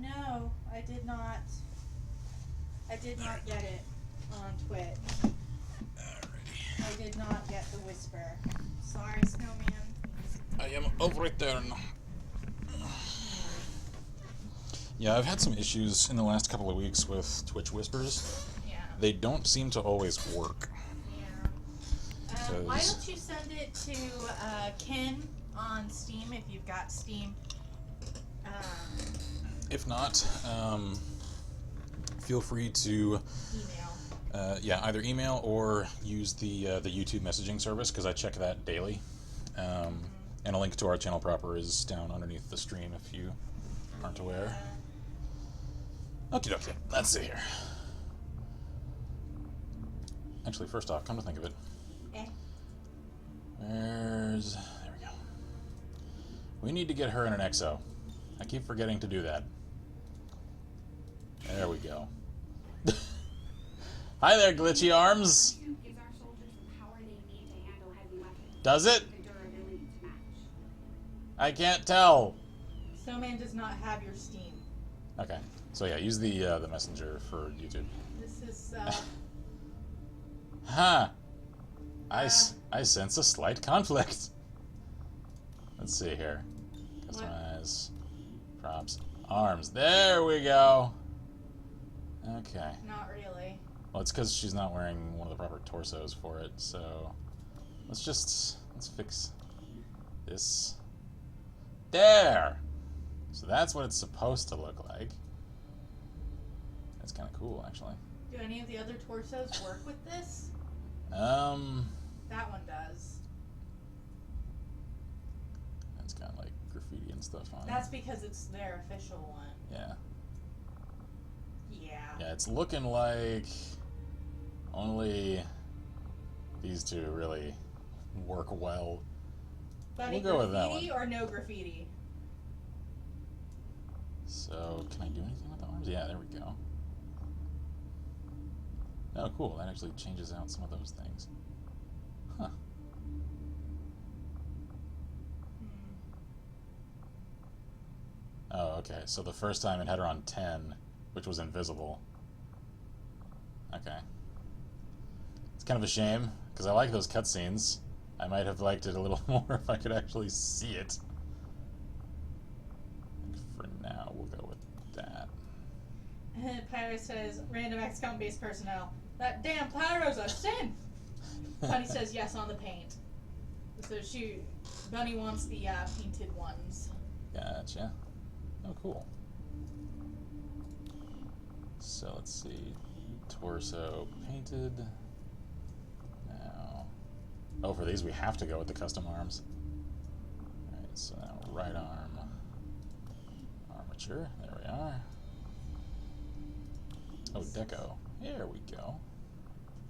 No, I did not. I did not get it on Twitch. Alrighty. I did not get the whisper. Sorry, Snowman. I am of return. Yeah, I've had some issues in the last couple of weeks with Twitch whispers. Yeah. They don't seem to always work. Yeah. Why don't you send it to Ken on Steam if you've got Steam? If not, feel free to Email. either email or use the YouTube messaging service because I check that daily. And a link to our channel proper is down underneath the stream if you aren't aware. Okie dokie, let's see here. Actually, first off, come to think of it. There we go. We need to get her in an XO. I keep forgetting to do that. There we go. Hi there, glitchy arms. Gives our soldiers the power they need to handle heavy weapons. Does it? The durability to match. I can't tell. Snowman does not have your Steam. Okay, so yeah, use the messenger for YouTube. This is Huh. I sense a slight conflict. Let's see here. Customize. Props. Arms. There we go. Okay. not really. Well, it's because she's not wearing one of the proper torsos for it, so let's fix this. There! So that's what it's supposed to look like. That's kind of cool, actually. Do any of the other torsos work with this? That one does. It's got like graffiti and stuff on it. That's because it's their official one. Yeah. Yeah. Yeah, it's looking like only these two really work well. Buddy, We'll go with that graffiti one. or no graffiti? So, can I do anything with the arms? Yeah, there we go. Oh, cool. That actually changes out some of those things. Huh. Oh, okay. So the first time it had her on 10, which was invisible. Okay. It's kind of a shame, because I like those cutscenes. I might have liked it a little more if I could actually see it. For now, we'll go with that. Pyro says, random XCOM based personnel. That damn Pyro's a sin! Bunny says yes on the paint. So Bunny wants the painted ones. Gotcha. Oh, cool. So let's see. Torso painted. Now. Oh, for these we have to go with the custom arms. Alright, so now right arm. Armature. There we are. Oh, deco. There we go.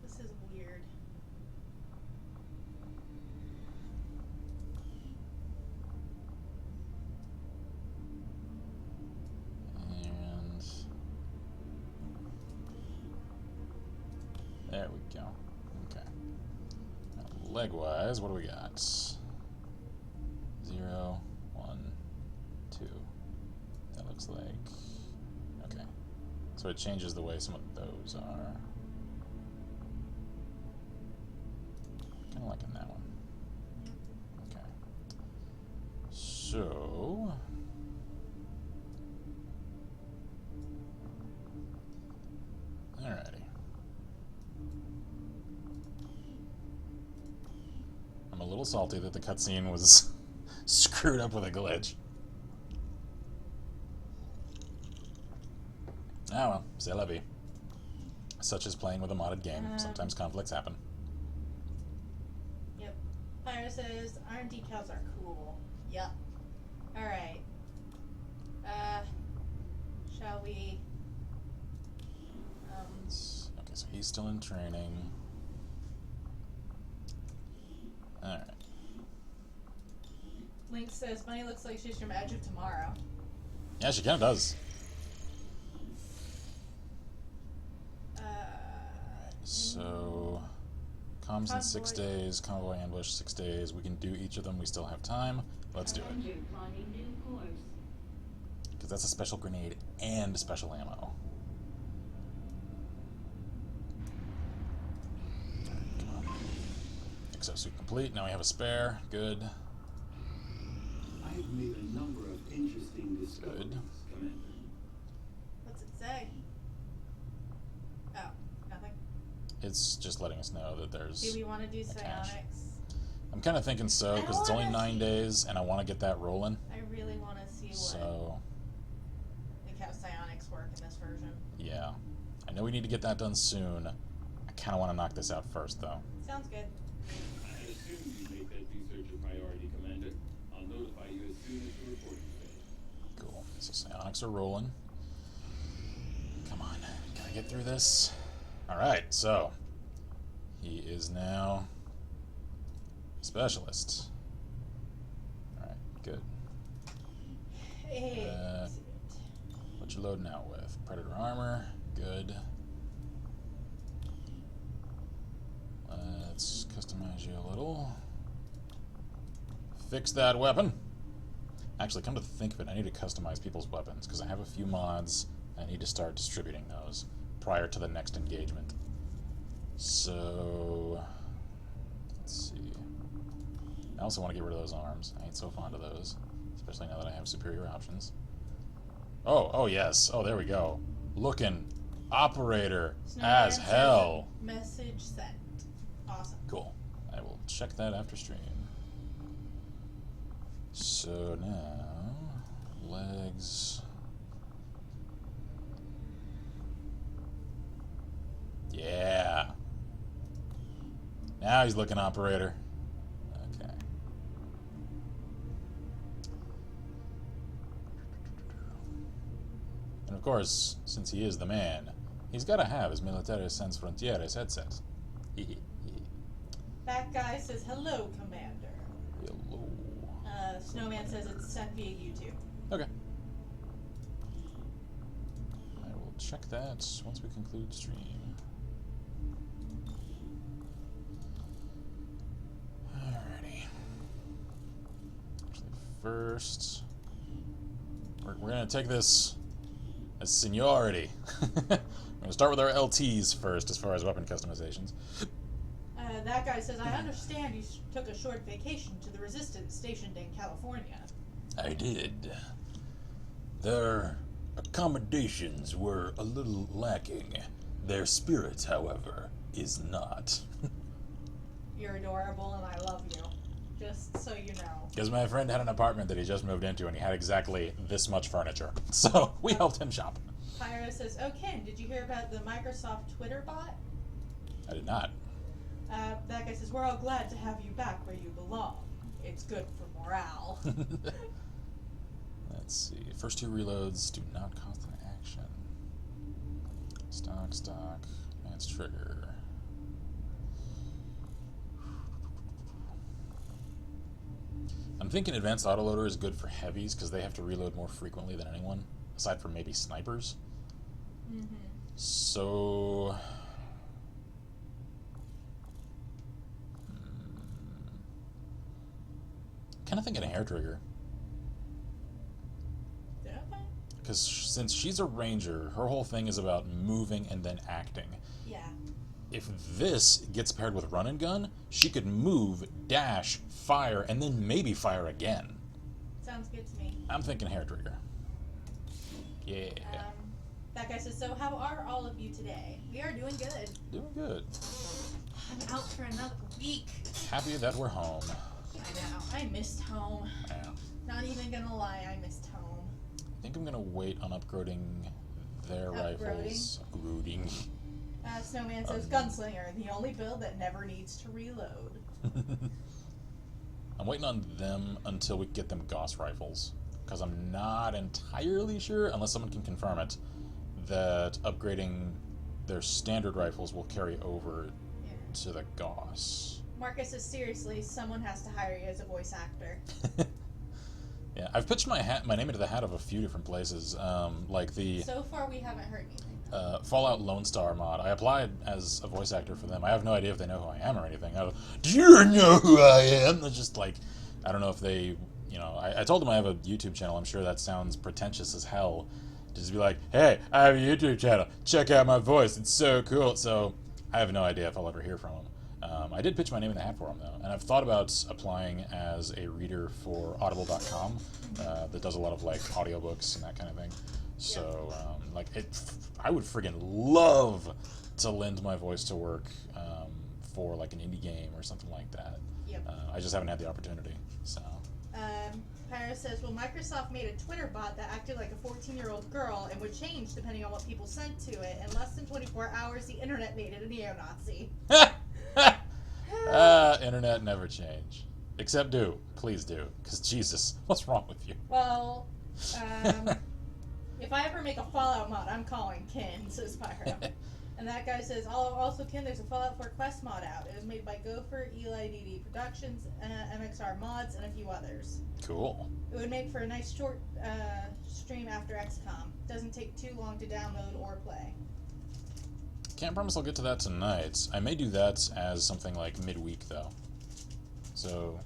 This is weird. And there we go. Okay. Now, leg-wise, what do we got? 0, 1, 2. That looks like... Okay. So it changes the way some of those are. Kind of like in that one. Okay. So... Alrighty. I'm a little salty that the cutscene was screwed up with a glitch. Ah well, c'est la vie. Such as playing with a modded game. Sometimes conflicts happen. Yep. Pyro says iron decals are cool. Yep. Alright. Shall we... Okay, so he's still in training. Alright. Link says Bunny looks like she's from Edge of Tomorrow. Yeah, she kind of does. So, comms in 6 days, convoy ambush 6 days. We can do each of them. We still have time. Let's do it. Because that's a special grenade and special ammo. Come on. Exosuit complete. Now we have a spare. Good. I've made a number of interesting discoveries, Commander. What's it say? Oh, nothing. It's just letting us know that there's... Do we want to do cache. psionics? I'm kind of thinking so, because it's only 9 days, and I want to get that rolling. I really want to see what So, like how psionics work in this version. yeah. I know we need to get that done soon. I kind of want to knock this out first, though. Sounds good. I assume you make that research a priority, Commander. I'll notify you as soon as the report is ready. Cool. So psionics are rolling. Come on. Can I get through this? Alright, so. He is now... specialist. Alright, good. Hey. What you loading out with? Predator armor. Good. Let's customize you a little. Fix that weapon. Actually, come to think of it, I need to customize people's weapons, because I have a few mods, and I need to start distributing those prior to the next engagement. So... let's see. I also want to get rid of those arms. I ain't so fond of those, especially now that I have superior options. Oh yes. Oh, there we go. Looking operator as hell. Message sent. Awesome. Cool. I will check that after stream. So now, legs. Yeah. Now he's looking operator. Okay. And of course, since he is the man, he's got to have his Militares Sans Frontieres headset. That guy says hello, Commander. Hello. Snowman says it's sent via YouTube. Okay. I will check that once we conclude stream. Alrighty. Actually, first, we're going to take this as seniority. We're going to start with our LTs first as far as weapon customizations. That guy says, I understand you took a short vacation to the Resistance stationed in California. I did. Their accommodations were a little lacking. Their spirit, however, is not. You're adorable and I love you. Just so you know. Because my friend had an apartment that he just moved into and he had exactly this much furniture. So we helped him shop. Pyro says, "Oh, Ken, did you hear about the Microsoft Twitter bot?" I did not. That guy says, "We're all glad to have you back where you belong. It's good for morale." Let's see. First 2 reloads do not cost an action. Stock. Man's trigger. I'm thinking advanced autoloader is good for heavies because they have to reload more frequently than anyone, aside from maybe snipers. Mm-hmm. So... kind of thinking a hair trigger. Okay. Because since she's a ranger, her whole thing is about moving and then acting. Yeah. If this gets paired with run and gun, she could move, dash, fire, and then maybe fire again. Sounds good to me. I'm thinking hair trigger. Yeah. That guy says, "So how are all of you today?" We are doing good. Doing good. I'm out for another week. Happy that we're home. I know. I missed home. Yeah. Not even gonna lie, I missed home. I think I'm gonna wait on upgrading their rifles. Upgrading. Snowman says, "Gunslinger, the only build that never needs to reload." I'm waiting on them until we get them Gauss rifles. Because I'm not entirely sure, unless someone can confirm it, that upgrading their standard rifles will carry over to the Gauss. Marcus says, "Seriously, someone has to hire you as a voice actor." Yeah, I've pitched my name into the hat of a few different places, like the So far, we haven't heard anything. Fallout Lone Star mod. I applied as a voice actor for them. I have no idea if they know who I am or anything. Do you know who I am? They're just like, I don't know if they, I told them I have a YouTube channel. I'm sure that sounds pretentious as hell. To just be like, hey, I have a YouTube channel. Check out my voice. It's so cool. So I have no idea if I'll ever hear from them. I did pitch my name in the hat for them, though. And I've thought about applying as a reader for audible.com that does a lot of, like, audiobooks and that kind of thing. So, I would friggin' love to lend my voice to work for, like, an indie game or something like that. Yep. I just haven't had the opportunity, so... Pyro says, "Well, Microsoft made a Twitter bot that acted like a 14-year-old girl and would change depending on what people sent to it. In less than 24 hours, the internet made it a neo-Nazi." Internet never change. Except do. Please do. Because, Jesus, what's wrong with you? Well, if I ever make a Fallout mod, I'm calling Ken, says Pyro. And that guy says, "Also, Ken, there's a Fallout 4 Quest mod out. It was made by Gopher, Eli DD Productions, MXR Mods, and a few others. Cool. It would make for a nice short stream after XCOM. Doesn't take too long to download or play." Can't promise I'll get to that tonight. I may do that as something like midweek, though. So,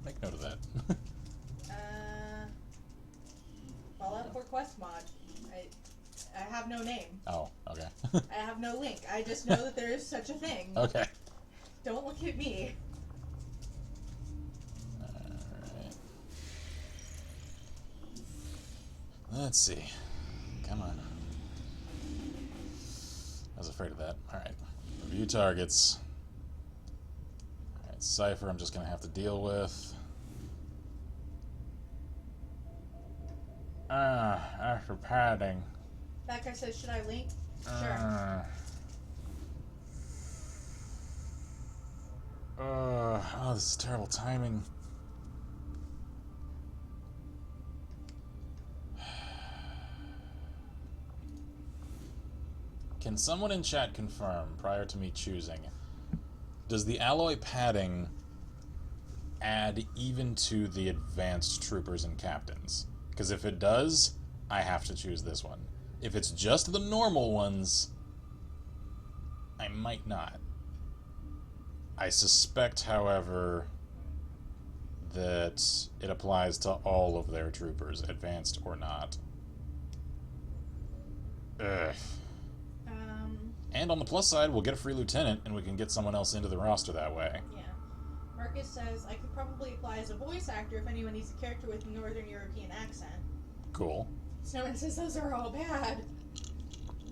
make note of that. Fallout 4 Quest mod. I have no name. Oh, okay. I have no link. I just know that there is such a thing. Okay. Don't look at me. Alright. Let's see. Come on. I was afraid of that. Alright. Review targets. Alright, Cypher I'm just going to have to deal with. After padding. That guy says, "Should I link?" Sure. Oh, this is terrible timing. Can someone in chat confirm, prior to me choosing, does the alloy padding add even to the advanced troopers and captains? Because if it does, I have to choose this one. If it's just the normal ones, I might not. I suspect, however, that it applies to all of their troopers, advanced or not. Ugh. And on the plus side, we'll get a free lieutenant, and we can get someone else into the roster that way. Yeah. Marcus says, "I could probably apply as a voice actor if anyone needs a character with a Northern European accent." Cool. Snowman says, "Those are all bad."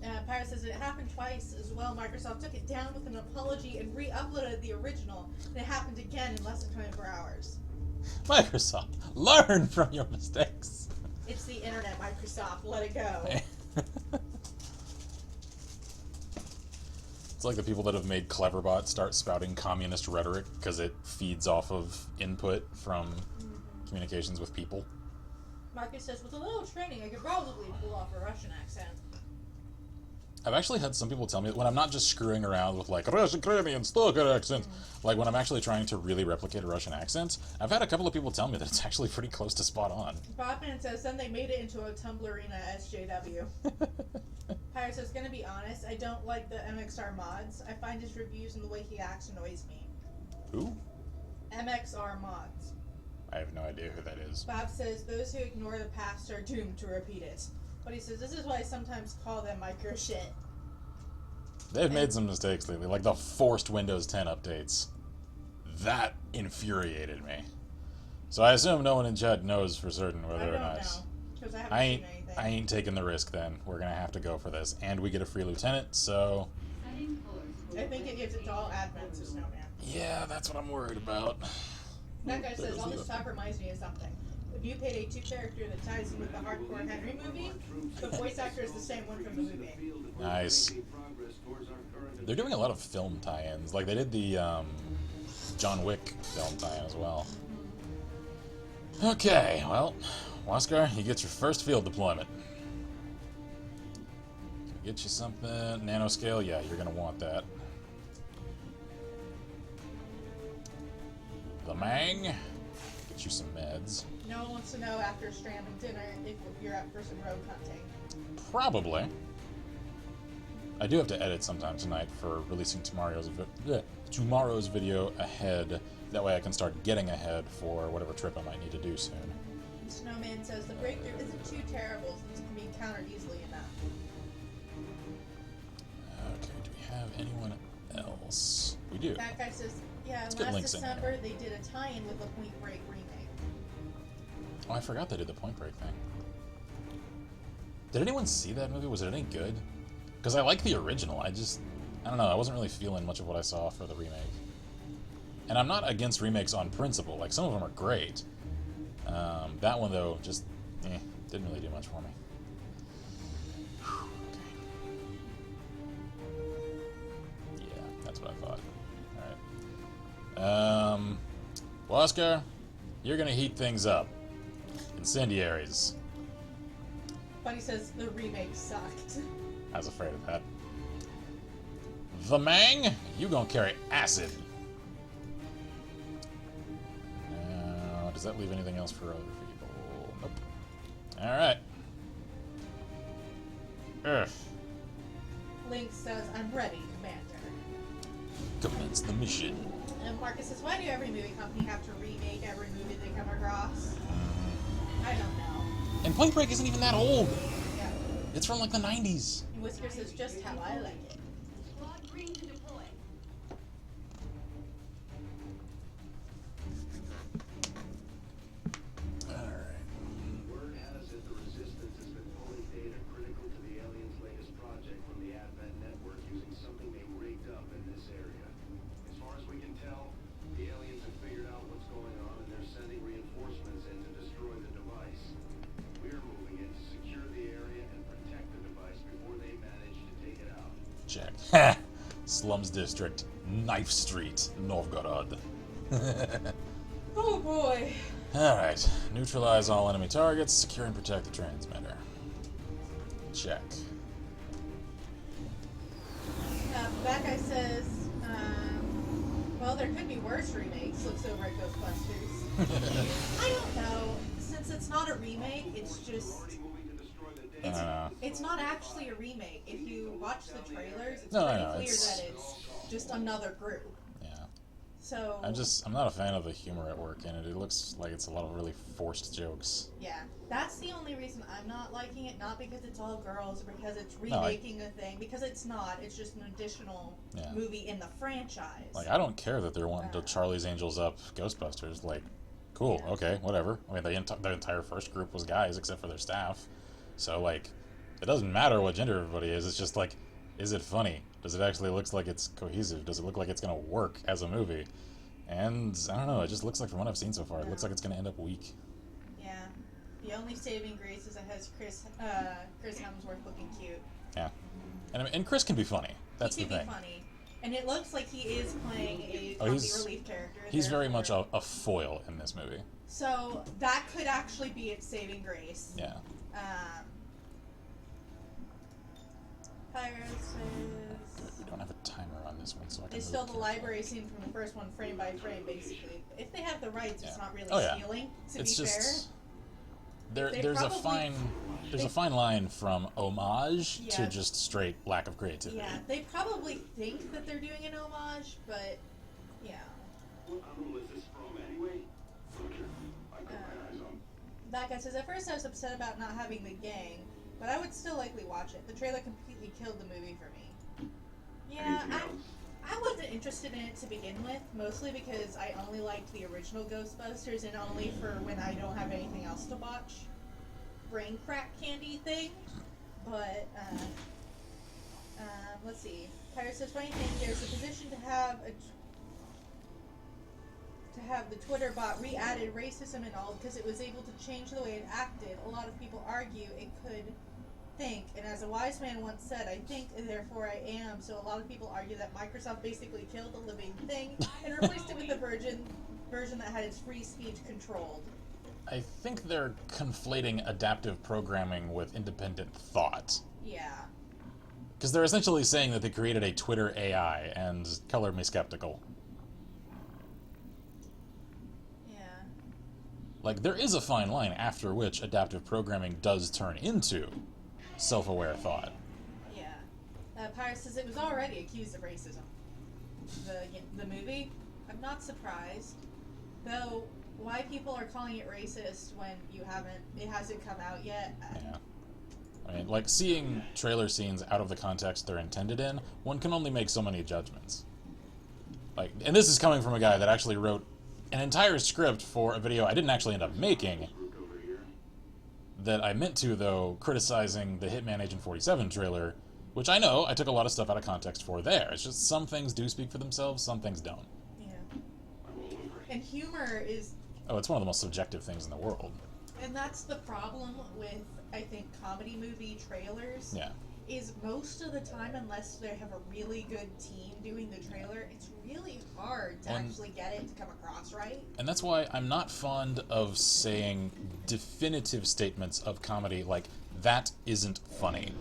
Pyro says it happened twice as well. Microsoft took it down with an apology and re-uploaded the original. And it happened again in less than 24 hours. Microsoft, learn from your mistakes. It's the internet, Microsoft. Let it go. It's like the people that have made Cleverbot start spouting communist rhetoric because it feeds off of input from communications with people. Marcus says, with a little training, I could probably pull off a Russian accent. I've actually had some people tell me that when I'm not just screwing around with like Russian, Ukrainian, Stalker accent, like when I'm actually trying to really replicate a Russian accent, I've had a couple of people tell me that it's actually pretty close to spot on. Bobman says, then they made it into a Tumblerina SJW. Pyre says, gonna be honest, I don't like the MXR mods. I find his reviews and the way he acts annoys me. Who? MXR mods. I have no idea who that is. Bob says, those who ignore the past are doomed to repeat it. But he says, this is why I sometimes call them micro shit. They've made some mistakes lately, like the forced Windows 10 updates. That infuriated me. So I assume no one in chat knows for certain whether or not. I don't know, because I haven't seen anything. I ain't taking the risk then. We're gonna have to go for this. And we get a free lieutenant, so... I think it gives it to all admins of Snowman. Yeah, that's what I'm worried about. That guy says, all this stuff reminds me of something. If you paid a 2-character that ties in with the Hardcore Henry movie, the voice actor is the same one from the movie. Nice. They're doing a lot of film tie-ins. Like, they did the John Wick film tie-in as well. Okay, well, Waskar, you get your first field deployment. Get you something. Nanoscale? Yeah, you're going to want that. The Mang? Get you some meds. No one wants to know after stranding dinner if you're up for some road hunting. Probably. I do have to edit sometime tonight for releasing tomorrow's video ahead. That way I can start getting ahead for whatever trip I might need to do soon. Snowman says the breakthrough isn't too terrible since it can be encountered easily enough. Okay, do we have anyone else? We do. That guy says, yeah, Let's get last links in December here. they did a tie-in with the Point Break remake. Oh, I forgot they did the Point Break thing. Did anyone see that movie? Was it any good? Because I like the original. I don't know. I wasn't really feeling much of what I saw for the remake. And I'm not against remakes on principle. Like, some of them are great. That one, though, just, didn't really do much for me. Okay. Yeah, that's what I thought. Alright. Waskar, you're gonna heat things up. Incendiaries. Bunny says the remake sucked. I was afraid of that. The Mang, you gonna carry acid. Now, does that leave anything else for other people? Nope. Alright. Link says, I'm ready, Commander. Commence the mission. And Marcus says, why do every movie company have to remake every movie they come across? I don't know. And Point Break isn't even that old. Yeah. It's from like the 90s. And Whisker says, just how I like it. Squad green to deploy. Alright. Word has it the Resistance has been pulling data critical to the aliens' latest project from the Advent network using something they rigged up in this area. As far as we can tell, the aliens have figured out what's going on and they're sending reinforcements in to destroy the device. We're moving in to secure the area and protect the device before they manage to take it out. Check. Slums District, Knife Street, Novgorod. Oh boy. Alright. Neutralize all enemy targets, secure and protect the transmitter. Check. That guy says, well, there could be worse remakes. Looks over at Ghostbusters. I don't know. Since it's not a remake, it's just... It's not actually a remake. If you watch the trailers, it's pretty clear that it's just another group. Yeah. So... I'm not a fan of the humor at work in it. It looks like it's a lot of really forced jokes. Yeah. That's the only reason I'm not liking it. Not because it's all girls or because it's remaking a thing. Because it's not. It's just an additional movie in the franchise. Like, I don't care that they're wanting to Charlie's Angels up Ghostbusters. Like, cool, okay, whatever. I mean, the entire first group was guys except for their staff. So, like, It doesn't matter what gender everybody is. It's just like, is it funny? Does it actually look like it's cohesive? Does it look like it's going to work as a movie? And I don't know. It just looks like, from what I've seen so far, it looks like it's going to end up weak. Yeah. The only saving grace is it has Chris Hemsworth looking cute. Yeah. And Chris can be funny. That's the thing. He can be funny. And it looks like he is playing a comedy relief character. He's very much a foil in this movie. So that could actually be its saving grace. Yeah. Pyro says... We don't have a timer on this one, so I can... They stole the library scene from the first one frame by frame, basically. If they have the rights, it's not really stealing, to it's be just, fair. There's a fine line from homage to just straight lack of creativity. Yeah, they probably think that they're doing an homage, but yeah. What animal is this from anyway? Butcher. I got my eyes on. That guy says, at first I was upset about not having the gang, but I would still likely watch it. The trailer completely killed the movie for me. Yeah, I wasn't interested in it to begin with, mostly because I only liked the original Ghostbusters and only for when I don't have anything else to watch. Brain crack candy thing. But, let's see. Tyler says, funny thing, there's a position to have the Twitter bot re-added racism and all because it was able to change the way it acted. A lot of people argue it could think, and as a wise man once said, I think, therefore I am. So a lot of people argue that Microsoft basically killed the living thing and replaced it with a version that had its free speech controlled. I think they're conflating adaptive programming with independent thought. Yeah. Because they're essentially saying that they created a Twitter AI, and color me skeptical. Yeah. Like, there is a fine line after which adaptive programming does turn into self-aware thought. Yeah. Pyre says it was already accused of racism. The movie? I'm not surprised. Though, why people are calling it racist when it hasn't come out yet? Yeah. I mean, like, seeing trailer scenes out of the context they're intended in, one can only make so many judgments. Like, and this is coming from a guy that actually wrote an entire script for a video I didn't actually end up making, that I meant to, though, criticizing the Hitman Agent 47 trailer, which I know I took a lot of stuff out of context for there. It's just some things do speak for themselves, some things don't. Yeah. And humor is... Oh, it's one of the most subjective things in the world. And that's the problem with, I think, comedy movie trailers. Yeah. Is most of the time, unless they have a really good team doing the trailer, it's really hard to actually get it to come across right. And that's why I'm not fond of saying definitive statements of comedy like, that isn't funny.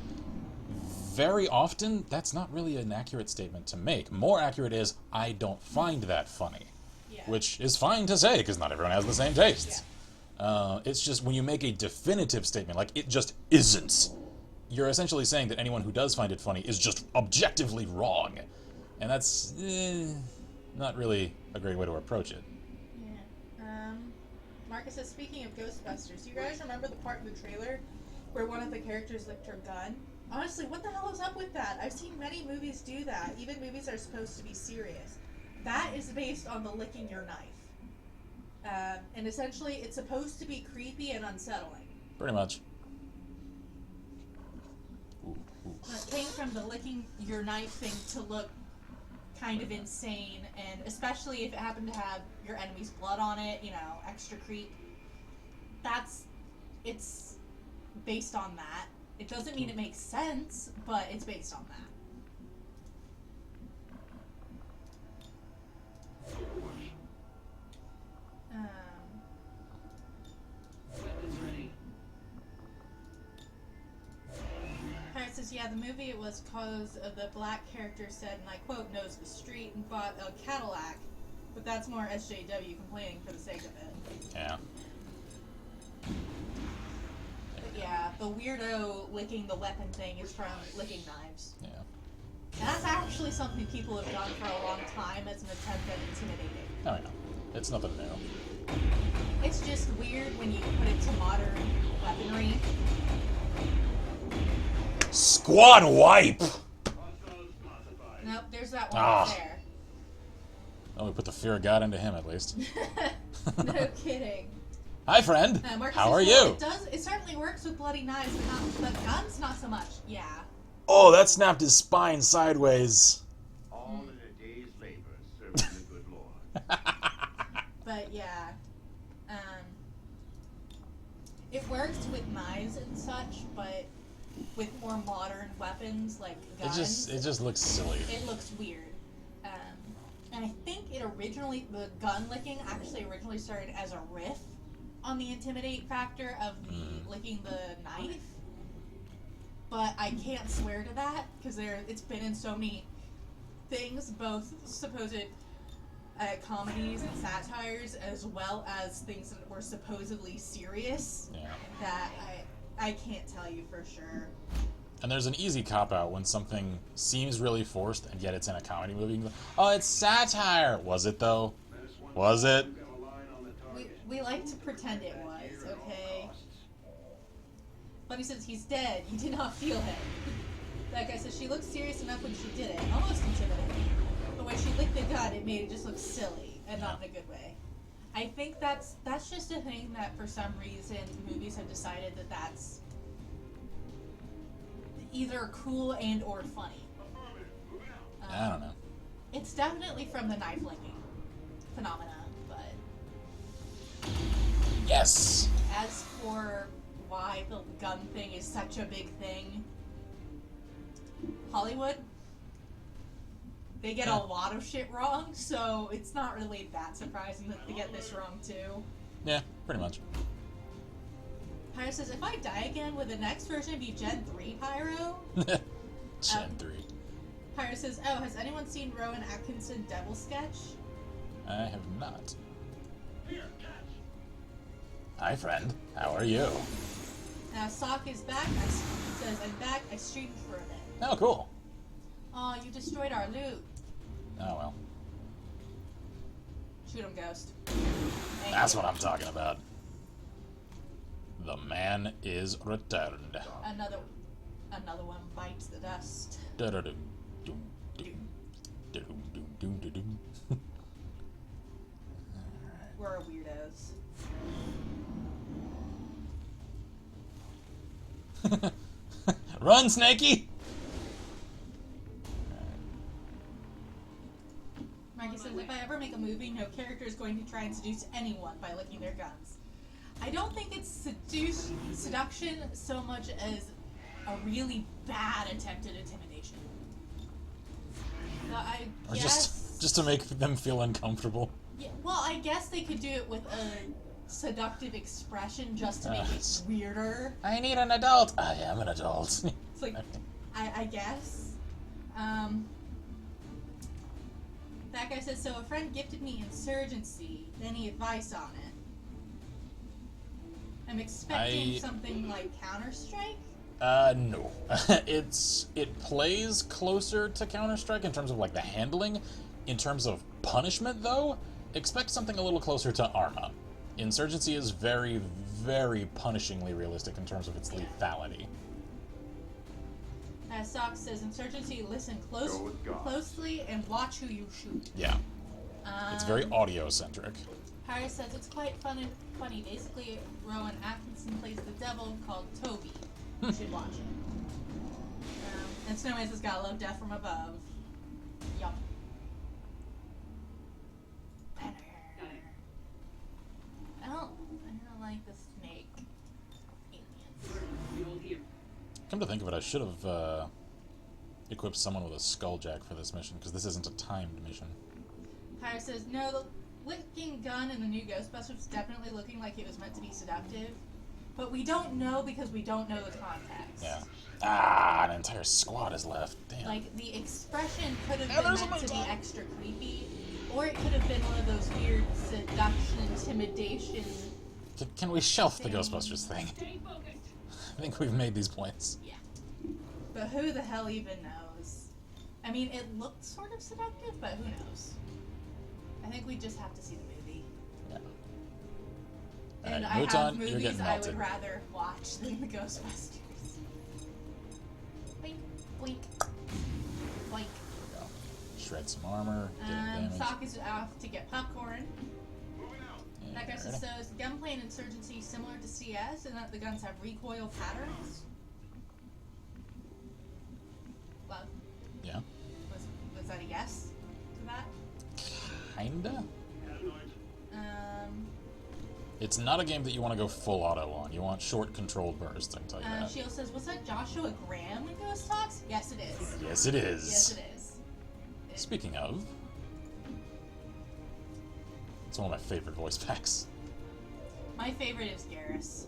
Very often, that's not really an accurate statement to make. More accurate is, I don't find that funny. Yeah. Which is fine to say, because not everyone has the same tastes. Yeah. It's just when you make a definitive statement, like, it just isn't, you're essentially saying that anyone who does find it funny is just objectively wrong. And that's not really a great way to approach it. Yeah. Marcus says, speaking of Ghostbusters, do you guys remember the part in the trailer where one of the characters licked her gun? Honestly, what the hell is up with that? I've seen many movies do that, even movies that are supposed to be serious. That is based on the licking your knife. And essentially, it's supposed to be creepy and unsettling. Pretty much. It came from the licking your knife thing to look kind of insane, and especially if it happened to have your enemy's blood on it, you know, extra creep. It's based on that. It doesn't mean it makes sense, but it's based on that. Harris says, yeah, the movie it was because the black character said, and I quote, knows the street and bought a Cadillac, but that's more SJW complaining for the sake of it. Yeah. But yeah, the weirdo licking the weapon thing is from licking knives. Yeah. And that's actually something people have done for a long time as an attempt at intimidating. Oh yeah. It's nothing new. It's just weird when you put it to modern weaponry. Squad wipe! Nope, there's that one Ah. right there. Well, we put the fear of God into him, at least. No kidding. Hi, friend. Marcus How says, are "Well, you? It certainly works with bloody knives, but guns, not so much." Yeah. Oh, that snapped his spine sideways. All in a day's labor serving the good Lord. But yeah, it works with knives and such, but with more modern weapons like guns, It just looks silly. it looks weird. And I think the gun licking actually originally started as a riff on the intimidate factor of the licking the knife. But I can't swear to that because it's been in so many things, both supposed comedies and satires, as well as things that were supposedly serious. Yeah. That I can't tell you for sure. And there's an easy cop-out when something seems really forced and yet it's in a comedy movie. You can go, oh, it's satire! Was it, though? Was it? We like to pretend it was, okay? But he says he's dead. You did not feel him. That guy says she looked serious enough when she did it. Almost intimidating. But when she licked the gun, it made it just look silly, and not in a good way. I think that's just a thing that for some reason movies have decided that that's either cool and or funny. I don't know. It's definitely from the knife licking phenomenon, but Yes! as for why the gun thing is such a big thing, Hollywood, they get a lot of shit wrong, so it's not really that surprising that they get this wrong too. Yeah, pretty much. Pyro says, if I die again, would the next version be Gen 3 Pyro? Gen 3. Pyro says, oh, has anyone seen Rowan Atkinson Devil Sketch? I have not. Hi, friend. How are you? Sock is back. Says, I'm back. I streamed for a bit. Oh, cool. Oh, you destroyed our loot. Oh, well. Shoot him, Ghost. That's what I'm talking about. The man is returned. Another one bites the dust. We're weirdos. Run, Snakey! Mikey says, if I ever make a movie, no character is going to try and seduce anyone by licking their guns. I don't think it's seduction so much as a really bad attempted intimidation. Or just to make them feel uncomfortable. Yeah, well, I guess they could do it with a seductive expression just to make it weirder. I need an adult. I am an adult. It's like, I guess. That guy says, so a friend gifted me Insurgency. Any advice on it? I'm expecting something like Counter-Strike? No. It plays closer to Counter-Strike in terms of like the handling. In terms of punishment, though, expect something a little closer to Arma. Insurgency is very, very punishingly realistic in terms of its lethality. Sock says, Insurgency, listen closely and watch who you shoot. Yeah. It's very audio-centric. Harris says, it's quite funny. Basically, Rowan Atkinson plays the devil called Toby. You should watch it. And Snowman says, gotta love Death from Above. Yup. I don't like the snake aliens. Come to think of it, I should have equipped someone with a skulljack for this mission, because this isn't a timed mission. Pyre says, no, the licking gun in the new Ghostbusters is definitely looking like it was meant to be seductive. But we don't know because we don't know the context. Yeah. Ah, an entire squad is left. Damn. Like, the expression could have been meant to be extra creepy, or it could have been one of those weird seduction, intimidation... Can we shelf the Ghostbusters thing? I think we've made these points. Yeah. But who the hell even knows? I mean, it looked sort of seductive, but who knows? I think we just have to see the movie. Yeah. And Right, I Mouton, have you're movies getting I melted. would rather watch than the Ghostbusters. Boink, boink, boink. Shred some armor, get damage. Sock is off to get popcorn. That guy says, so is the gunplay in Insurgency similar to CS in that the guns have recoil patterns? Well, Yeah. was that a yes to that? Kinda? It's not a game that you want to go full auto on. You want short controlled bursts, I can tell you that. Shield says, was that Joshua Graham in Ghost Talks? Yes, it is. Yes, it is. Yes, it is. Speaking of, it's one of my favorite voice packs. My favorite is Garrus.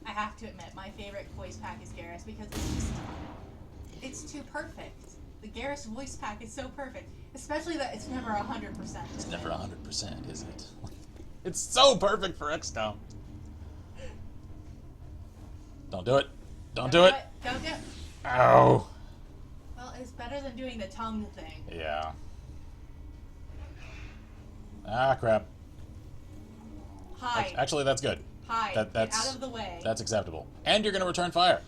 I have to admit, my favorite voice pack is Garrus because it's too perfect. The Garrus voice pack is so perfect. Especially that it's never 100%. It's never 100%, is it? It's so perfect for Xcom. Don't do it. Don't do it. Don't do it. Ow. Well, it's better than doing the tongue thing. Yeah. Ah, crap. Hide. Actually, that's good. Hide. That's Get out of the way. That's acceptable. And you're going to return fire.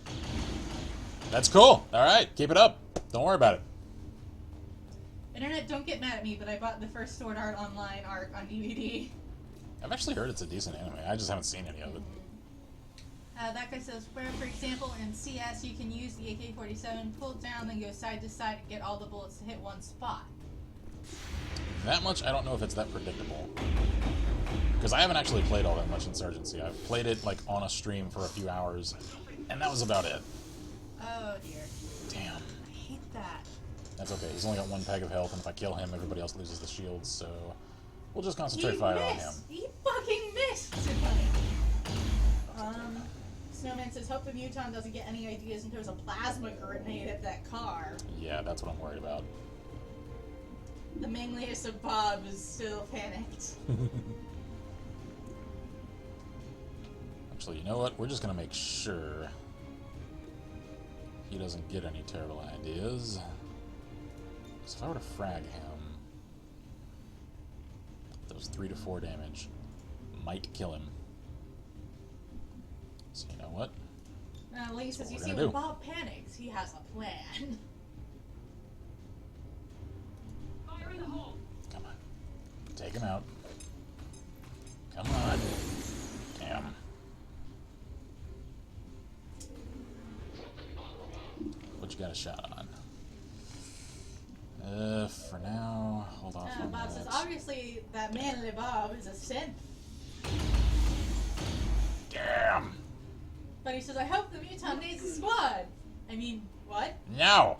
That's cool. All right, keep it up. Don't worry about it. Internet, don't get mad at me, but I bought the first Sword Art Online arc on DVD. I've actually heard it's a decent anime. I just haven't seen any of it. That guy says, where, for example, in CS, you can use the AK-47, pull it down, then go side to side and get all the bullets to hit one spot. That much, I don't know if it's that predictable. Because I haven't actually played all that much Insurgency. I've played it, like, on a stream for a few hours, and that was about it. Oh, dear. Damn. I hate that. That's okay. He's only got one peg of health, and if I kill him, everybody else loses the shield, so we'll just concentrate fire on him. He fucking missed! Snowman says, hope the Muton doesn't get any ideas and throws a plasma grenade at that car. Yeah, that's what I'm worried about. The manliest of Bob is still panicked. Actually, you know what? We're just gonna make sure he doesn't get any terrible ideas. So if I were to frag him, those 3 to 4 damage might kill him. So you know what? Lee says, you we're see, gonna when do. Bob panics, he has a plan. Fire in the hole. Come on. Take him out. Come on. Damn. What you got a shot on? For now, hold off on Bob that. says, obviously, that manly Bob is a synth. Damn! But he says, I hope the Muton needs a squad. I mean, what? No!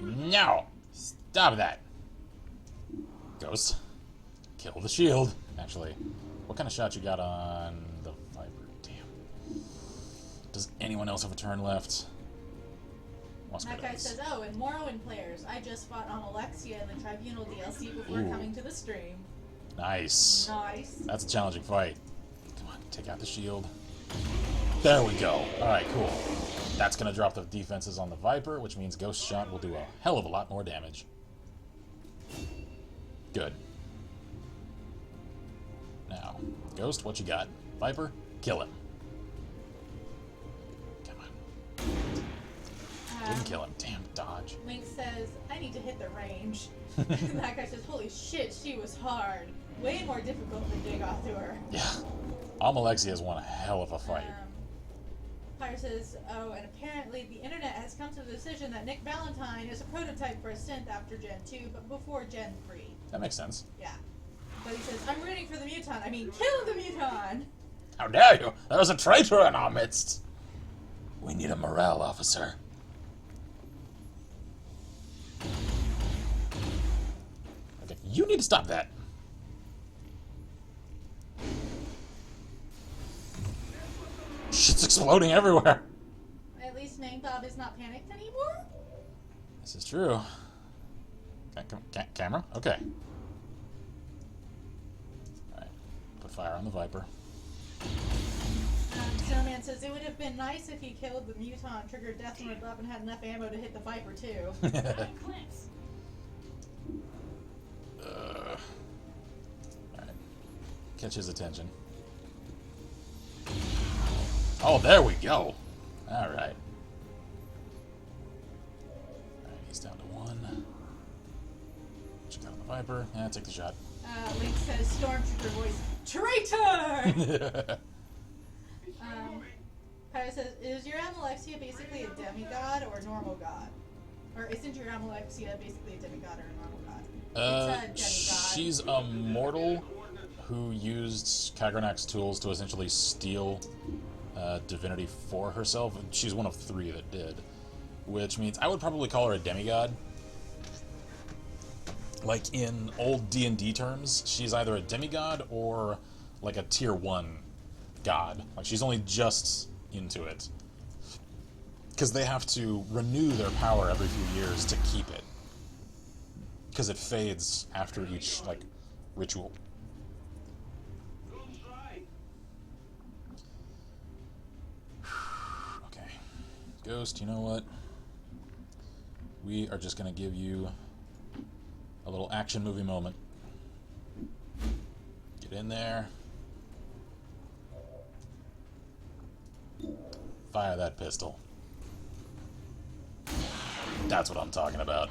No! Stop that! Ghost. Kill the shield. Actually, what kind of shot you got on the Viper? Damn. Does anyone else have a turn left? That guy says, oh, and Morrowind players, I just fought on Alexia in the Tribunal DLC before Ooh. coming to the stream. Nice. Nice. That's a challenging fight. Come on, take out the shield. There we go. Alright, cool. That's going to drop the defenses on the Viper, which means Ghost Shot will do a hell of a lot more damage. Good. Now, Ghost, what you got? Viper, kill him. Come on. Didn't kill him. Damn, dodge. Link says, I need to hit the range. And that guy says, holy shit, she was hard. Way more difficult than dig off to her. Yeah. Almalexia has won a hell of a fight. Pyre says, oh, and apparently the internet has come to the decision that Nick Valentine is a prototype for a synth after Gen 2, but before Gen 3. That makes sense. Yeah. But he says, I'm rooting for the Muton. I mean, kill the Muton! How dare you! There is a traitor in our midst! We need a morale officer. Okay, you need to stop that. Shit's exploding everywhere. At least Mangbob is not panicked anymore? This is true. Camera? Okay. Alright. Put fire on the Viper. Snowman says, it would have been nice if he killed the Muton, triggered death from above, and had enough ammo to hit the Viper, too. Clips. Alright. Catch his attention. Oh, there we go. Alright. Alright, he's down to 1. Check out the Viper. Yeah, take the shot. Link says, Stormtrooper voice, traitor! Pyro says, is your Amalexia basically a demigod or a normal god? Or isn't your Amalexia basically a demigod or a normal god? It's a demigod. She's a mortal who used Kagranak's tools to essentially steal divinity for herself. She's one of 3 that did. Which means I would probably call her a demigod. Like in old D&D terms, she's either a demigod or like a tier 1 god. Like she's only just into it. Because they have to renew their power every few years to keep it. Because it fades after each, like, ritual. Okay. Ghost, you know what? We are just going to give you a little action movie moment. Get in there. Fire that pistol. That's what I'm talking about.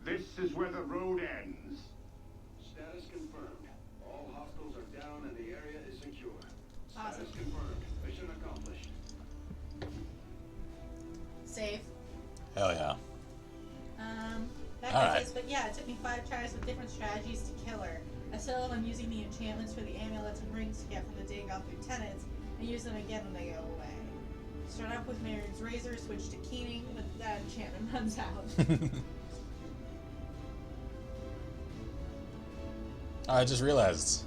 This is where the road ends. Status confirmed. All hostiles are down and the area is secure. Status confirmed. Mission accomplished. Safe. Hell yeah. That All guy right. says, but yeah, it took me 5 tries with different strategies to kill her. I still am using the enchantments for the amulets and rings to get from the Dagon lieutenants, and use them again when they go away. Start off with Mary's razor, switch to keening, but that enchantment runs out. I just realized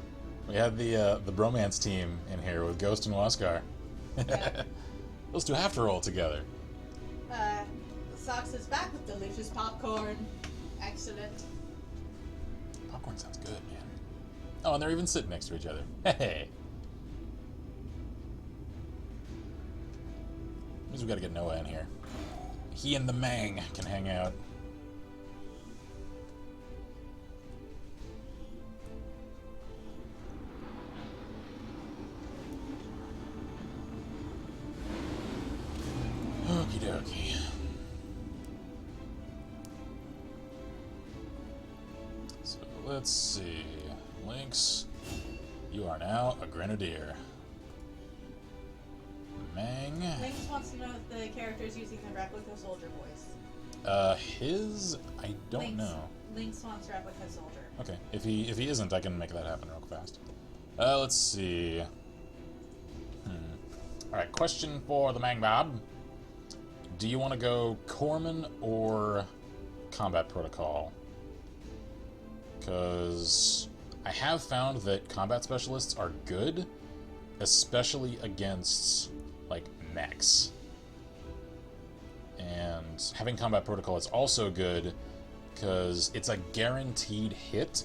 we had the bromance team in here with Ghost and Waskar. Yeah. Those 2 have to roll together. Sox is back with delicious popcorn. Excellent. Popcorn sounds good, man. Oh, and they're even sitting next to each other. Hey. Means we gotta get Noah in here. He and the Mang can hang out. Okie dokie. So let's see. Lynx, you are now a grenadier. Mang. Lynx wants to know if the character is using the replica soldier voice. His, I don't Lynx. know. Lynx wants replica soldier. Okay, if he isn't, I can make that happen real fast. Let's see. Alright, question for the Mang Bob. Do you want to go Corpsman or Combat Protocol? Because I have found that combat specialists are good, especially against, like, mechs. And having Combat Protocol is also good because it's a guaranteed hit,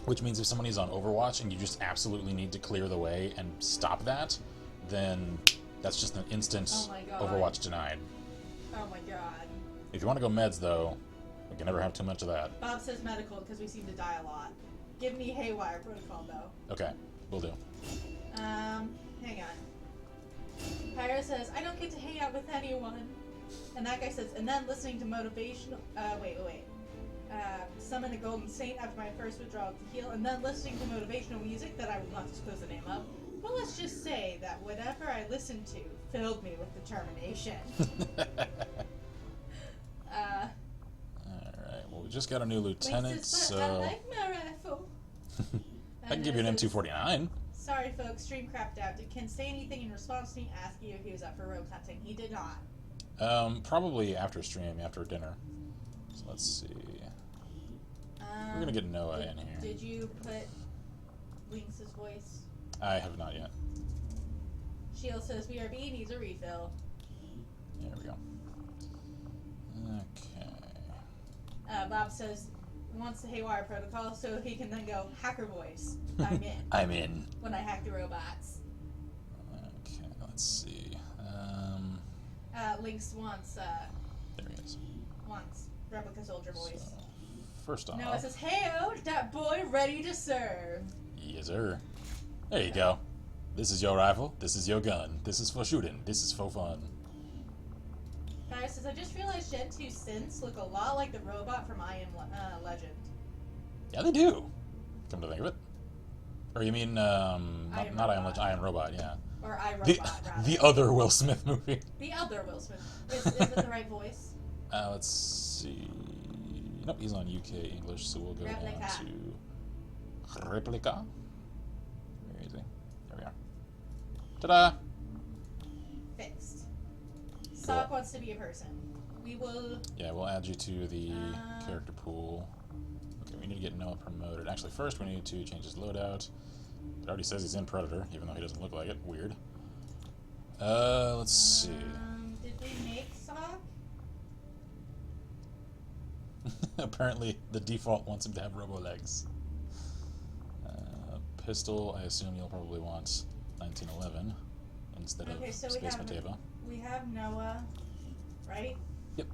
which means if somebody's on Overwatch and you just absolutely need to clear the way and stop that, then that's just an instant Oh my God. Overwatch denied. Oh my god. If you want to go meds, though, we can never have too much of that. Bob says medical because we seem to die a lot. Give me Haywire Protocol though. Okay, will do. Hang on. Pyro says, I don't get to hang out with anyone. And that guy says, and then listening to motivational, summon a golden saint after my first withdrawal to heal, and then listening to motivational music that I will not disclose the name of. But let's just say that whatever I listened to filled me with determination. Alright, well, we just got a new lieutenant, Says, but so... I like my rifle. I can give you an M249. Sorry folks, stream crapped out. Did Ken say anything in response to me asking if he was up for rogue hunting? He did not. Probably after stream, after dinner. So let's see. We're gonna get Noah in here. Did you put Lynx's voice? I have not yet. Shield says, BRB needs a refill. There we go. Okay. Bob says, wants the Haywire Protocol so he can then go, hacker voice. I'm in. I'm in. When I hack the robots. Okay, let's see. Lynx wants, There he is. replica soldier voice. So, first off... Noah says, hey-o, that boy ready to serve. Yes, sir. There you go. This is your rifle. This is your gun. This is for shooting. This is for fun. Guys says, I just realized Gen 2 synths look a lot like the robot from I Am Legend. Yeah, they do. Come to think of it. Or you mean, not I Am Legend, I Am Robot, yeah. Or I, Robot, rather. The other Will Smith movie. The other Will Smith. Is it the right voice? Let's see. Nope, he's on UK English, so we'll go down to Replica. Where is he? There we are. Ta-da! Fixed. Sock wants to be a person. We will... Yeah, we'll add you to the character pool. Okay, we need to get Noah promoted. Actually, first we need to change his loadout. It already says he's in Predator, even though he doesn't look like it. Weird. Let's see. Did we make Sock? Apparently, the default wants him to have robo-legs. Pistol, I assume you'll probably want 1911 instead of Space Mateva. We have Noah, right? Yep.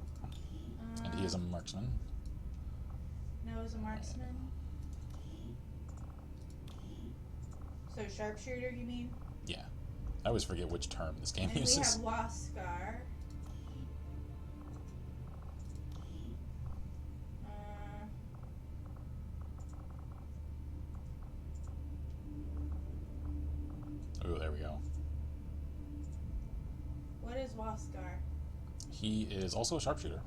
And he is a marksman. Noah's a marksman. So sharpshooter, you mean? Yeah. I always forget which term this game and uses. We have Waskar. Oh, there we go. What is Waskar? He is also a sharpshooter.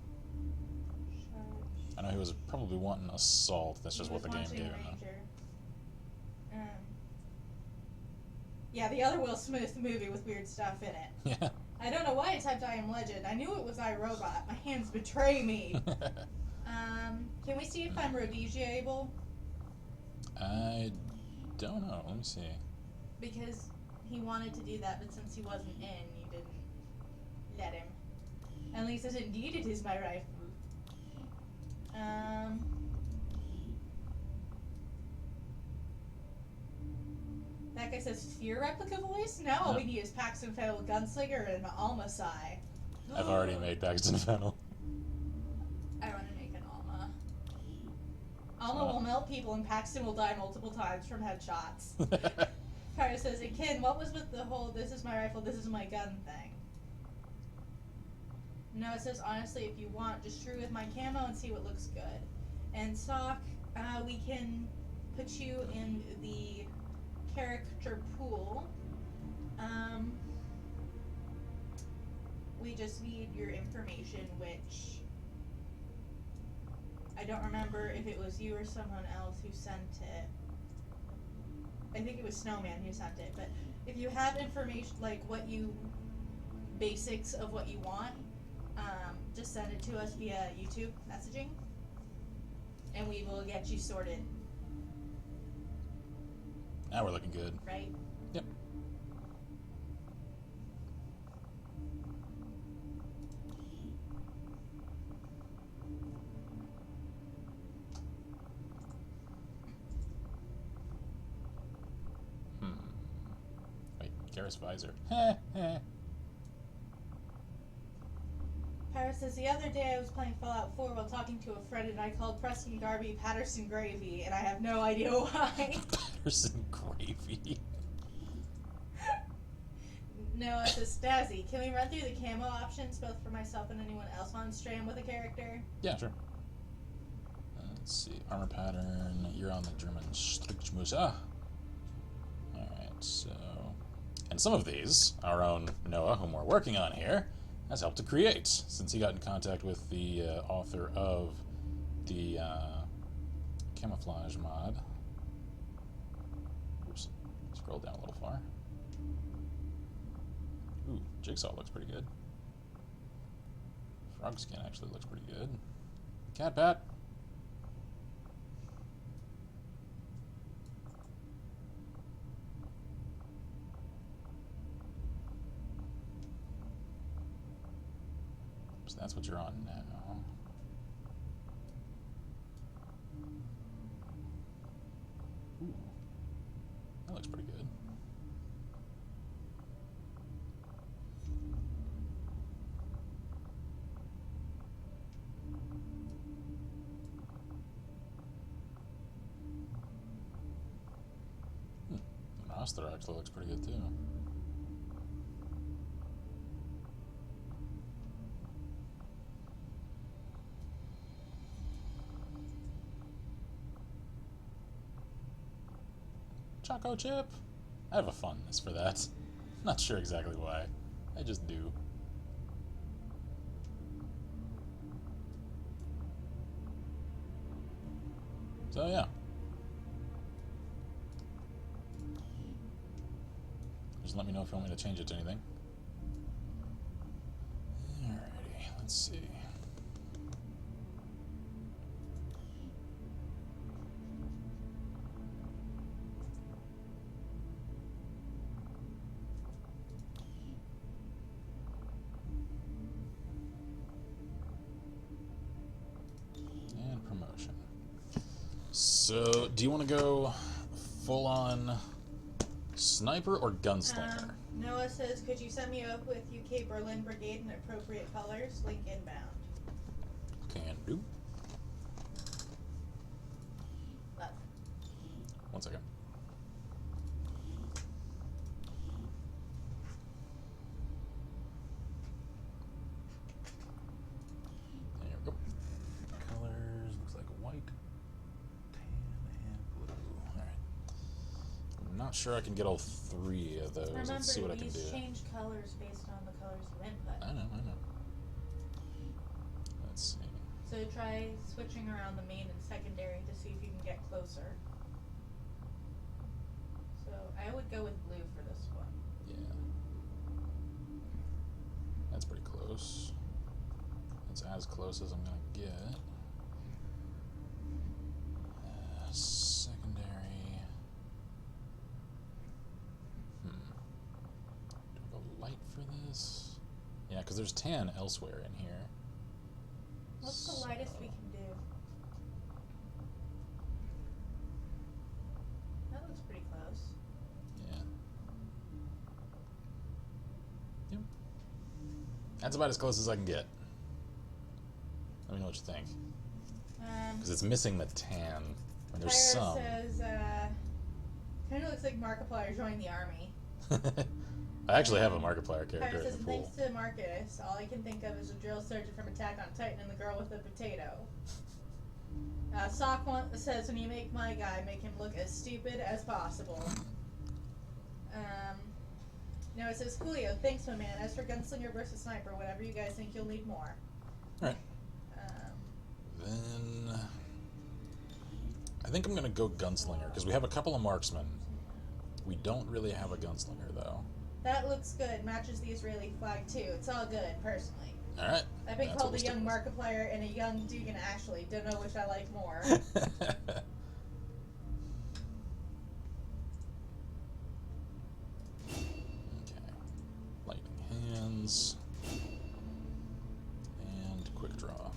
I know he was probably wanting assault. That's just what the game gave him. Yeah, the other Will Smith movie with weird stuff in it. Yeah. I don't know why I typed I Am Legend. I knew it was iRobot. My hands betray me. Can we see if I'm Rhodesia-able? I don't know. Let me see. Because he wanted to do that, but since he wasn't in, you didn't let him. At least as indeed it is my rifle. That guy says Fear replica voice? No, all we need is Paxton Fennel Gunslinger and Almasai. I've already made Paxton Fennel. I want to make an Alma. Alma will melt people and Paxton will die multiple times from headshots. Kara says, and Ken, what was with the whole this is my rifle, this is my gun thing? No, it says, honestly, if you want, just screw with my camo and see what looks good. And Sock, we can put you in the character pool. We just need your information, which I don't remember if it was you or someone else who sent it. I think it was Snowman who sent it, but if you have information, like basics of what you want, just send it to us via YouTube messaging, and we will get you sorted. Now we're looking good. Right? Yep. Wait, Garrus Visor. Paris says, the other day I was playing Fallout 4 while talking to a friend and I called Preston Garvey Patterson Gravy, and I have no idea why. Patterson Gravy. No, it's a Stazzy. Can we run through the camo options, both for myself and anyone else on stream with a character? Yeah, sure. Let's see. Armor pattern. You're on the German Strickmusa. Alright, so... And some of these, our own Noah, whom we're working on here, has helped to create, since he got in contact with the author of the camouflage mod. Oops. Scroll down a little far. Ooh, Jigsaw looks pretty good. Frog skin actually looks pretty good. Cat Pat. So that's what you're on now. Ooh, that looks pretty good. Rosther actually looks pretty good too. Choco chip. I have a fondness for that. Not sure exactly why. I just do. So yeah. Just let me know if you want me to change it to anything. Alrighty, let's see. And promotion. So, do you want to go full on sniper or gunslinger? Noah says, could you set me up with UK Berlin Brigade in appropriate colors? Link inbound. Can do. Love. 1 second. There we go. Colors, looks like white, tan, and blue. Alright. I'm not sure I can get all 3 of those. Remember, Let's see what I can these do. change colors based on the colors you input. I know. Let's see. So try switching around the main and secondary to see if you can get closer. So I would go with blue for this one. Yeah. That's pretty close. That's as close as I'm gonna get. Secondary. Do I go light for this? Yeah, because there's tan elsewhere in here. What's the lightest we can do? That looks pretty close. Yeah. Yep. That's about as close as I can get. Let me know what you think. Because it's missing the tan. And there's some. says, kind of looks like Markiplier joined the army. I actually have a Markiplier character Pyre in says, the pool. thanks to Marcus, all I can think of is a drill sergeant from Attack on Titan and the girl with the potato. Sock says, when you make my guy, make him look as stupid as possible. No, it says, Julio, thanks, my man. As for Gunslinger versus Sniper, whatever you guys think you'll need more. Alright. Then I think I'm going to go Gunslinger, because we have a couple of marksmen. We don't really have a Gunslinger, though. That looks good. Matches the Israeli flag, too. It's all good, personally. Alright. I've been called a young Markiplier and a young Dugan Ashley. Don't know which I like more. Okay. Lightning hands. And quick draw.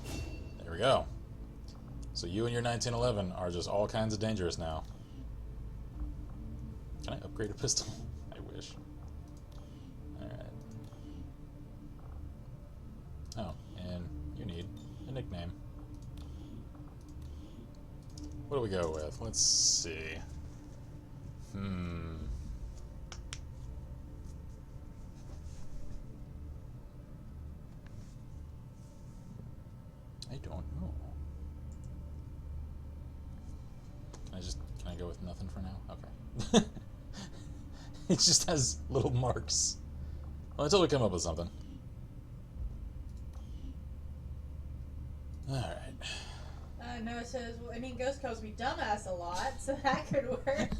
There we go. So you and your 1911 are just all kinds of dangerous now. Can I upgrade a pistol? I wish. Alright. Oh, and you need a nickname. What do we go with? Let's see. I don't know. Can I go with nothing for now? Okay. It just has little marks. Well, until we come up with something. Alright. Noah says, well, I mean, Ghost calls me dumbass a lot, so that could work.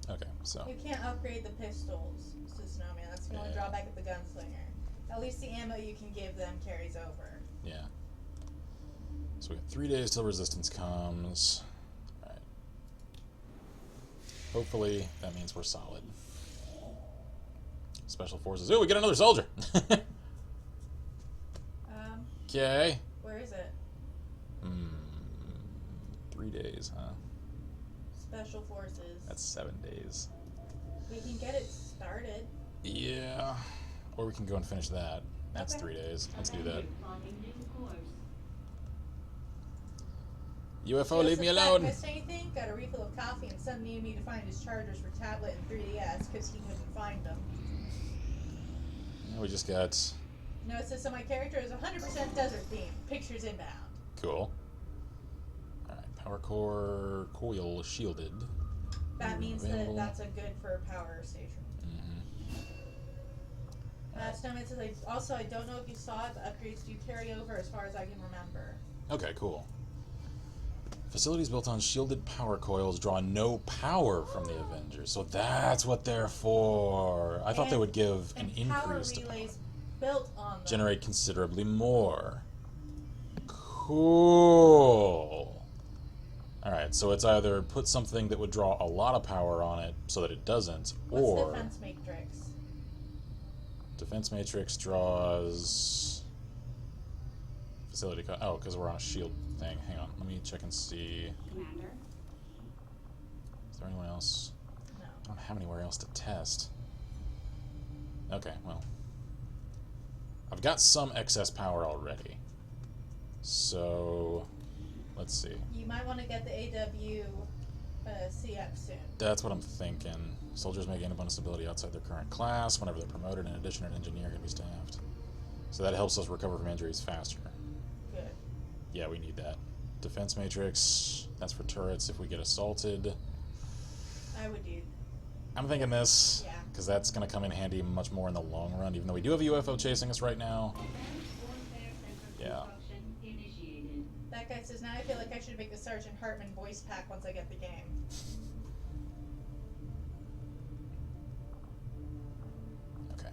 Okay, so. You can't upgrade the pistols, says Snowman. That's the only drawback of the Gunslinger. At least the ammo you can give them carries over. Yeah. So we got 3 days till resistance comes. Alright. Hopefully that means we're solid. Special forces. Oh, we get another soldier! Okay. Where is it? 3 days, huh? Special forces. That's 7 days. We can get it started. Yeah. Or we can go and finish that. That's Okay. 3 days. Let's do that. UFO, leave me alone! Missed anything? Got a refill of coffee and son needed me to find his chargers for tablet and 3DS because he couldn't find them. we just got... No, it says, so my character is 100% desert themed. Pictures inbound. Cool. Alright, power core coil shielded. That means available. that that's a good for a power station. Snowman says, I don't know if you saw it, but upgrades do carry over as far as I can remember. Okay, cool. Facilities built on shielded power coils draw no power from the Avengers, so that's what they're for. I thought they would give an increase to power power. relays built on them. Generate considerably more. Cool. Alright, so it's either put something that would draw a lot of power on it so that it doesn't, What's or... Defense Matrix? Defense Matrix draws... Facility... Oh, because we're on a shield thing. Hang on, let me check and see. Commander? Is there anyone else? No. I don't have anywhere else to test. Okay, well. I've got some excess power already. So... Let's see. You might want to get the AW CF soon. That's what I'm thinking. Soldiers may gain a bonus ability outside their current class. Whenever they're promoted, in addition, an engineer can be staffed. So that helps us recover from injuries faster. Good. Yeah, we need that. Defense Matrix, that's for turrets if we get assaulted. I would do. I'm thinking this, Yeah. because that's going to come in handy much more in the long run, even though we do have a UFO chasing us right now. Yeah. That guy says, now I feel like I should make the Sergeant Hartman voice pack once I get the game. Okay.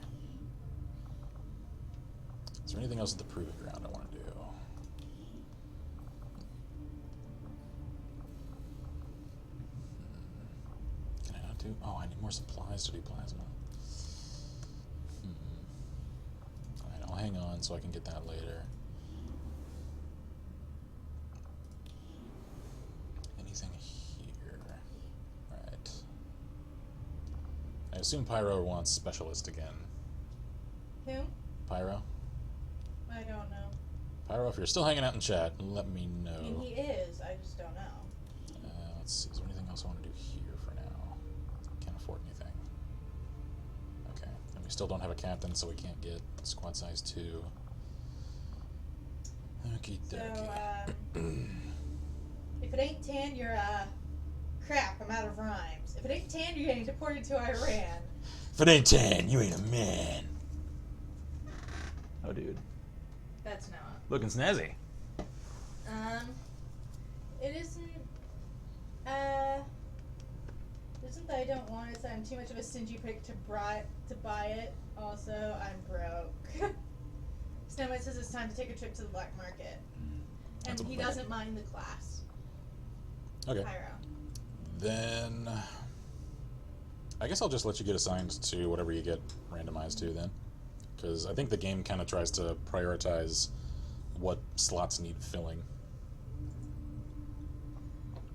Is there anything else at the Proving Ground I want to do? Can I not do... Oh, I need more supplies to do plasma. Alright, I'll hang on so I can get that later. Anything here? Right. I assume Pyro wants Specialist again. Who? Pyro? I don't know. Pyro, if you're still hanging out in chat, let me I mean, know. he is. I just don't know. Let's see, is there anything else I want to do here for now? Can't afford anything. Okay, and we still don't have a captain, so we can't get squad size 2. Okie So, dokie. if it ain't tan, you're, crap, I'm out of rhymes. If it ain't tan, you're getting deported to Iran. If it ain't 10, you ain't a man. Oh, dude. That's Noah. Looking snazzy. It isn't that I don't want it, so I'm too much of a stingy prick to buy it. Also, I'm broke. Snowman says it's time to take a trip to the black market. And That's he okay. doesn't mind the class. Okay. Pyro. Then... I guess I'll just let you get assigned to whatever you get randomized to then. Because I think the game kind of tries to prioritize what slots need filling.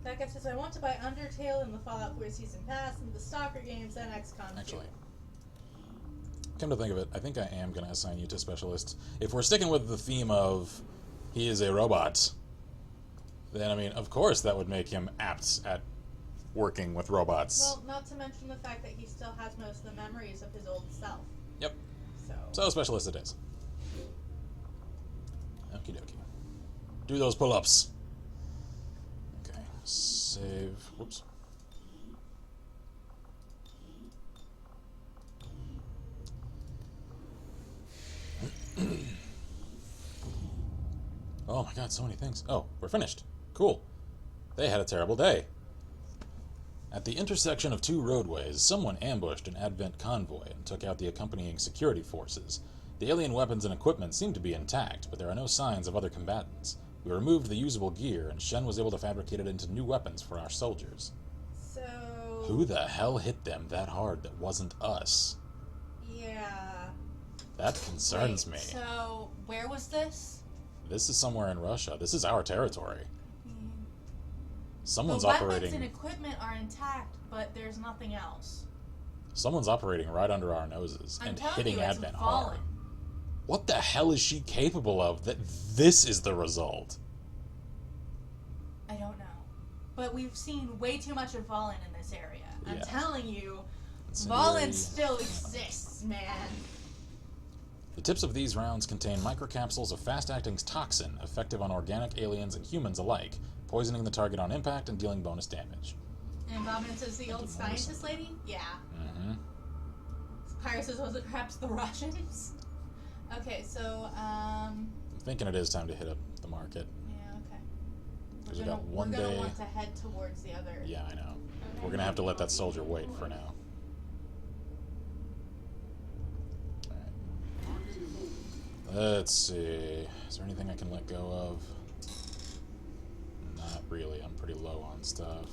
That guy says, I want to buy Undertale and the Fallout 4 Season Pass and the Stalker games and XCOM 2. Actually, come to think of it, I think I am going to assign you to Specialist. If we're sticking with the theme of he is a robot, then, I mean, of course that would make him apt at working with robots. Well, not to mention the fact that he still has most of the memories of his old self. Yep. So So Specialist it is. Okie dokie. Do those pull-ups. Okay, save. Whoops. Oh my god, so many things. Oh, we're finished. Cool. They had a terrible day. At the intersection of two roadways, someone ambushed an Advent convoy and took out the accompanying security forces. The alien weapons and equipment seem to be intact, but there are no signs of other combatants. We removed the usable gear, and Shen was able to fabricate it into new weapons for our soldiers. So Who the hell hit them that hard that wasn't us? yeah. That concerns me. So where was this? This is somewhere in Russia. This is our territory. Someone's the weapons operating. and equipment are intact, but there's nothing else. Someone's operating right under our noses I'm and telling hitting you, it's Advent fallen. hard. What the hell is she capable of that this is the result? I don't know. But we've seen way too much of Valen in this area. I'm Yeah. telling you, Incendiary. Valen still exists, man. The tips of these rounds contain microcapsules of fast-acting toxin, effective on organic aliens and humans alike, poisoning the target on impact and dealing bonus damage. And Robin says the old scientist lady? Yeah. Mm-hmm. Pyro says, was it perhaps the Russians? Okay, so, I'm thinking it is time to hit up the market. yeah, okay. Because we got one we're day. gonna want to head towards the other. Yeah, I know. We're gonna have to let that soldier wait for now. Let's see. Is there anything I can let go of? Not really. I'm pretty low on stuff.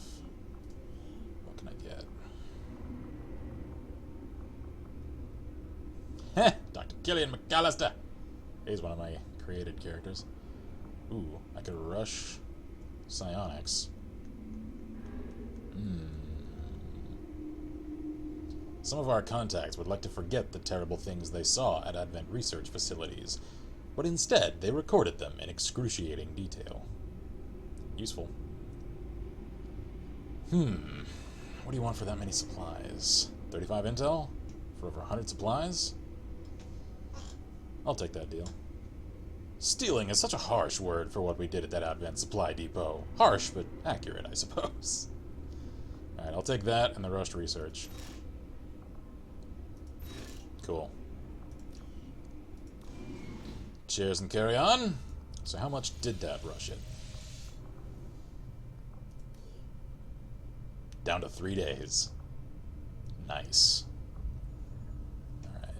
What can I get? Heh! Dr. Killian McAllister! He's one of my created characters. Ooh, I could rush psionics. Some of our contacts would like to forget the terrible things they saw at Advent research facilities, but instead they recorded them in excruciating detail. Useful. What do you want for that many supplies? 35 intel? For over 100 supplies? I'll take that deal. Stealing is such a harsh word for what we did at that Advent supply depot. Harsh, but accurate, I suppose. Alright, I'll take that and the rushed research. Cool. Cheers and carry on. So how much did that rush it? Down to 3 days. Nice. Alright.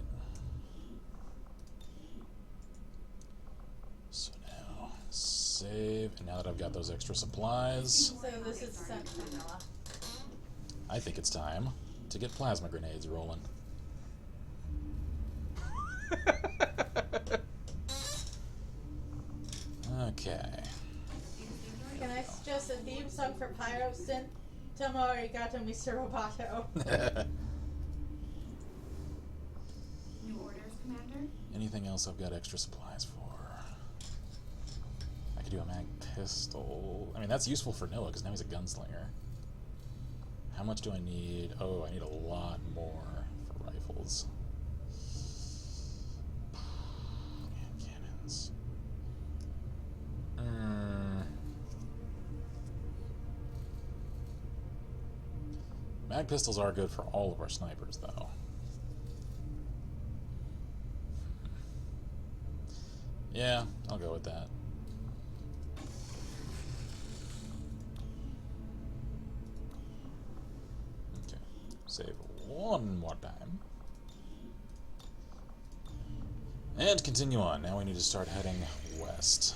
So now, save. And now that I've got those extra supplies, So this is sent from Noah. I think it's time to get plasma grenades rolling. Okay. Can I suggest a theme song for Pyro Synth? Tomo arigato, Mr. Roboto. New orders, Commander? Anything else I've got extra supplies for? I could do a mag pistol. I mean, that's useful for Noah, because now he's a gunslinger. How much do I need? Oh, I need a lot more for rifles. And cannons. Mag pistols are good for all of our snipers, though. Yeah, I'll go with that. Okay, save one more time. And continue on. Now we need to start heading west.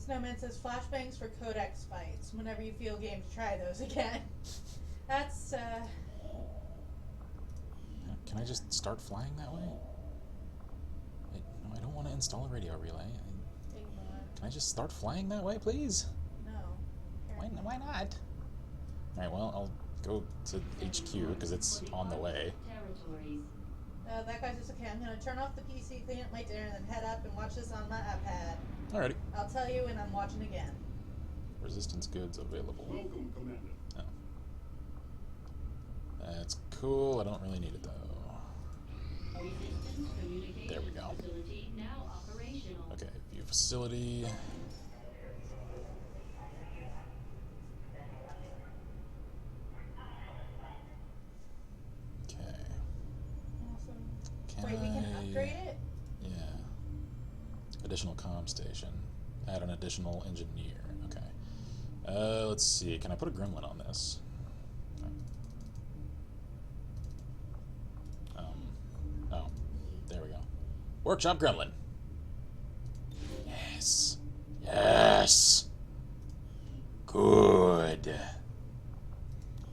Snowman says flashbangs for codex fights. Whenever you feel game to try those again. That's Can I just start flying that way? No, I don't want to install a radio relay. ignore. Can I just start flying that way, please? No. Why not? Alright, well, I'll go to HQ, because it's on the way. That guy says, okay, I'm gonna turn off the PC, clean up my dinner, and then head up and watch this on my iPad. Alrighty. I'll tell you when I'm watching again. Resistance goods available. Welcome, Commander. Oh. That's cool. I don't really need it, though. There we go. Okay, view facility. Okay. Awesome. Wait, we can upgrade it? Yeah. Additional comm station. Add an additional engineer. Okay. Let's see. Can I put a gremlin on this? Okay. Oh. There we go. Workshop gremlin. Yes. Yes. Good.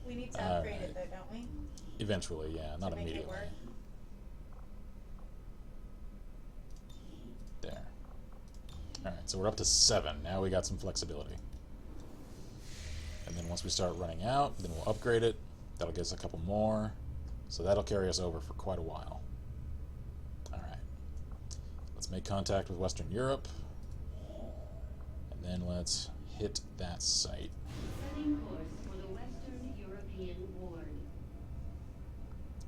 We need to upgrade it though, don't we? Eventually, yeah. Not To make it immediately. work. There. Alright, so we're up to 7. Now we got some flexibility. And then once we start running out, then we'll upgrade it. That'll get us a couple more. So that'll carry us over for quite a while. Alright. Let's make contact with Western Europe. And then let's hit that site. Setting course for the Western European Ward.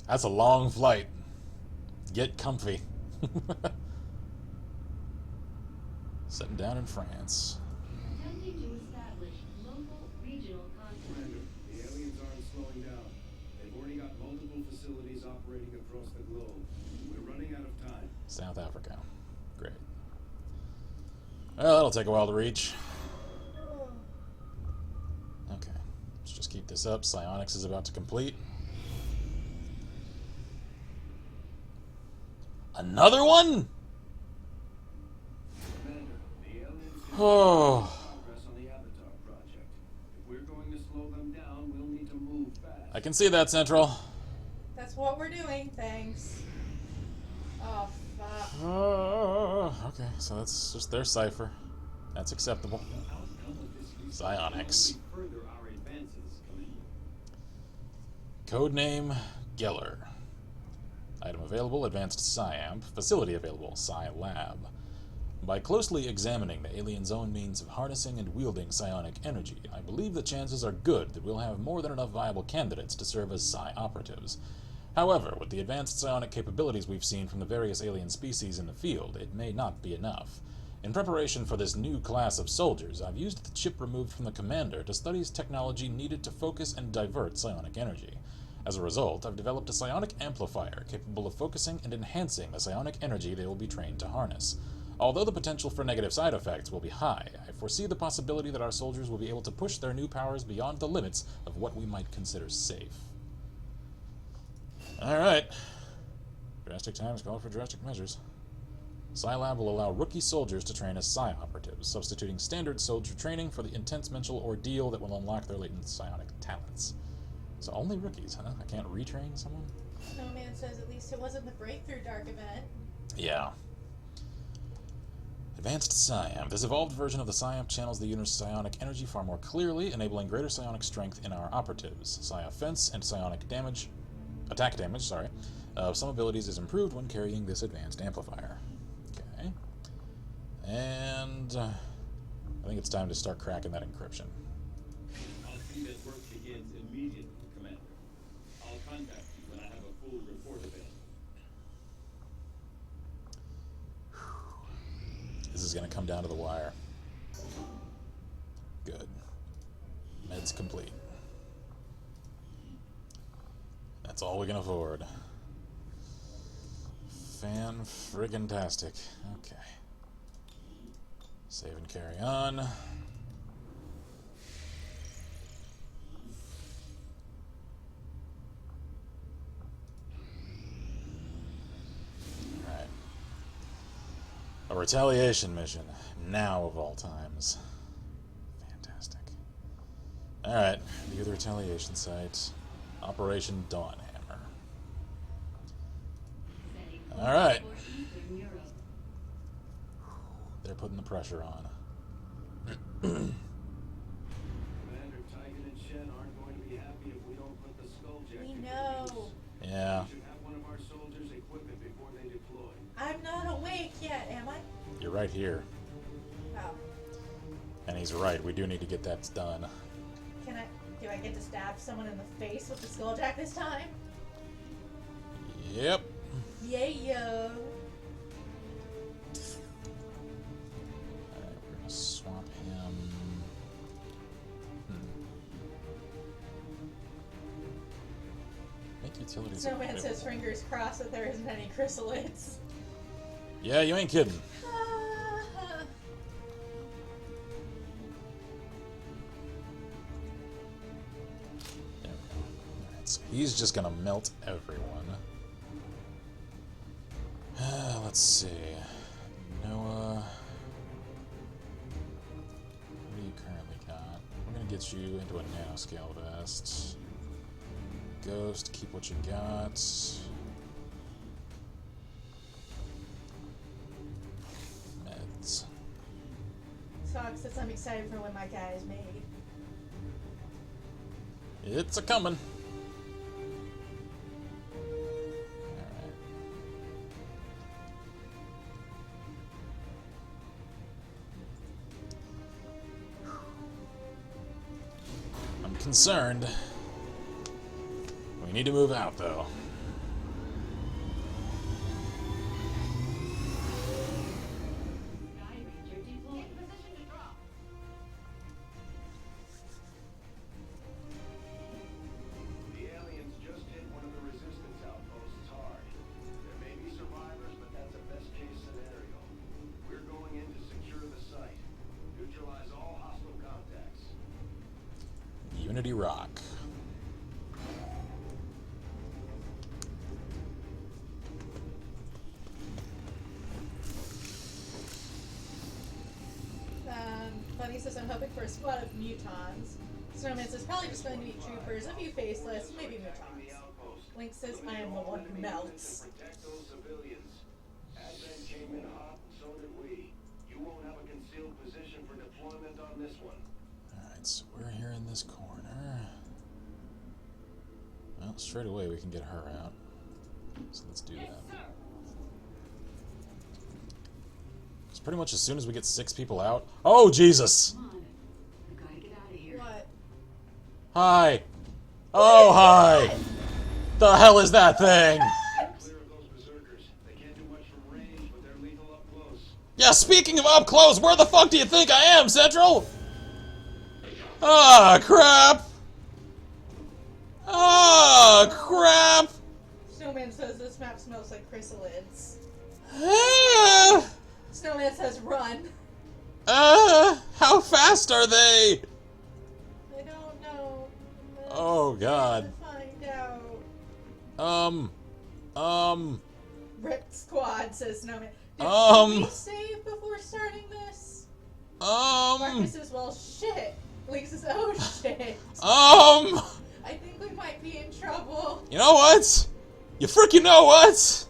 That's a long flight. Get comfy. Sitting down in France. Attempting to establish local regional contact. Commander, the aliens aren't slowing down. They've already got multiple facilities operating across the globe. We're running out of time. South Africa. Great. Well, that'll take a while to reach. Okay. Let's just keep this up. Psionics is about to complete. Another one? Commander, the aliens Oh. progress on the Avatar project. If we're going to slow them down, we'll need to move fast. I can see that, Central. That's what we're doing, thanks. Oh, fuck. Okay, so that's just their cipher. That's acceptable. The outcome of this research Psionics. will only further our advances, Commander. Codename Geller. Item available, Advanced Psi-Amp. Facility available, Psi-Lab. By closely examining the alien's own means of harnessing and wielding psionic energy, I believe the chances are good that we'll have more than enough viable candidates to serve as Psi-operatives. However, with the advanced psionic capabilities we've seen from the various alien species in the field, it may not be enough. In preparation for this new class of soldiers, I've used the chip removed from the commander to study technology needed to focus and divert psionic energy. As a result, I've developed a psionic amplifier capable of focusing and enhancing the psionic energy they will be trained to harness. Although the potential for negative side effects will be high, I foresee the possibility that our soldiers will be able to push their new powers beyond the limits of what we might consider safe. Alright. Drastic times call for drastic measures. Psi-Lab will allow rookie soldiers to train as Psi-operatives, substituting standard soldier training for the intense mental ordeal that will unlock their latent psionic talents. So only rookies, huh? I can't retrain someone? Snowman says at least it wasn't the Breakthrough Dark event. Yeah. Advanced Psi-Amp. This evolved version of the Psi-Amp channels the unit's psionic energy far more clearly, enabling greater psionic strength in our operatives. Psi-offense and psionic damage, attack damage, of some abilities is improved when carrying this advanced amplifier. Okay. And I think it's time to start cracking that encryption. I'll see that work begins immediately, Commander. I'll contact you when I have a full report available. This is going to come down to the wire. Good. Meds complete. That's all we can afford. Fan-friggin-tastic. Okay. Save and carry on. Alright. A retaliation mission. Now of all times. Fantastic. Alright. View the retaliation site. Operation Dawnhammer. Alright. They're putting the pressure on. Commander, Tigan and Shen aren't going to be happy if we don't put the Skulljack We to know. good use. Yeah. We should have one of our soldiers equip it before they deploy. I'm not awake yet, am I? You're right here. Oh. And he's right. We do need to get that done. Do I get to stab someone in the face with the Skulljack this time? Yep. Yeah, yo. Alright, we're gonna swap him. Make utilities. Snowman available. says fingers crossed that there isn't any chrysalids. Yeah, you ain't kidding. There we go. Alright, so he's just gonna melt everyone. Let's see. Noah. What do you currently got? We're gonna get you into a nanoscale vest. Ghost, keep what you got. Meds. Sucks that I'm excited for when my guy is made. It's a coming. I'm concerned. We need to move out, though. Unity Rock. Bunny says, I'm hoping for a squad of mutons. Snowman says, probably just going to meet troopers, a few faceless, maybe mutons. Link says, I am the one who melts. Protect those civilians. Advent came in hot, so did we. You won't have a concealed position for deployment on this one. Alright, so we're here in this corner. Well, straight away we can get her out. So let's do that. Because pretty much as soon as we get 6 people out... Oh, Jesus! Come on. We gotta get out of here. What? Hi! Oh, hi! The hell is that thing? Clear of those berserkers. They can't do much from range, but they're lethal up close. Yeah, speaking of up close, where the fuck do you think I am, Central? Ah, crap! Ah, crap! Snowman says, this map smells like chrysalids. Ah, Snowman says, run. how fast are they? I don't know. Oh, God. Let's find out. Rip Squad, says Snowman. Did we save before starting this? Marcus says, well, shit. Link says, oh, shit. I think we might be in trouble. You know what? You freaking know what?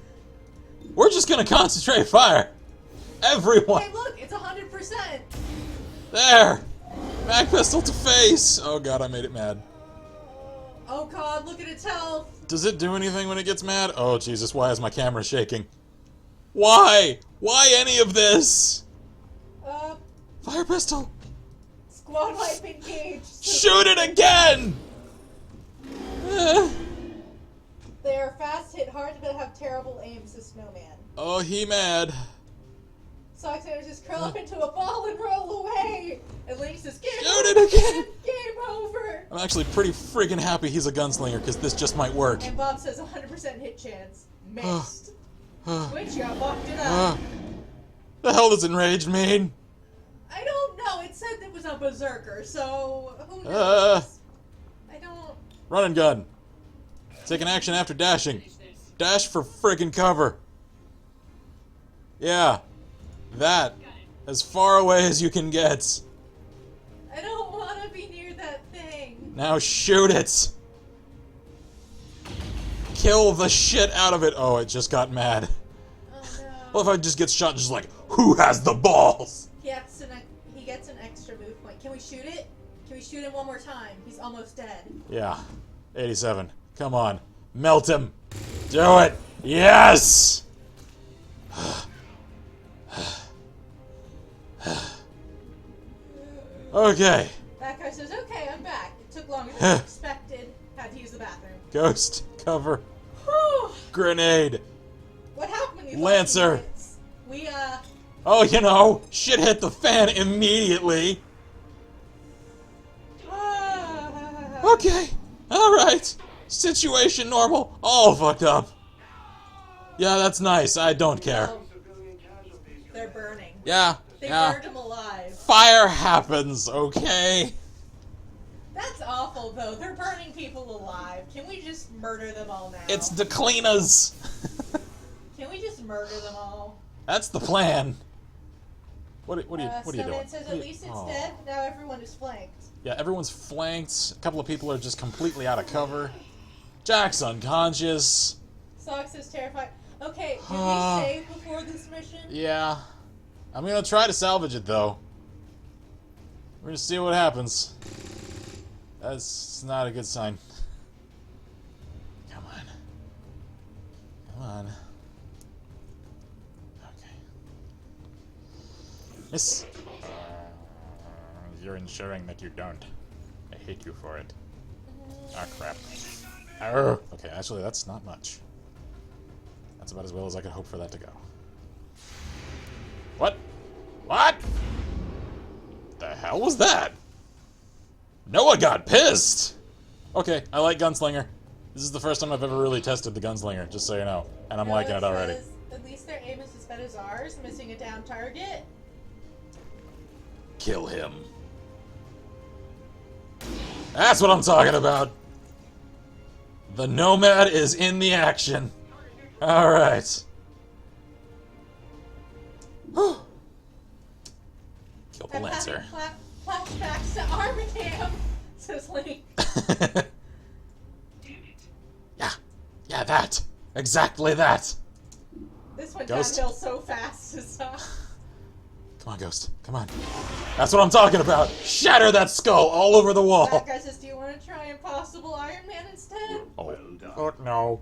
We're just gonna concentrate fire. Everyone. Hey, look, it's 100%. There. Mag pistol to face. Oh, God, I made it mad. Oh, God, look at its health. Does it do anything when it gets mad? Oh, Jesus, why is my camera shaking? Why? Why any of this? Fire pistol. Squad life engaged. Shoot it again! They are fast, hit hard, but have terrible aim, says Snowman. Oh, he mad. Soxander just curl up into a ball and roll away. And Link says, game Shoot over. it again! Game over. I'm actually pretty freaking happy he's a gunslinger, because this just might work. And Bob says 100% hit chance. Missed. Twitch, you fucked it up. The hell does enraged mean? I don't know. It said it was a berserker, so who knows? I don't... Run and gun. Take an action after dashing. Dash for friggin' cover. Yeah. That. As far away as you can get. I don't want to be near that thing. Now shoot it. Kill the shit out of it. Oh, it just got mad. Oh no. Well, if I just get shot, just like, who has the balls? He gets an extra move point. Can we shoot it? Can we shoot him one more time? He's almost dead. Yeah. 87. Come on. Melt him. Do it. Yes! Okay. That guy says, okay, I'm back. It took longer than I expected. Had to use the bathroom. Ghost. Cover. Whew. Grenade. What happened when these Lancer. hits? We, Oh, you know, shit hit the fan immediately. Okay. Alright. Situation normal. All fucked up. Yeah, that's nice. I don't care. Well, they're burning. Yeah. They Yeah. burned him alive. Fire happens, okay? That's awful, though. They're burning people alive. Can we just murder them all now? It's the cleaners. Can we just murder them all? That's the plan. What are you doing? Snowman says, at least it's dead. Now everyone is flanked. Yeah, everyone's flanked. A couple of people are just completely out of cover. Jack's unconscious. Sox is terrified. Okay, did we save before this mission? Yeah. I'm gonna try to salvage it, though. We're gonna see what happens. That's not a good sign. Come on. Come on. Okay. Miss. You're ensuring that you don't. I hate you for it. Ah, crap. Arr. Okay, actually, that's not much. That's about as well as I could hope for that to go. What? What? The hell was that? Noah got pissed! Okay, I like Gunslinger. This is the first time I've ever really tested the Gunslinger, just so you know. And I'm liking it already. Says, at least their aim is as bad as ours, missing a down target. Kill him. That's what I'm talking about. The Nomad is in the action. Alright. Kill the I'm Lancer. having flashbacks to Armacam, says Link. Yeah, that. Exactly that. This went Ghost? downhill so fast. Come on, Ghost. Come on. That's what I'm talking about. Shatter that skull all over the wall. That guy says, do you want to try Impossible Iron Man instead? Oh no.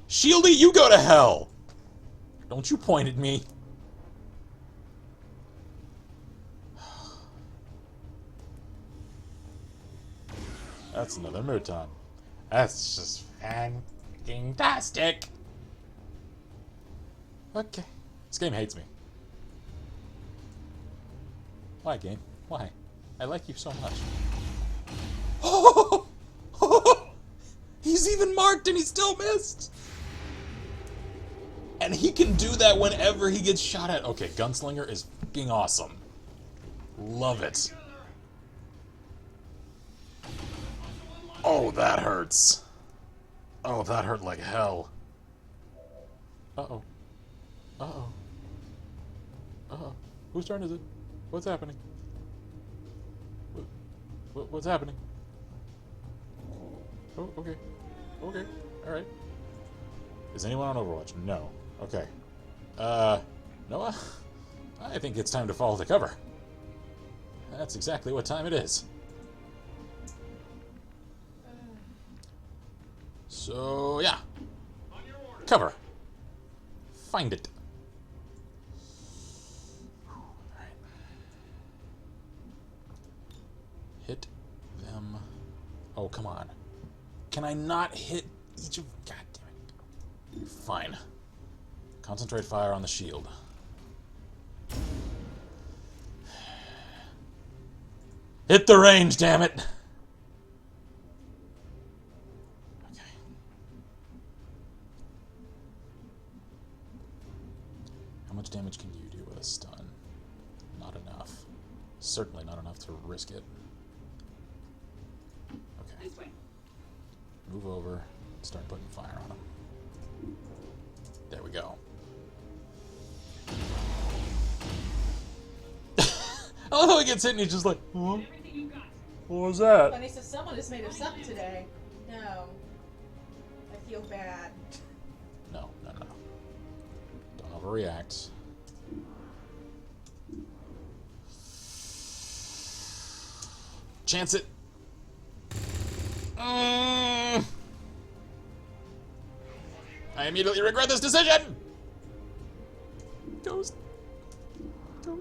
Shieldy, you go to hell. Don't you point at me. That's another Muton. That's just fantastic. Okay. This game hates me. Why, game? Why? I like you so much. Oh! He's even marked and he still missed! And he can do that whenever he gets shot at. Okay, Gunslinger is fucking awesome. Love it. Oh, that hurts. Oh, that hurt like hell. Uh-oh. Uh-oh. Uh-oh. Whose turn is it? What's happening? What's happening? Oh, okay. Okay. Alright. Is anyone on Overwatch? No. Okay. Noah? I think it's time to follow the cover. That's exactly what time it is. So, yeah. Cover. Find it. Alright. Hit them. Oh, come on. Can I not hit each of... God damn it. Fine. Concentrate fire on the shield. Hit the range, damn it! Okay. How much damage can you do with a stun? Not enough. Certainly not enough to risk it. Okay. Move over and start putting fire on him. There we go. I love how he gets hit and he's just like, huh? What was that? Funny, so someone is made of something today. No. I feel bad. No. Don't overreact. Chance it. I immediately regret this decision! Ghost. Oh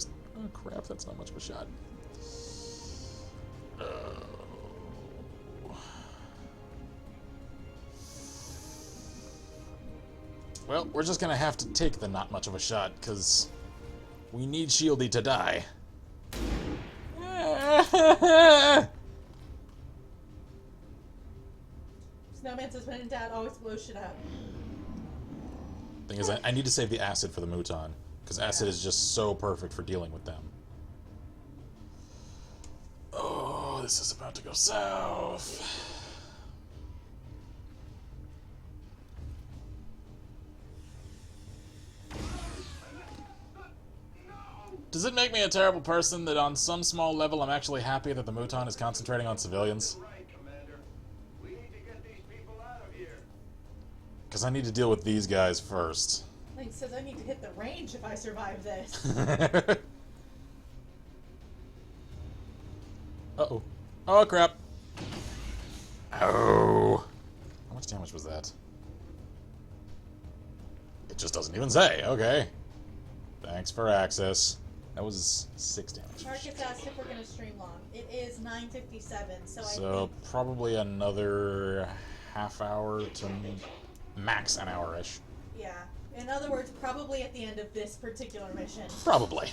crap, that's not much of a shot. Well, we're just gonna have to take the not much of a shot, because we need Shieldy to die. Snowman says, when in doubt, always blow shit up. Thing is, I need to save the acid for the Muton, because acid is just so perfect for dealing with them. Oh, this is about to go south. Does it make me a terrible person that on some small level I'm actually happy that the Muton is concentrating on civilians? Right, Commander. We need to get these people out of here. Because I need to deal with these guys first. Link says, I need to hit the range if I survive this. Uh-oh. Oh, crap. Oh. How much damage was that? It just doesn't even say. Okay. Thanks for access. That was 6 damage. Marcus asked if we're going to stream long. It is 9:57, so I So think... probably another half hour to max an hour-ish. Yeah. In other words, probably at the end of this particular mission. Probably.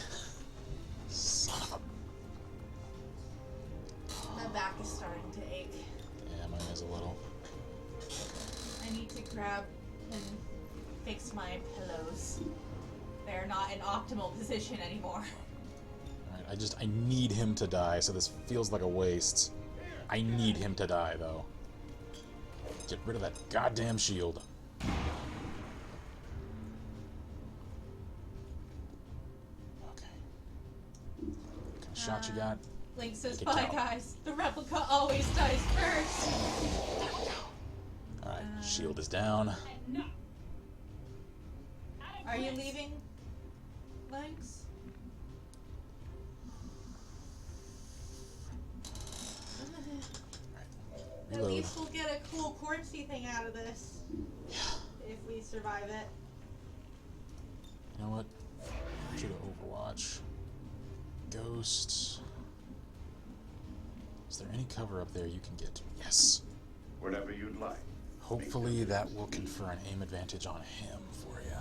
Son of a... My back is starting to ache. Yeah, mine is a little. I need to grab and fix my pillows. They're not in optimal position anymore. Alright, I need him to die, so this feels like a waste. I need him to die, though. Get rid of that goddamn shield. Okay. What kind of shot you got? Link says, Get bye out. guys. The replica always dies first. Alright, shield is down. Are you leaving, Lynx? At Reload. least we'll get a cool corpsey thing out of this. Yeah. If we survive it. You know what? I should Overwatch. Ghost. Is there any cover up there you can get to? Yes. Whenever you'd like. Hopefully that will confer an aim advantage on him for you.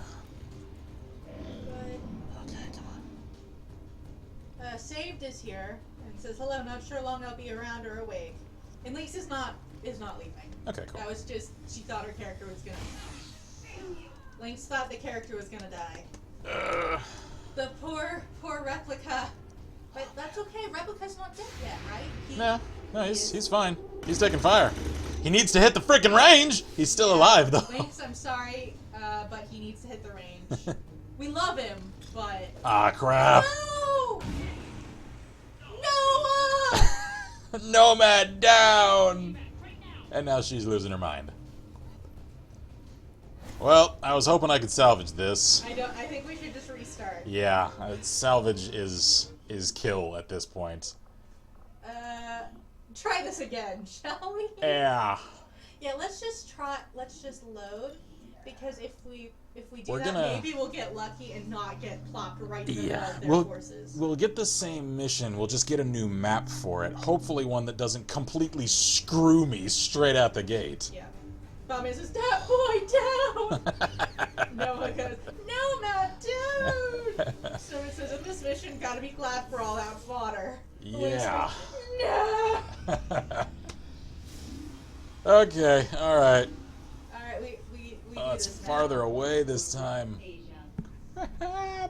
Good. Okay, come on. Saved is here and says, hello, not sure long I'll be around or awake. And Lynx is not leaving. Okay, cool. That was just, she thought her character was gonna... Lynx thought the character was gonna die. The poor replica. But that's okay, replica's not dead yet, right? No, he's fine. He's taking fire. He needs to hit the freaking range! He's still alive, though. Lynx, I'm sorry, but he needs to hit the range. We love him, but... Ah, crap. No! Noah! Nomad down! And now she's losing her mind. Well, I was hoping I could salvage this. I think we should just restart. Yeah, salvage is kill at this point. Try this again, shall we? Yeah. Yeah, let's just load, because if we do We're that, gonna- maybe we'll get lucky and not get plopped right in the middle of their we'll, forces. we'll get the same mission. We'll just get a new map for it. Hopefully one that doesn't completely screw me straight out the gate. Yeah. Bomb says, that boy down! Noah goes, no, not dude! So it says, in this mission, gotta be glad for all that fodder. Yeah. No! Okay, alright. Alright, we do It's this now. farther away this time. Asia.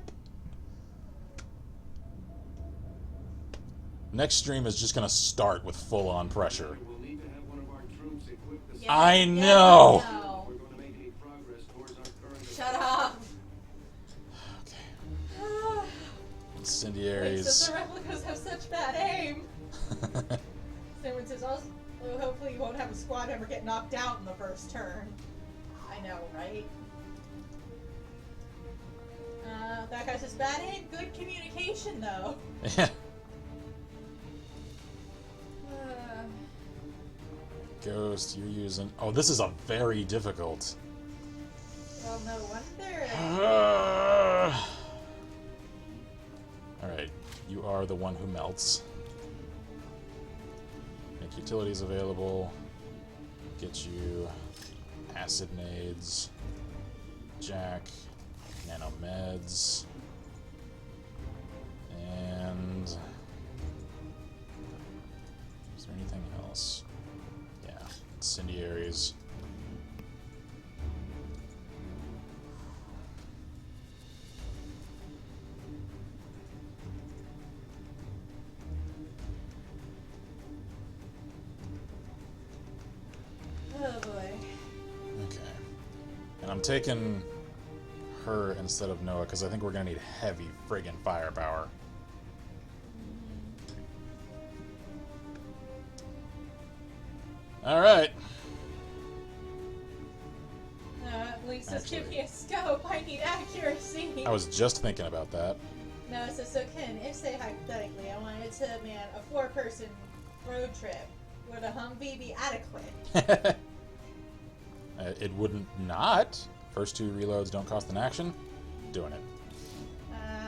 Next stream is just gonna start with full-on pressure. We'll need to have one of our troops equip the Yeah, I yeah, know. I know. We're going to make any progress towards our current Shut up! Okay. Wait, so Incendiaries. the replicas have such bad aim. Someone says, also, hopefully you won't have a squad member get knocked out in the first turn. I know, right? That guy says, bad aim, good communication, though. Yeah. Uh, Ghost, you're using... Oh, this is a very difficult... well, no wonder. Alright, you are the one who melts. Make utilities available. Get you acid nades, Jack, nanomeds, and is there anything else? Yeah, incendiaries. Oh boy. Okay. And I'm taking her instead of Noah because I think we're going to need heavy friggin' firepower. Alright. Link says, give Actually- me a scope, I need accuracy. I was just thinking about that. No, it says, so Ken, if say hypothetically, I wanted to man a 4-person road trip, would a Humvee be adequate? It wouldn't not. First 2 reloads don't cost an action. Doing it.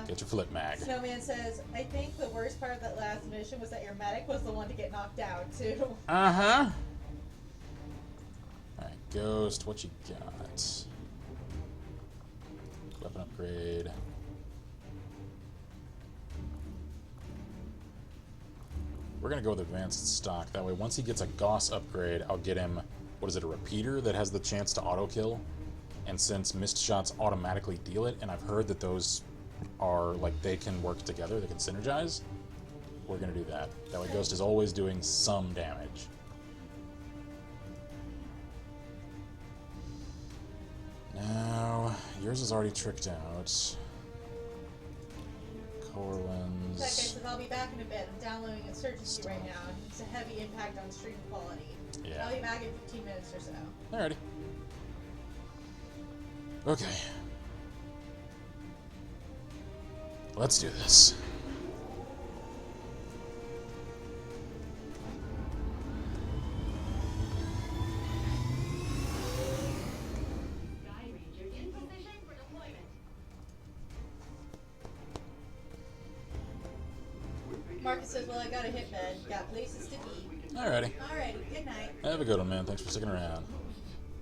Get your flip mag. Snowman says, I think the worst part of that last mission was that your medic was the one to get knocked out, too. Uh-huh. Alright, Ghost, what you got? Weapon upgrade. We're gonna go with advanced stock. That way, once he gets a Gauss upgrade, I'll get him, what is it, a repeater that has the chance to auto-kill? And since missed shots automatically deal it, and I've heard that those are, like, they can work together, they can synergize, we're going to do that. That way Ghost is always doing some damage. Now, yours is already tricked out. Corwin's... That guy says, I'll be back in a bit. I'm downloading Insurgency right now, and it's a heavy impact on stream quality. Yeah. I'll be back in 15 minutes or so. Alrighty. Okay. Let's do this. Sky Ranger in position for deployment. Marcus says, well, I got a hit bed. Got places to be. Alrighty. Alrighty, good night. Have a good one, man. Thanks for sticking around.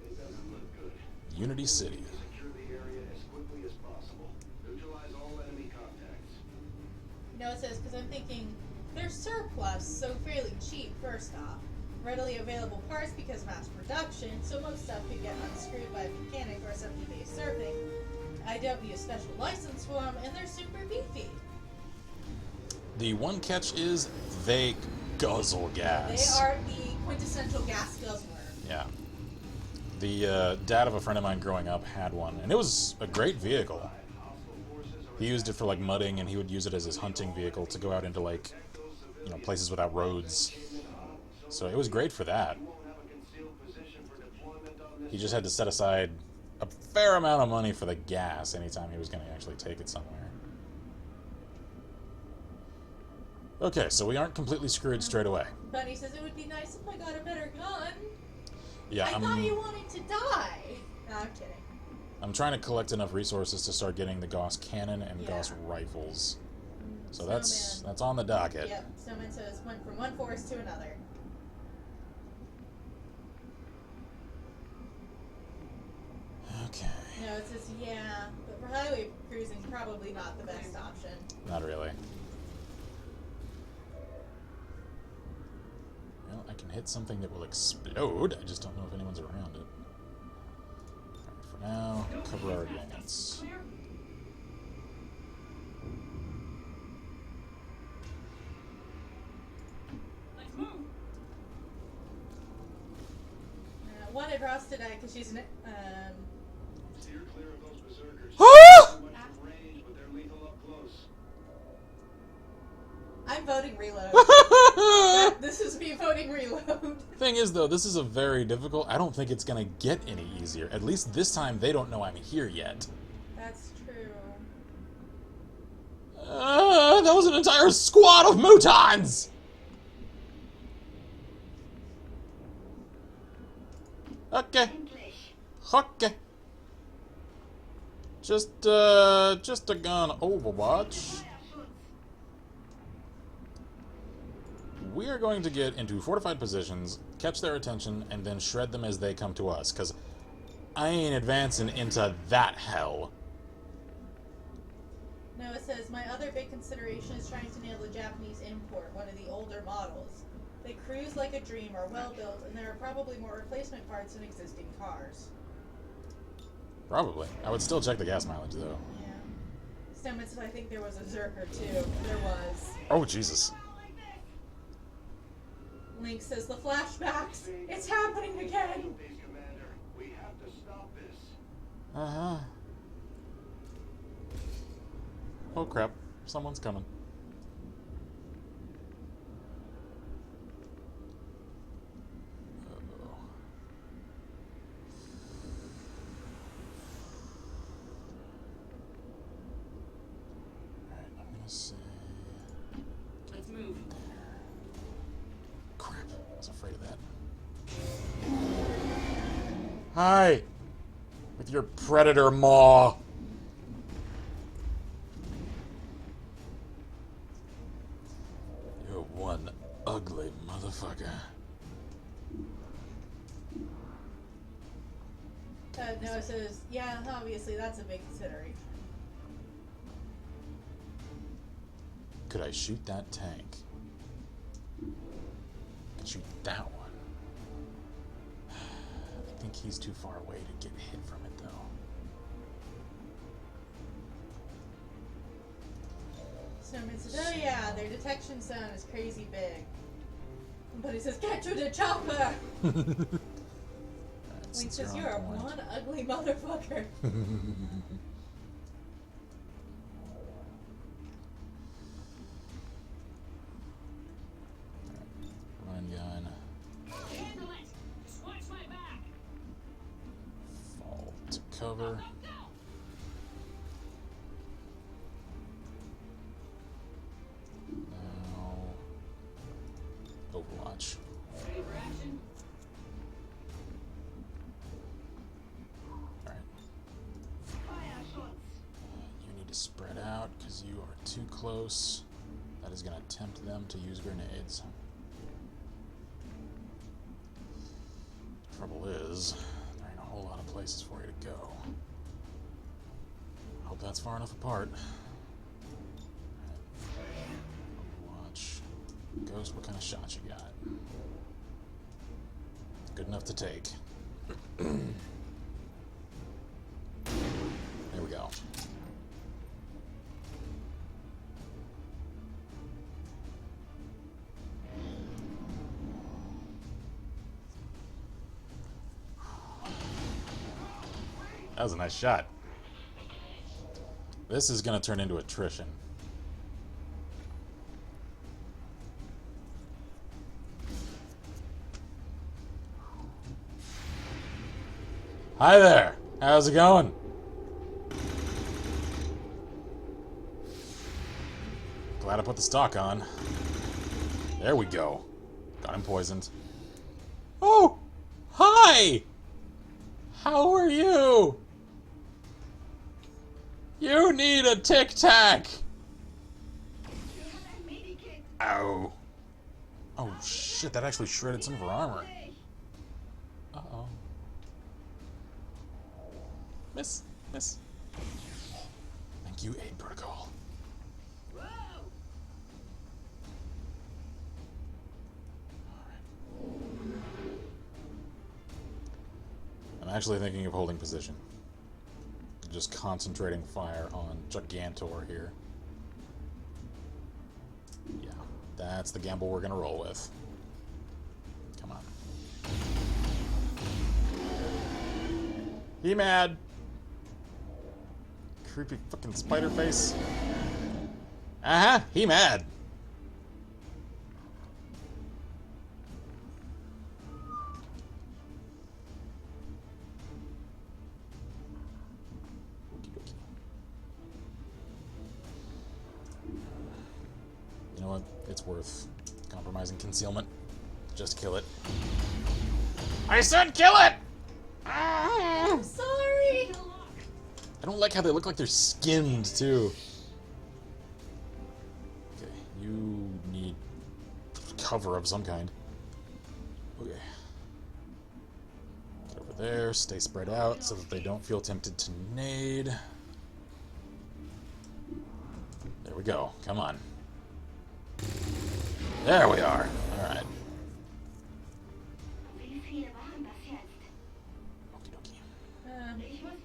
It doesn't look good. Unity City. Secure the area as quickly as possible. Neutralize all enemy contacts. You know, it says, because I'm thinking, they're surplus, so fairly cheap, first off. Readily available parts because mass production, so most stuff can get unscrewed by a mechanic or assembly-based surfing. I don't need a special license for them, and they're super beefy. The one catch is they guzzle They gas. are the quintessential gas guzzler. Yeah. The dad of a friend of mine growing up had one, and it was a great vehicle. He used it for like mudding, and he would use it as his hunting vehicle to go out into like, you know, places without roads. So it was great for that. He just had to set aside a fair amount of money for the gas anytime he was going to actually take it somewhere. Okay, so we aren't completely screwed straight away. Bunny says, it would be nice if I got a better gun. Yeah, I thought you wanted to die. No, I'm kidding. I'm trying to collect enough resources to start getting the Gauss cannon and Yeah. Gauss rifles. So Snowman. that's on the docket. Yep, Snowman says, went from one forest to another. Okay. No, it says, yeah, but for highway cruising, probably not the best option. Not really. Well, I can hit something that will explode. I just don't know if anyone's around it. Alright, for now, cover our advance. Let's move. Wanted Ross to die because she's an, Steer clear of those berserkers. Ah! Much in range, but they're lethal up close. I'm voting reload. This is me voting reload. Thing is, though, this is a very difficult... I don't think it's going to get any easier. At least this time, they don't know I'm here yet. That's true. That was an entire squad of mutons! Okay. Okay. Just a gun Overwatch. We are going to get into fortified positions, catch their attention, and then shred them as they come to us, because I ain't advancing into that hell. No, it says, my other big consideration is trying to nail the Japanese import, one of the older models. They cruise like a dream, are well built, and there are probably more replacement parts than existing cars. Probably. I would still check the gas mileage, though. Yeah. Snowman says, I think there was a Zerker too. There was. Oh, Jesus. Link says, the flashbacks! It's happening again! Base commander, we have to stop this. Uh-huh. Oh, crap. Someone's coming. Uh-oh. Alright, I'm gonna say... Let's move. Crap, I was afraid of that. Hi! With your predator maw! You're one ugly motherfucker. Noah says, yeah, obviously that's a big consideration. Could I shoot that tank? I could shoot that one. I think he's too far away to get hit from it, though. Snowman says, oh yeah, their detection zone is crazy big. But he says, get to the chopper! Wayne says, you're one ugly motherfucker. Run gun. Handle it! Just watch my back! Fall to cover. Now, Overwatch. Ready for action? Alright. Fire shots! You need to spread out because you are too close. That is going to tempt them to use grenades. Trouble is, there ain't a whole lot of places for you to go. Hope that's far enough apart. Watch. Ghost, what kind of shots you got? Good enough to take. There we go. That was a nice shot. This is going to turn into attrition. Hi there. How's it going? Glad I put the stock on. There we go. Got him poisoned. Oh! Hi! How are you? You need a tic-tac! Ow. Oh shit, that actually shredded some of her armor. Uh-oh. Miss. Thank you, aid protocol. I'm actually thinking of holding position. Just concentrating fire on Gigantor here. Yeah, that's the gamble we're gonna roll with. Come on. He mad. Creepy fucking spider face. Uh-huh, he mad. You know what? It's worth compromising concealment. Just kill it. I said kill it! I'm sorry! I don't like how they look like they're skinned, too. Okay, you need cover of some kind. Okay. Get over there, stay spread out so that they don't feel tempted to nade. There we go. Come on. There we are. Alright.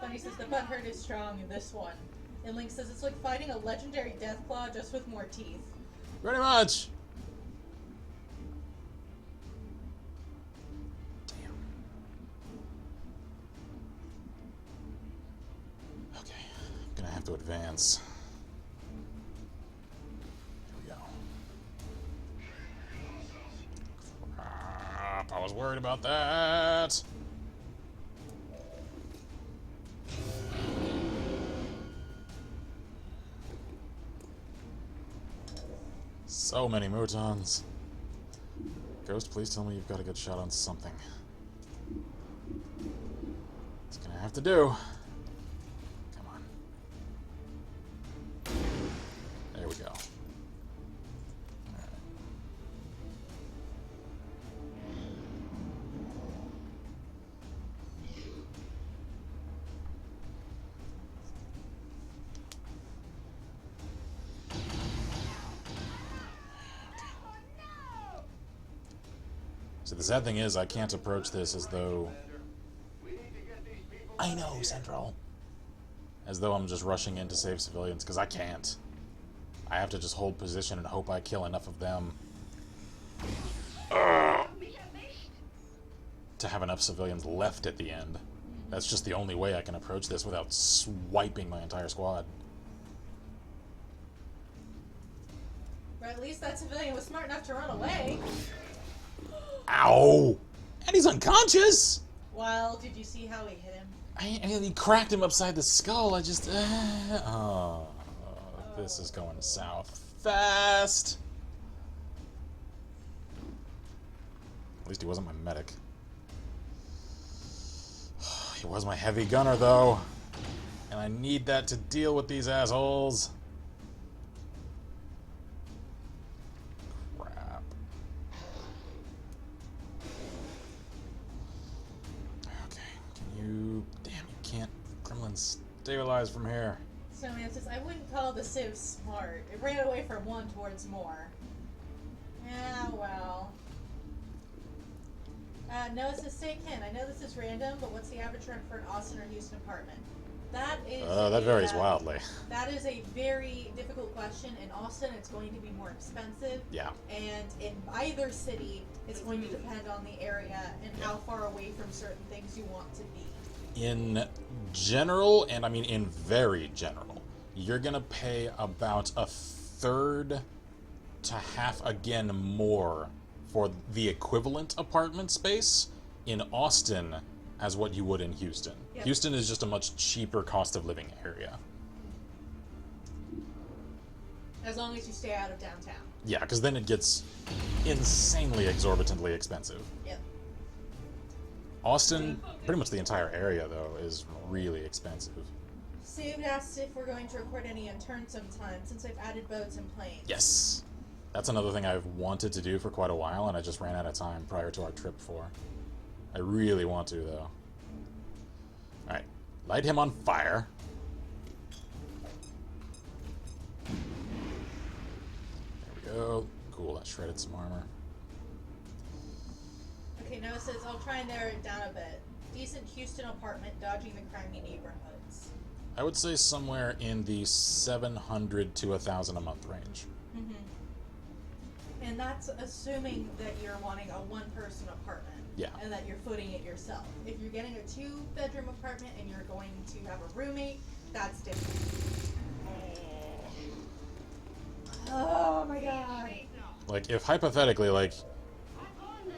Bunny says the butthurt is strong in this one. And Link says it's like fighting a legendary Deathclaw just with more teeth. Pretty much. Damn. Okay, I'm gonna have to advance. Here we go. Crap, I was worried about that. So many mutons. Ghost, please tell me you've got a good shot on something. It's gonna have to do. Come on. There we go. Alright. So the sad thing is, I can't approach this as though... I know, Central. As though I'm just rushing in to save civilians, because I can't. I have to just hold position and hope I kill enough of them to have enough civilians left at the end. That's just the only way I can approach this without swiping my entire squad. But at least that civilian was smart enough to run away. Ow! And he's unconscious! Well, did you see how he hit him? He cracked him upside the skull. I just... this is going south fast. At least he wasn't my medic. He was my heavy gunner, though. And I need that to deal with these assholes. Crap. Okay, can you... Damn, you can't... Gremlins stabilize from here. Snowman says, I wouldn't call the Civ smart. It ran away from one towards more. Yeah, well. No, it says stay Ken. I know this is random, but what's the average rent for an Austin or Houston apartment? That is... that varies wildly. That is a very difficult question. In Austin, it's going to be more expensive. Yeah. And in either city, it's going to depend on the area and how far away from certain things you want to be. In general, and I mean in very general, you're going to pay about a third to half again more for the equivalent apartment space in Austin as what you would in Houston. Yep. Houston is just a much cheaper cost of living area. As long as you stay out of downtown. Yeah, because then it gets insanely exorbitantly expensive. Yep. Austin, pretty much the entire area, though, is really expensive. Steve asked if we're going to record any in-turn sometime, since I've added boats and planes. Yes. That's another thing I've wanted to do for quite a while, and I just ran out of time prior to our trip for. I really want to, though. Alright. Light him on fire. There we go. Cool, that shredded some armor. Okay, Noah says, I'll try and narrow it down a bit. Decent Houston apartment, dodging the crimey neighborhoods. I would say somewhere in the 700 to 1,000 a month range. Mm-hmm. And that's assuming that you're wanting a one-person apartment. Yeah. And that you're footing it yourself. If you're getting a two-bedroom apartment and you're going to have a roommate, that's different. Oh my god. Like, if hypothetically, like,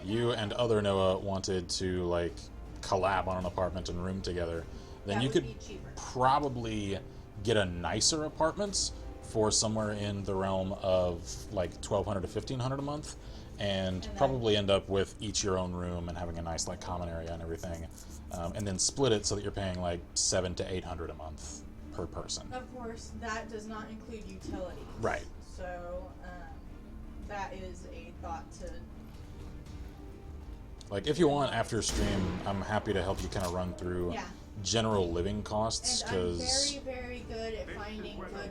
you and other Noah wanted to, like, collab on an apartment and room together, then That you would could be cheaper. probably get a nicer apartment for somewhere in the realm of, like, $1,200 to $1,500 a month, and then probably end up with each your own room and having a nice, like, common area and everything, and then split it so that you're paying, like, $700 to $800 a month per person. Of course, that does not include utilities. Right. So, that is a thought to... Like, if you want, after stream, I'm happy to help you kind of run through Yeah. general living costs, And I'm because very, very good at finding good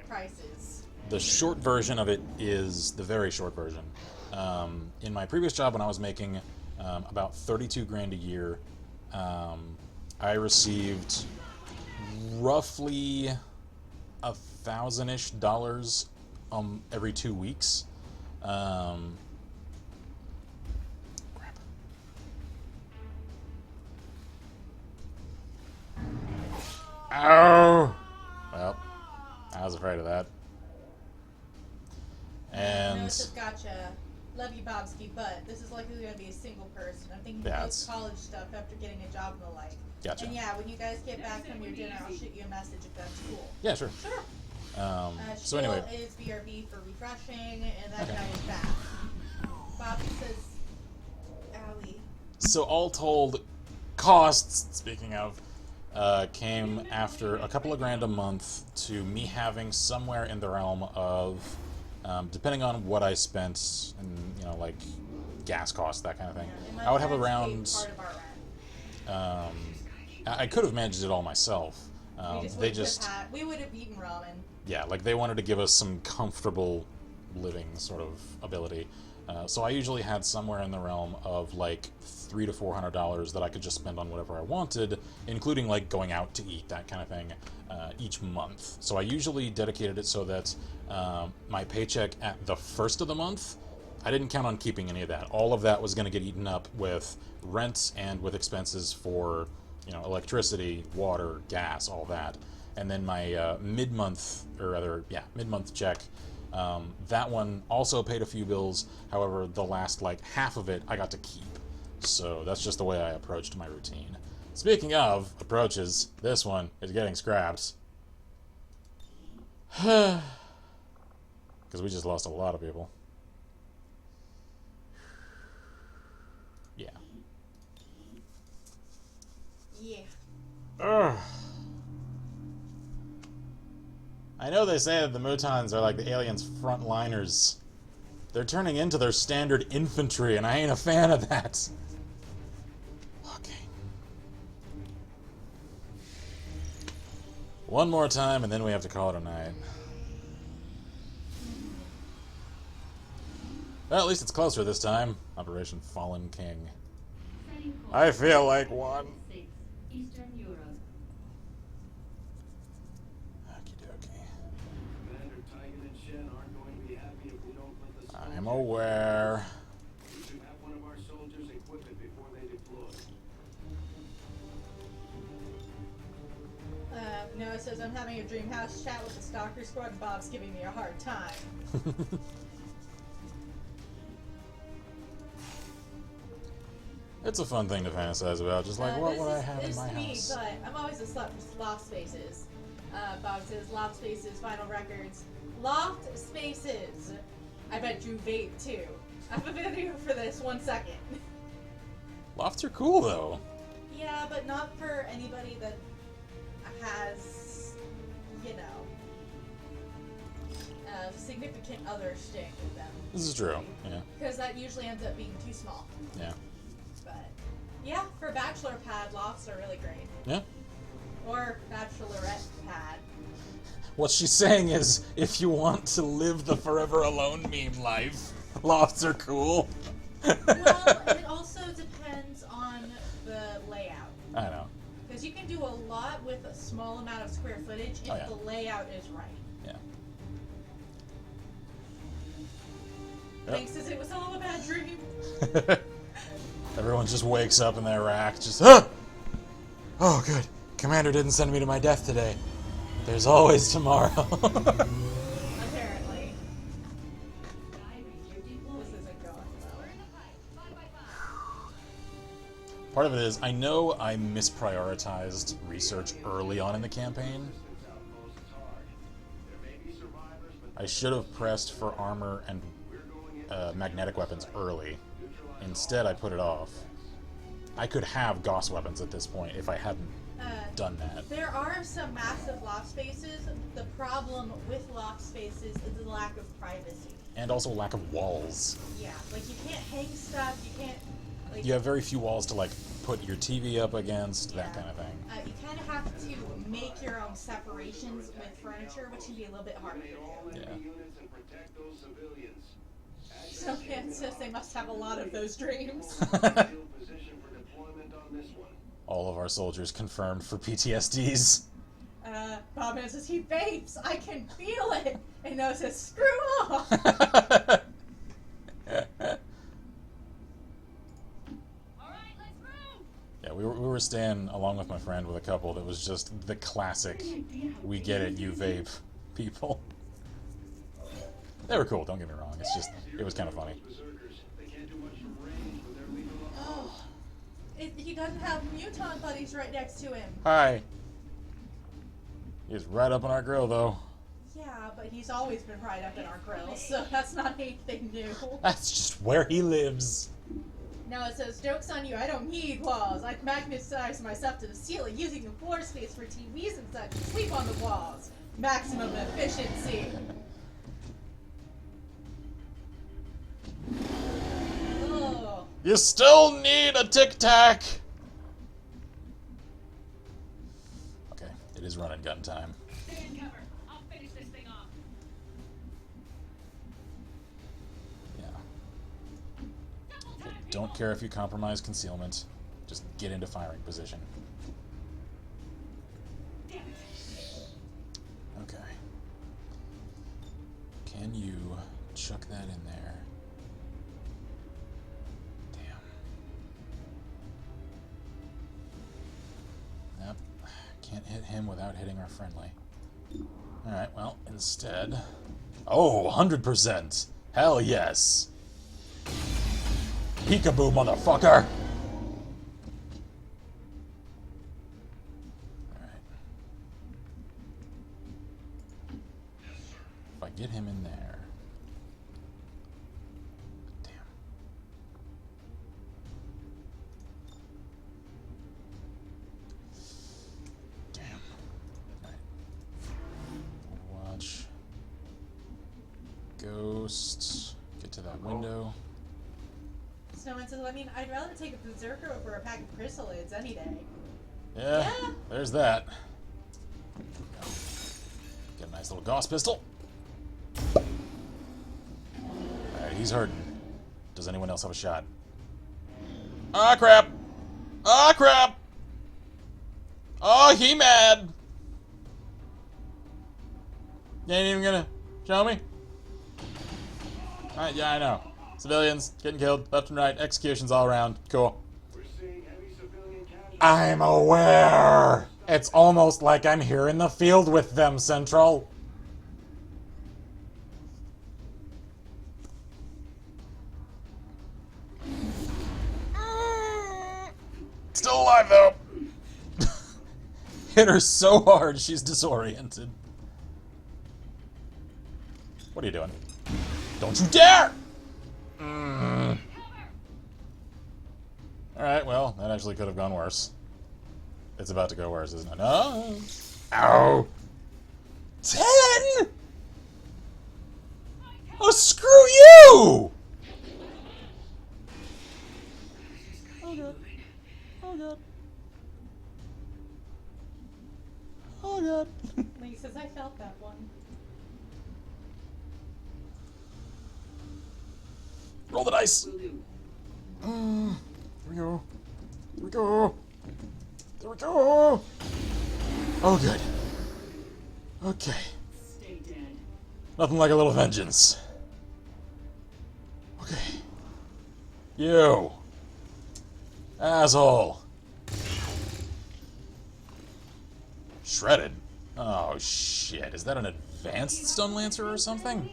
prices. the short version of it is the very short version. In my previous job, when I was making about 32 grand a year, I received roughly $1,000-ish every 2 weeks. Crap. Ow! Well, I was afraid of that. And Noah says, gotcha. Love you, Bobski, but this is likely going to be a single person. I'm thinking Yeah, post college stuff after getting a job and the like. Gotcha. And yeah, when you guys get back from your dinner, I'll shoot you a message if that's cool. yeah, sure. Sure. So anyway, Sheila is BRB for refreshing, and that Okay. guy is back. Bobby says, owie. so all told, costs, speaking of, came after a couple of grand a month to me having somewhere in the realm of, depending on what I spent, and, you know, like gas costs, that kind of thing, And my I would have parents around, paid part of our rent. I could have managed it all myself. We would have eaten ramen. Yeah, like they wanted to give us some comfortable living sort of ability. So I usually had somewhere in the realm of like $300 to $400 that I could just spend on whatever I wanted, including like going out to eat, that kind of thing, each month. So I usually dedicated it so that my paycheck at the first of the month, I didn't count on keeping any of that. All of that was going to get eaten up with rent and with expenses for, you know, electricity, water, gas, all that. And then my mid-month check, that one also paid a few bills. However, the last like half of it I got to keep. So that's just the way I approached my routine. Speaking of approaches, this one is getting scrapped. Because we just lost a lot of people. Yeah. Yeah. Ugh. I know they say that the Mutons are like the aliens' frontliners. They're turning into their standard infantry, and I ain't a fan of that. Okay. One more time, and then we have to call it a night. Well, at least it's closer this time. Operation Fallen King. Setting course. I feel like one. 6, Eastern Europe. Okie dokie. Commander Tigan and Shen aren't going to be happy if we don't let the I'm aware. We should have one of our soldiers equip it before they deploy. Noah says, I'm having a dream house chat with the Stalker Squad and Bob's giving me a hard time. It's a fun thing to fantasize about, just like, what would I have in my house? But I'm always a slut for loft spaces. Bob says, loft spaces, final records. Loft spaces! I bet you vape too. I have a video for this, 1 second. Lofts are cool, though. Yeah, but not for anybody that has, you know, a significant other staying with them. This is true, yeah. Because that usually ends up being too small. Yeah. But, yeah, for bachelor pad, lofts are really great. Yeah. Or bachelorette pad. What she's saying is, if you want to live the forever alone meme life, lofts are cool. Well, it also depends on the layout. I know. Because you can do a lot with a small amount of square footage if Oh, yeah. the layout is right. Yeah. Thanks, as it was all a bad dream. Everyone just wakes up in their rack, just, ah! Oh, good. Commander didn't send me to my death today. There's always tomorrow. Apparently. Sky Ranger deployed. This isn't going well. We're in the pipe. 5 by 5. Part of it is, I know I misprioritized research early on in the campaign. I should have pressed for armor and magnetic weapons early. Instead, I put it off. I could have Gauss weapons at this point if I hadn't done that. There are some massive loft spaces. The problem with loft spaces is the lack of privacy. And also lack of walls. Yeah, like you can't hang stuff, you can't... Like, You have very few walls to, like, put your TV up against, that Yeah. kind of thing. You kind of have to make your own separations with furniture, which can be a little bit harder to do. Yeah. Units and protect those civilians. So man says they must have a lot of those dreams. Ideal position for deployment on this one. All of our soldiers confirmed for PTSDs. Bob Man says he vapes. I can feel it. And Noah says, screw off. All right, let's move. Yeah, we were staying along with my friend with a couple that was just the classic, we get it, you vape people. They were cool, don't get me wrong. It's just, it was kind of funny. Berserkers. They can't do much from range with their lethal Oh, he doesn't have mutant buddies right next to him. Hi. He's right up on our grill, though. Yeah, but he's always been right up in our grills, so that's not anything new. That's just where he lives. Now it says, joke's on you, I don't need walls. I magnetize myself to the ceiling using the floor space for TVs and such. Sleep on the walls. Maximum efficiency. Oh. You still need a tic-tac! Okay, it is run and gun time. Stay in cover. I'll finish this thing off. Yeah. don't care if you compromise concealment. Just get into firing position. Okay. Can you chuck that in there? Damn. Yep. Can't hit him without hitting our friendly. Alright, well, instead... Oh, 100%! Hell yes! Peekaboo, motherfucker! Alright. If I get him in there... Damn. Damn. Alright. Watch. Ghost. Get to that window. Snowman says, I mean, I'd rather take a berserker over a pack of chrysalids any day. Yeah, there's that. Get a nice little Gauss pistol. Alright, he's hurting. Does anyone else have a shot? Ah, crap! Ah, crap! Oh, he mad! You ain't even gonna show me? Alright, yeah, I know. Civilians getting killed left and right. Executions all around. Cool. We're seeing heavy civilian casualties. I'm aware! It's almost like I'm here in the field with them, Central. Still alive, though! Hit her so hard, she's disoriented. What are you doing? Don't you dare! Alright, well, that actually could have gone worse. It's about to go worse, isn't it? No! Ow! 10?! Oh, screw you! Oh, God. Oh, God. Oh, God. Lee says, I felt that one. Roll the dice! Will do. Here we go. Here we go. There we go. Oh, good. Okay. Stay dead. Nothing like a little vengeance. Okay. You. Asshole. Shredded. Oh, shit. Is that an advanced Stone Lancer or something?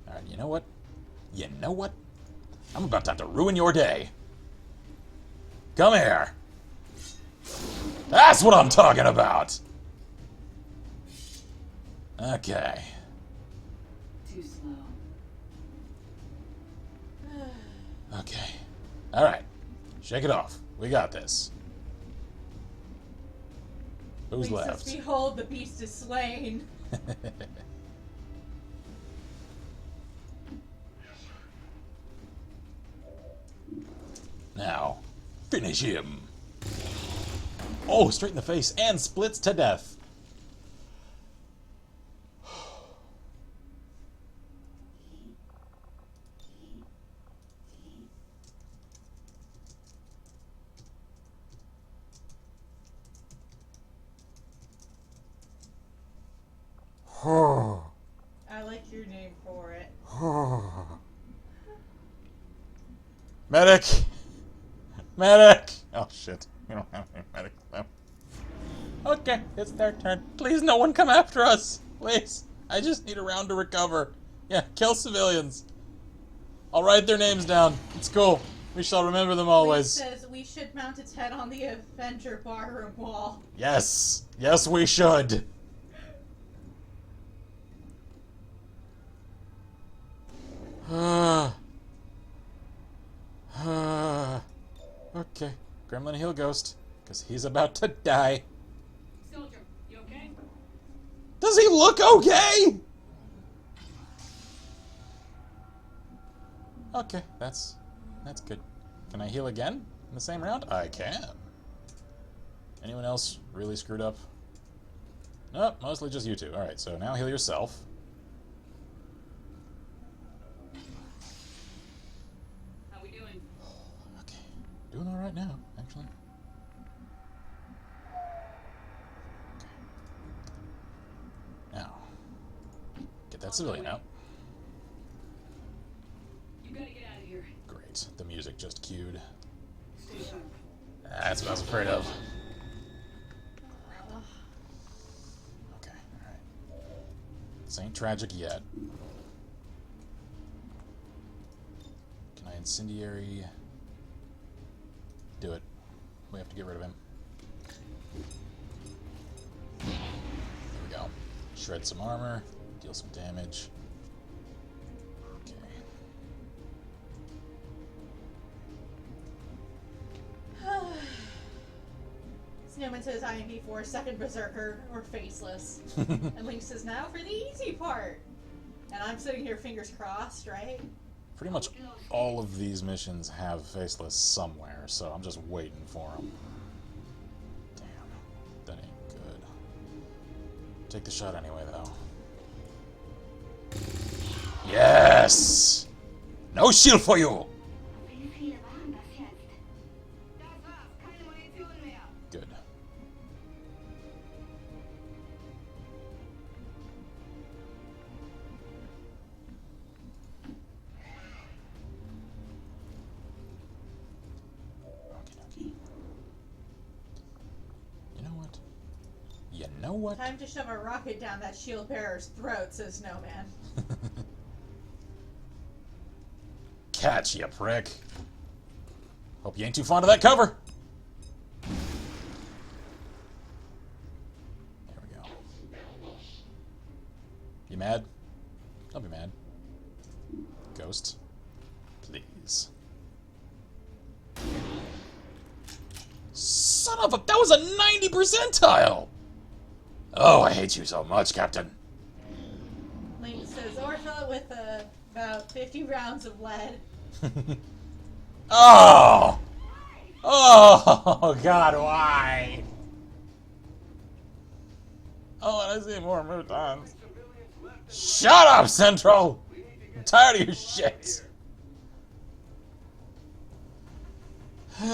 Alright, you know what? You know what? I'm about to have to ruin your day. Come here. That's what I'm talking about. Okay. Too slow. Okay. Alright. Shake it off. We got this. Who's Lee left? says, behold, the beast is slain. Now, finish him. Oh, straight in the face and splits to death. I like your name for it. Medic! Medic! Oh shit. We don't have any medic left. Okay, it's their turn. Please, no one come after us! Please. I just need a round to recover. Yeah, kill civilians. I'll write their names down. It's cool. We shall remember them Lee always. says we should mount its head on the Avenger barroom wall. Yes. Yes, we should. Okay. Gremlin heal ghost. Because he's about to die. Soldier, you okay? Does he look okay? Okay, that's good. Can I heal again in the same round? I can. Anyone else really screwed up? Nope, mostly just you two. Alright, so now heal yourself. Doing all right now, actually. Okay. Now, get that civilian out. You gotta get out of here. Great. The music just cued. Stay sharp. That's what I was afraid of. Okay, alright. This ain't tragic yet. Can I incendiary? Do it. We have to get rid of him. There we go. Shred some armor. Deal some damage. Okay. Snowman says IMP4 second berserker or faceless. And Link says now for the easy part. And I'm sitting here fingers crossed, right? Pretty much all of these missions have faceless somewhere, so I'm just waiting for them. Damn. That ain't good. Take the shot anyway, though. Yes! No shield for you! Good. Okey-dokey. You know what? You know what? Time to shove a rocket down that shield bearer's throat, says Snowman. Catch, you prick. Hope you ain't too fond of that cover. There we go. You mad? Don't be mad. Ghost. Please. Son of a... That was a 90 percentile! Oh, I hate you so much, Captain. Link says Orpha with about 50 rounds of lead. Oh! Oh, God, why? Oh, and I see more mutons. Shut up, Central! I'm tired of your shit. What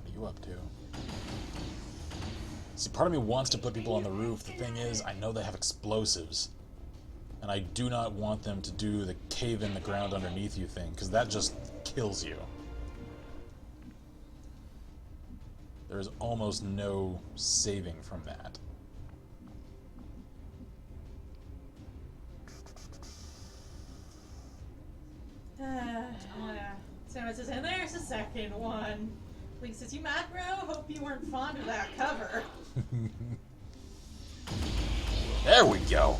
are you up to? See, part of me wants to put people on the roof. The thing is, I know they have explosives. And I do not want them to do the cave in the ground underneath you thing, because that just kills you. There is almost no saving from that. Snowman says, and there's the second one. Link says, you mad, bro? Hope you weren't fond of that cover. There we go.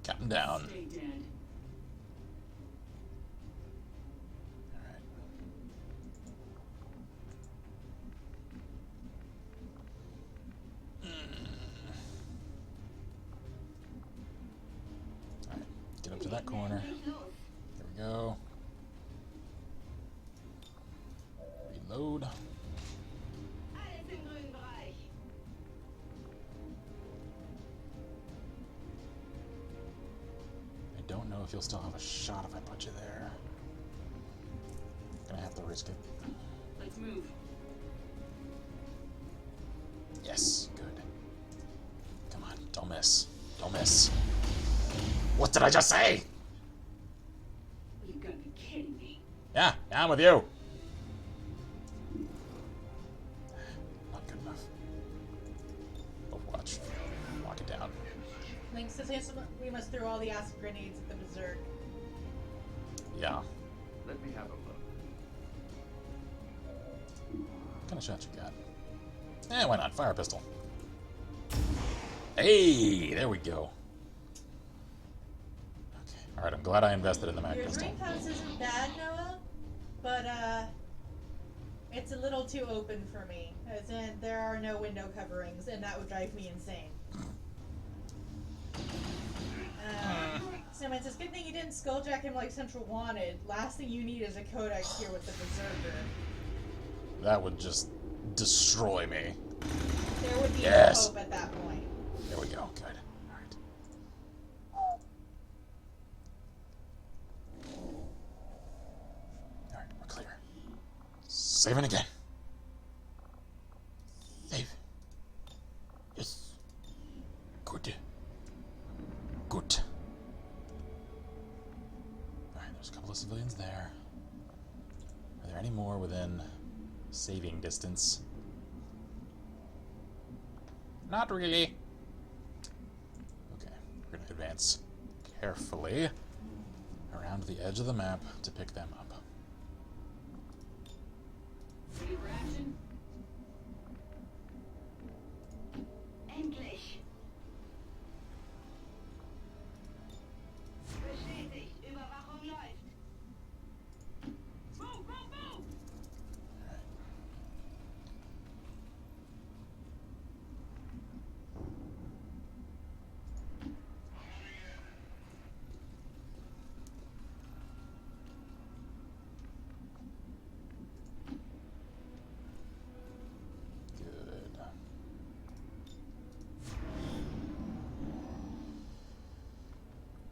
Captain down. Stay dead. Alright. Alright, get up to that corner. There we go. Reload. I don't know if you'll still have a shot if I put you there. Gonna have to risk it. Let's move. Yes, good. Come on, don't miss. Don't miss. What did I just say? You gotta be kidding me. Yeah, I'm with you. Not good enough. Overwatch. Lock it down. Link says, yes, we must throw all the acid grenades at the berserk. Yeah. Let me have a look. What kind of shot you got? Eh, why not? Fire pistol. Hey, there we go. Okay. Alright, I'm glad I invested in the mag Your pistol. drink house isn't bad, Noah, but it's a little too open for me. As in, there are no window coverings, and that would drive me insane. So Snowman says, good thing you didn't skulljack him like Central Wanted. Last thing you need is a codex here with the Berserker. That would just destroy me. There would be no Yes. hope at that point. There we go. Good. Alright. Alright, we're clear. Saving again. Save. Yes. Good. Good. Alright, there's a couple of civilians there. Are there any more within saving distance? Not really. Okay, we're gonna advance carefully around the edge of the map to pick them up. Ready for action? Endlich. Bestätigt. Überwachung läuft. Move, move, move! Good.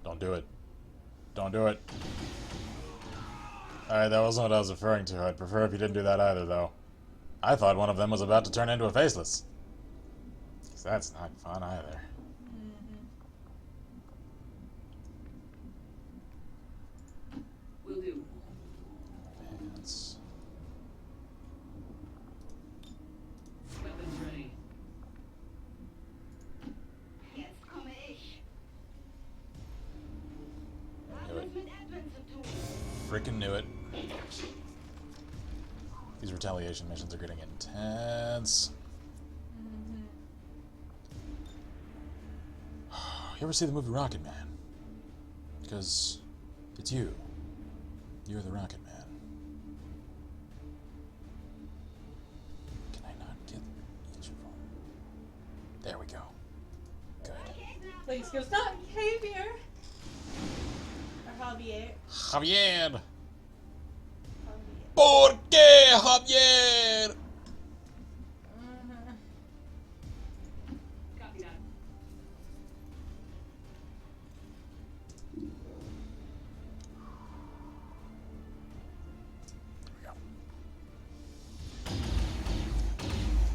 Don't do it. Don't do it. Alright, that wasn't what I was referring to. I'd prefer if you didn't do that either, though. I thought one of them was about to turn into a faceless. 'Cause that's not fun either. Will do. Advance. Weapons ready. Jetzt komme ich. Knew it. Mit Advent zu tun. Frickin' knew it. These retaliation missions are getting intense. You ever see the movie Rocket Man? Because it's you. You're the Rocket Man. Can I not get each of them? There we go. Good. Lynx goes, not Javier. Or Javier. Javier! Javier. ¿Por qué, Javier? Copy that.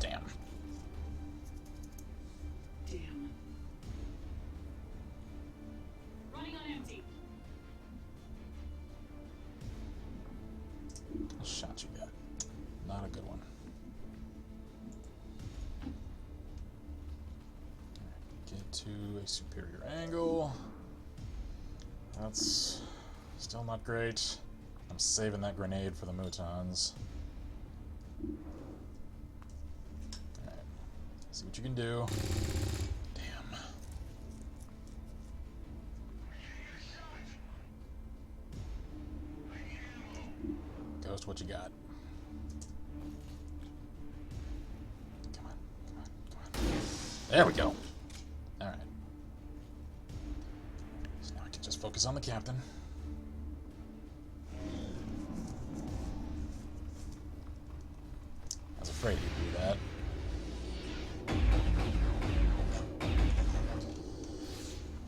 Damn. Damn. Running on empty. What shot you got? Not a good one. Alright, get to a superior angle. That's still not great. I'm saving that grenade for the mutons. Alright, see what you can do. Damn. Ghost, what you got? Come on, come on, come on. There we go. Alright. So now I can just focus on the captain. I was afraid he'd do that.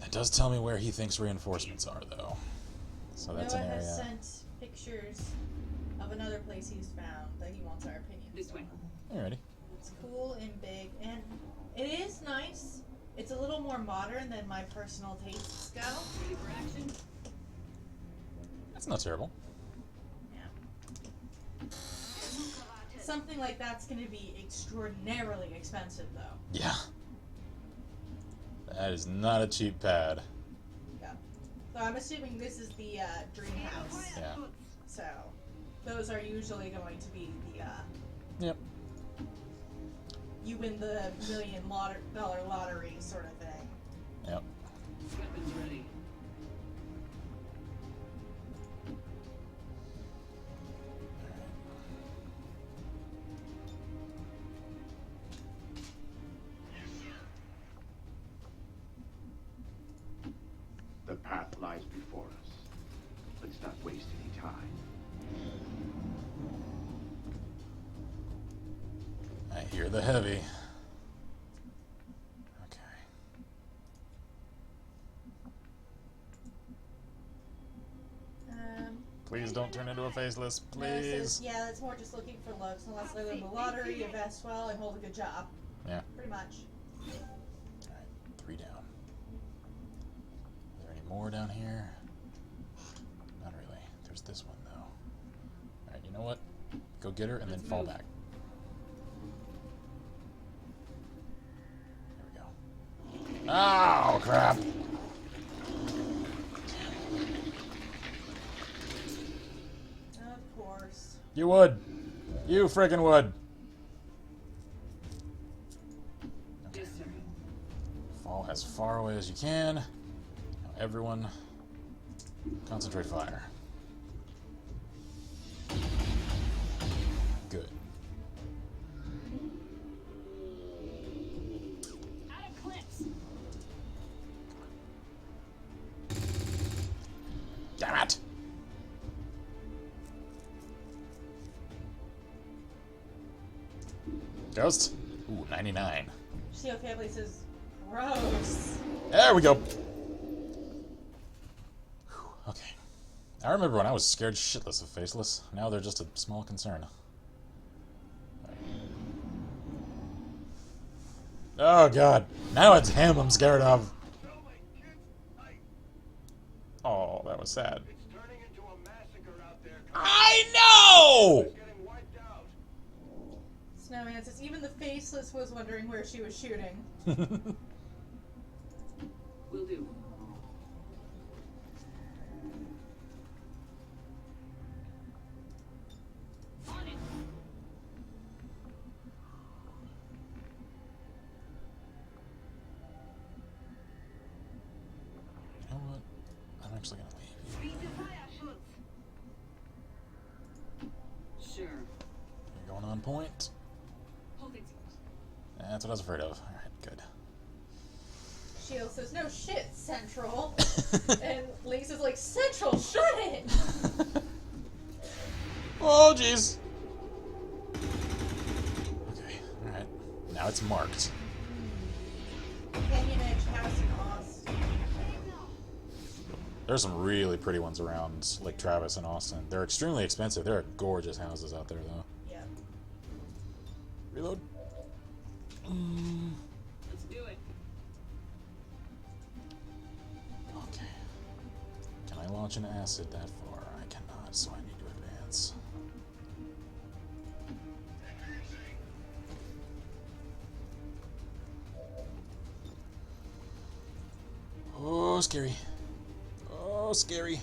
That does tell me where he thinks reinforcements are, though. So that's Noah an area. has sent pictures of another place he's found that he wants our opinion. This way. Alrighty. It's cool and big, and it is nice. It's a little more modern than my personal tastes go. Ready for action? That's not terrible. Yeah. Something like that's going to be extraordinarily expensive, though. Yeah. That is not a cheap pad. Yeah. So I'm assuming this is the dream house. Yeah. So those are usually going to be the Yep. you win the $1 million lottery sort of thing. Yep. Weapons ready. The path lies before us. Let's not waste any time. I hear the heavy. Okay. Please don't turn into a faceless, No, it please. says, yeah, it's more just looking for looks. Unless they win the lottery, you invest well, and hold a good job. Yeah. Pretty much. Alright, 3 down. Are there any more down here? Not really. There's this one, though. Alright, you know what? Go get her and then fall back. There we go. Oh, crap! Of course. You would! You frickin' would! Yes, sir. Fall as far away as you can. Now everyone, concentrate fire. Good. Out of clips. Damn it! Ghost? Ooh, 99. Shield family says, gross. There we go. Whew, okay. I remember when I was scared shitless of Faceless. Now they're just a small concern. Oh god. Now it's him I'm scared of. Oh, that was sad. It's turning into a massacre out there. I know! Getting wiped out. Snowman says, even the faceless was wondering where she was shooting. Will do. On it. You know what? I'm actually gonna leave. Speed to fire, Schultz. Sure. You're going on point. Hold it. That's what I was afraid of. Alright, good. Shield says, no shit, Central. And Lynx is like, Central, shut it! Oh, jeez. Okay, alright. Now it's marked. Canyon Edge House in Austin. There's some really pretty ones around Lake Travis and Austin. They're extremely expensive. There are gorgeous houses out there, though. Yeah. Reload. Let's do it. Okay. Can I launch an acid that far? I cannot, so I need to advance. Oh, scary. Oh, scary.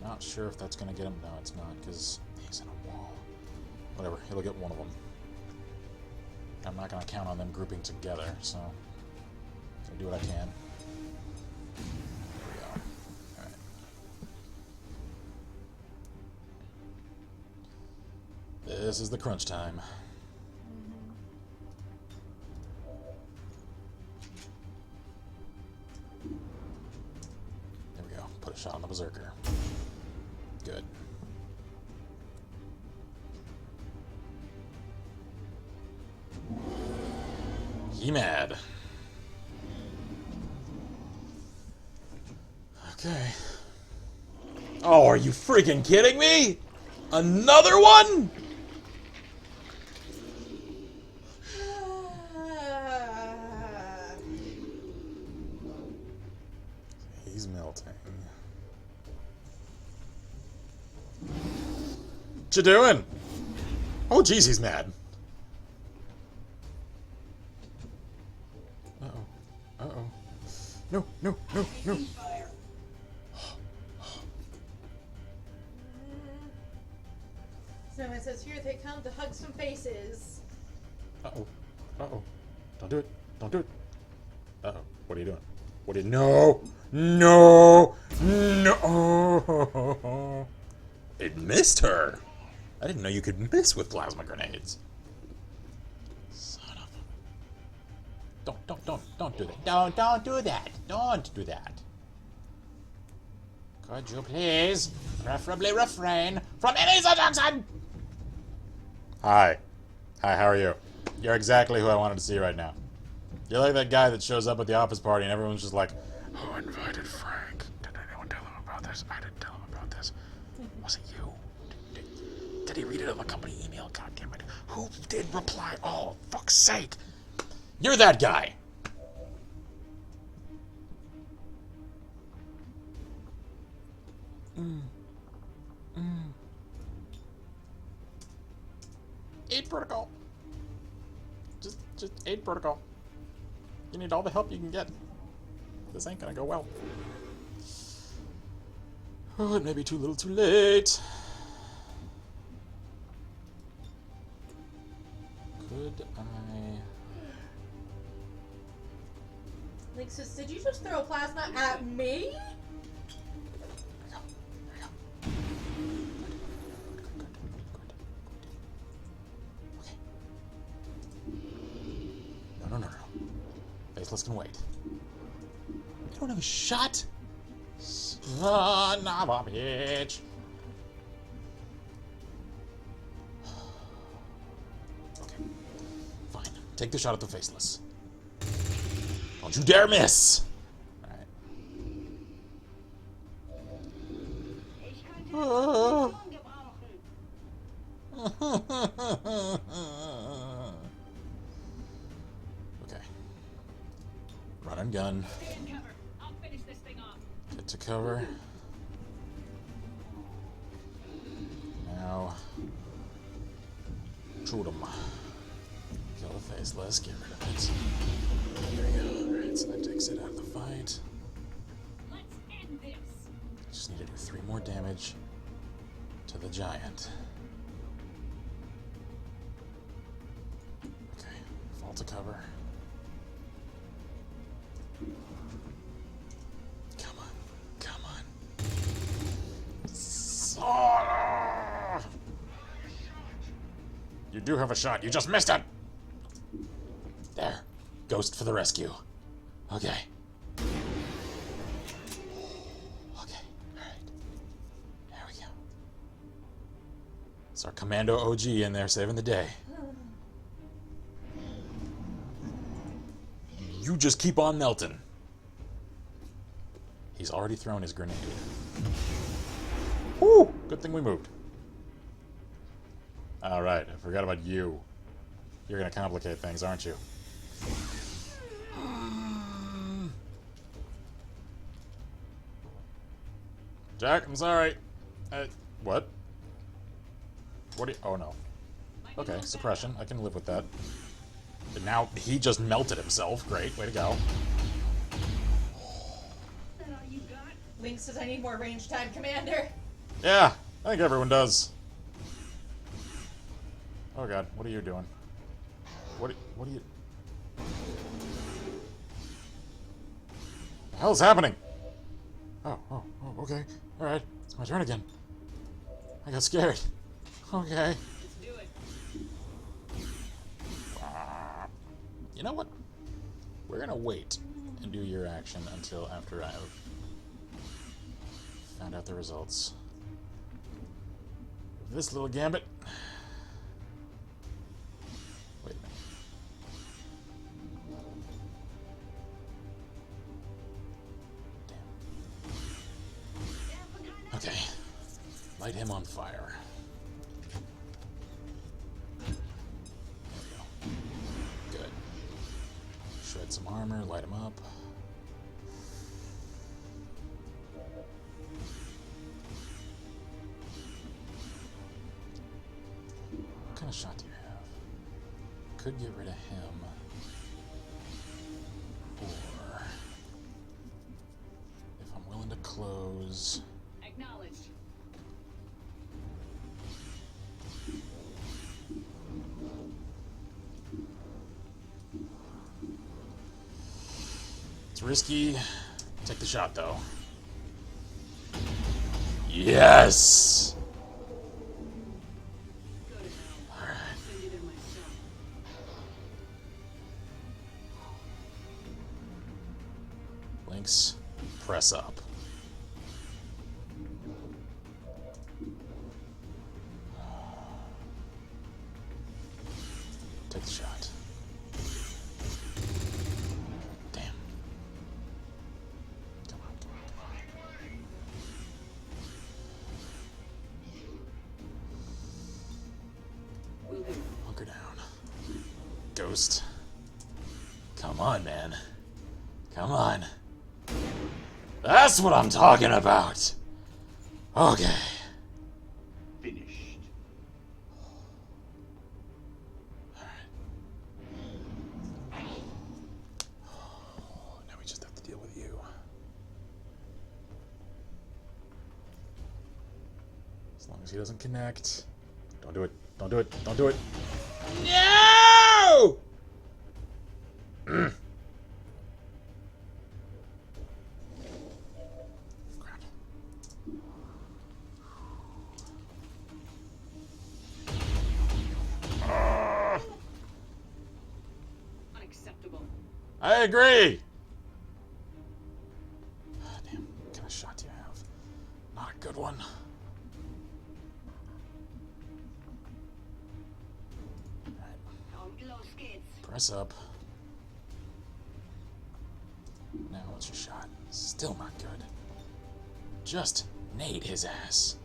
Not sure if that's gonna get him. No, it's not, because he's in a wall. Whatever, he'll get one of them. I'm not gonna count on them grouping together, so I'll do what I can. There we go. Alright. This is the crunch time. There we go. Put a shot on the Berserker. Good. He mad. Okay. Oh, are you freaking kidding me? Another one? He's melting. What you doing? Oh, jeez, he's mad. Uh-oh. Uh-oh. No, no, no, no. Snowman says, here they come to hug some faces. Uh-oh. Uh-oh. Don't do it. Don't do it. Uh-oh. What are you doing? What are you... No! No! No! It missed her! I didn't know you could miss with plasma grenades. Son of Don't do that. Don't do that. Don't do that. Could you please preferably refrain from any such action? Hi. Hi, how are you? You're exactly who I wanted to see right now. You're like that guy that shows up at the office party and everyone's just like, who invited Frank? Did anyone tell him about this? I didn't tell him about this. Was it you? Did he read it on the company email? God damn it. Who did reply? Oh, fuck's sake. You're that guy. Aid protocol. Just aid protocol. You need all the help you can get. This ain't gonna go well. Oh, it may be too little too late. Could I... Link says, did you just throw plasma at me? No. Faceless can wait. You don't have a shot? Son of a bitch. Okay. Fine. Take the shot at the faceless. Don't you dare miss! Alright. Okay. Run and gun. Stay in cover. I'll finish this thing off. Get to cover. Now, shoot him. Kill the faceless. Get rid of it. There we go. Alright, so that takes it out of the fight. Let's end this. Just need to do 3 more damage to the giant. Okay, fall to cover. Come on. Come on. You do have a shot. You just missed it. There. Ghost for the rescue. Okay. Okay. Alright. There we go. It's our Commando OG in there saving the day. You just keep on melting. He's already thrown his grenade. Woo! Good thing we moved. Alright, I forgot about you. You're gonna complicate things, aren't you? Jack, I'm sorry. What? What do you... Oh, no. Okay, suppression. I can live with that. But now he just melted himself. Great, way to go. That all you got? Link says, I need more range time, Commander. Yeah, I think everyone does. Oh god, what are you doing? What are you... The hell's happening? Oh, okay. Alright, it's my turn again. I got scared. Okay. Let's do it. You know what? We're gonna wait and do your action until after I've found out the results. This little gambit. Wait a minute. Damn. Okay. Light him on fire. There we go. Good. Shred some armor, light him up. What kind of shot do you have? Could get rid of him. Or if I'm willing to close. Acknowledged. It's risky. Take the shot though. Yes! Go to hell. Alright. I'll send you there myself. Links, press up. Take the shot. Damn. Come on, come on, come on. Hunker down. Ghost. Come on, man. Come on. That's what I'm talking about. Okay. Finished. Now we just have to deal with you. As long as he doesn't connect. Don't do it. Don't do it. Don't do it. No! Crap. Unacceptable. I agree. Damn, what kind of shot do you have? Not a good one. Press up. Now what's your shot? Still not good. Just nade his ass.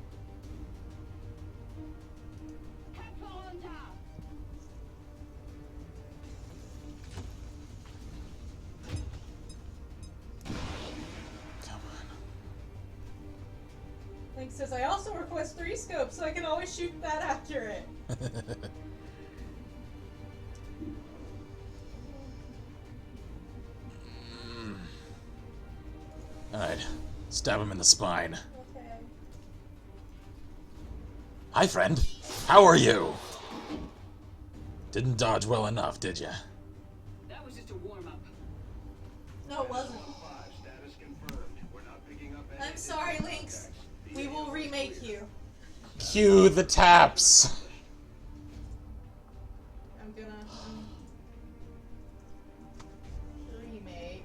Come Link says, I also request 3 scopes so I can always shoot that accurate. on. Alright, stab him in the spine. Okay. Hi, friend. How are you? Didn't dodge well enough, did ya? That was just a warm-up. No, it wasn't. 5, status confirmed. We're not picking up any I'm sorry, Lynx. We will remake you. Cue the taps! I'm gonna remake.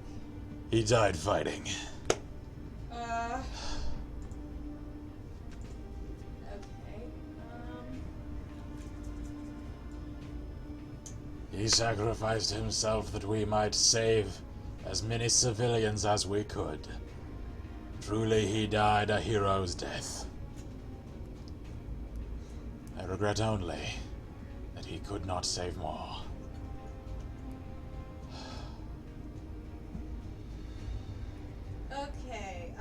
He died fighting. Okay. He sacrificed himself that we might save as many civilians as we could. Truly, he died a hero's death. I regret only that he could not save more. Okay,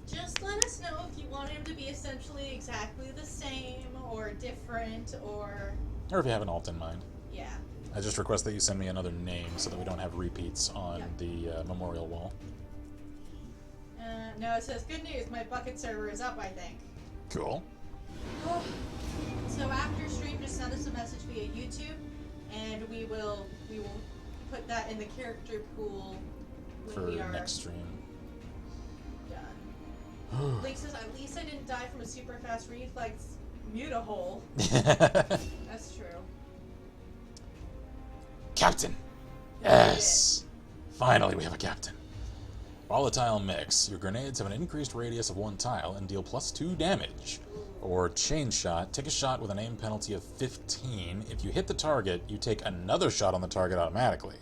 just let us know if you want him to be essentially exactly the same, or different, or... Or if you have an alt in mind. Yeah. I just request that you send me another name so that we don't have repeats on the memorial wall. No, it says, good news, my bucket server is up, I think. Cool. So after stream, just send us a message via YouTube, and we will put that in the character pool when For we are next stream. done. Link says, at least I didn't die from a super fast reflex mutahole. That's true. Captain! Yes! Finally, we have a captain. Volatile mix. Your grenades have an increased radius of 1 tile and deal +2 damage. Or chain shot. Take a shot with an aim penalty of 15. If you hit the target, you take another shot on the target automatically.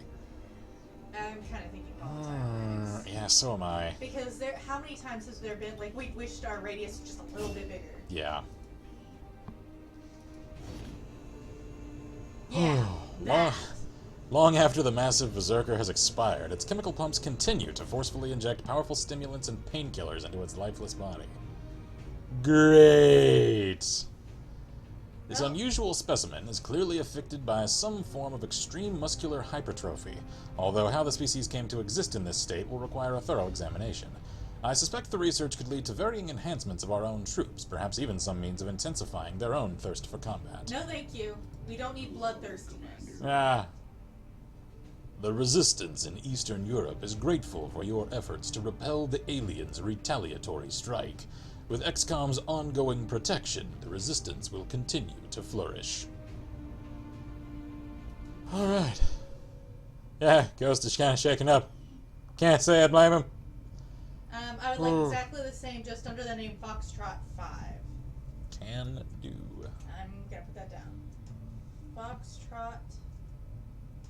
I'm kind of thinking volatile mix. Yeah, so am I. Because how many times has there been, like, we wished our radius was just a little bit bigger? Yeah. Yeah, that. Long after the massive berserker has expired, its chemical pumps continue to forcefully inject powerful stimulants and painkillers into its lifeless body. Great! This unusual specimen is clearly affected by some form of extreme muscular hypertrophy, although how the species came to exist in this state will require a thorough examination. I suspect the research could lead to varying enhancements of our own troops, perhaps even some means of intensifying their own thirst for combat. No thank you. We don't need bloodthirstiness. Ah. The resistance in Eastern Europe is grateful for your efforts to repel the aliens' retaliatory strike. With Xcom's ongoing protection, the resistance will continue to flourish. Alright. Yeah, Ghost is kind of shaken up. Can't say I blame him. I would like exactly the same, just under the name Foxtrot 5. Can do. I'm gonna put that down. Foxtrot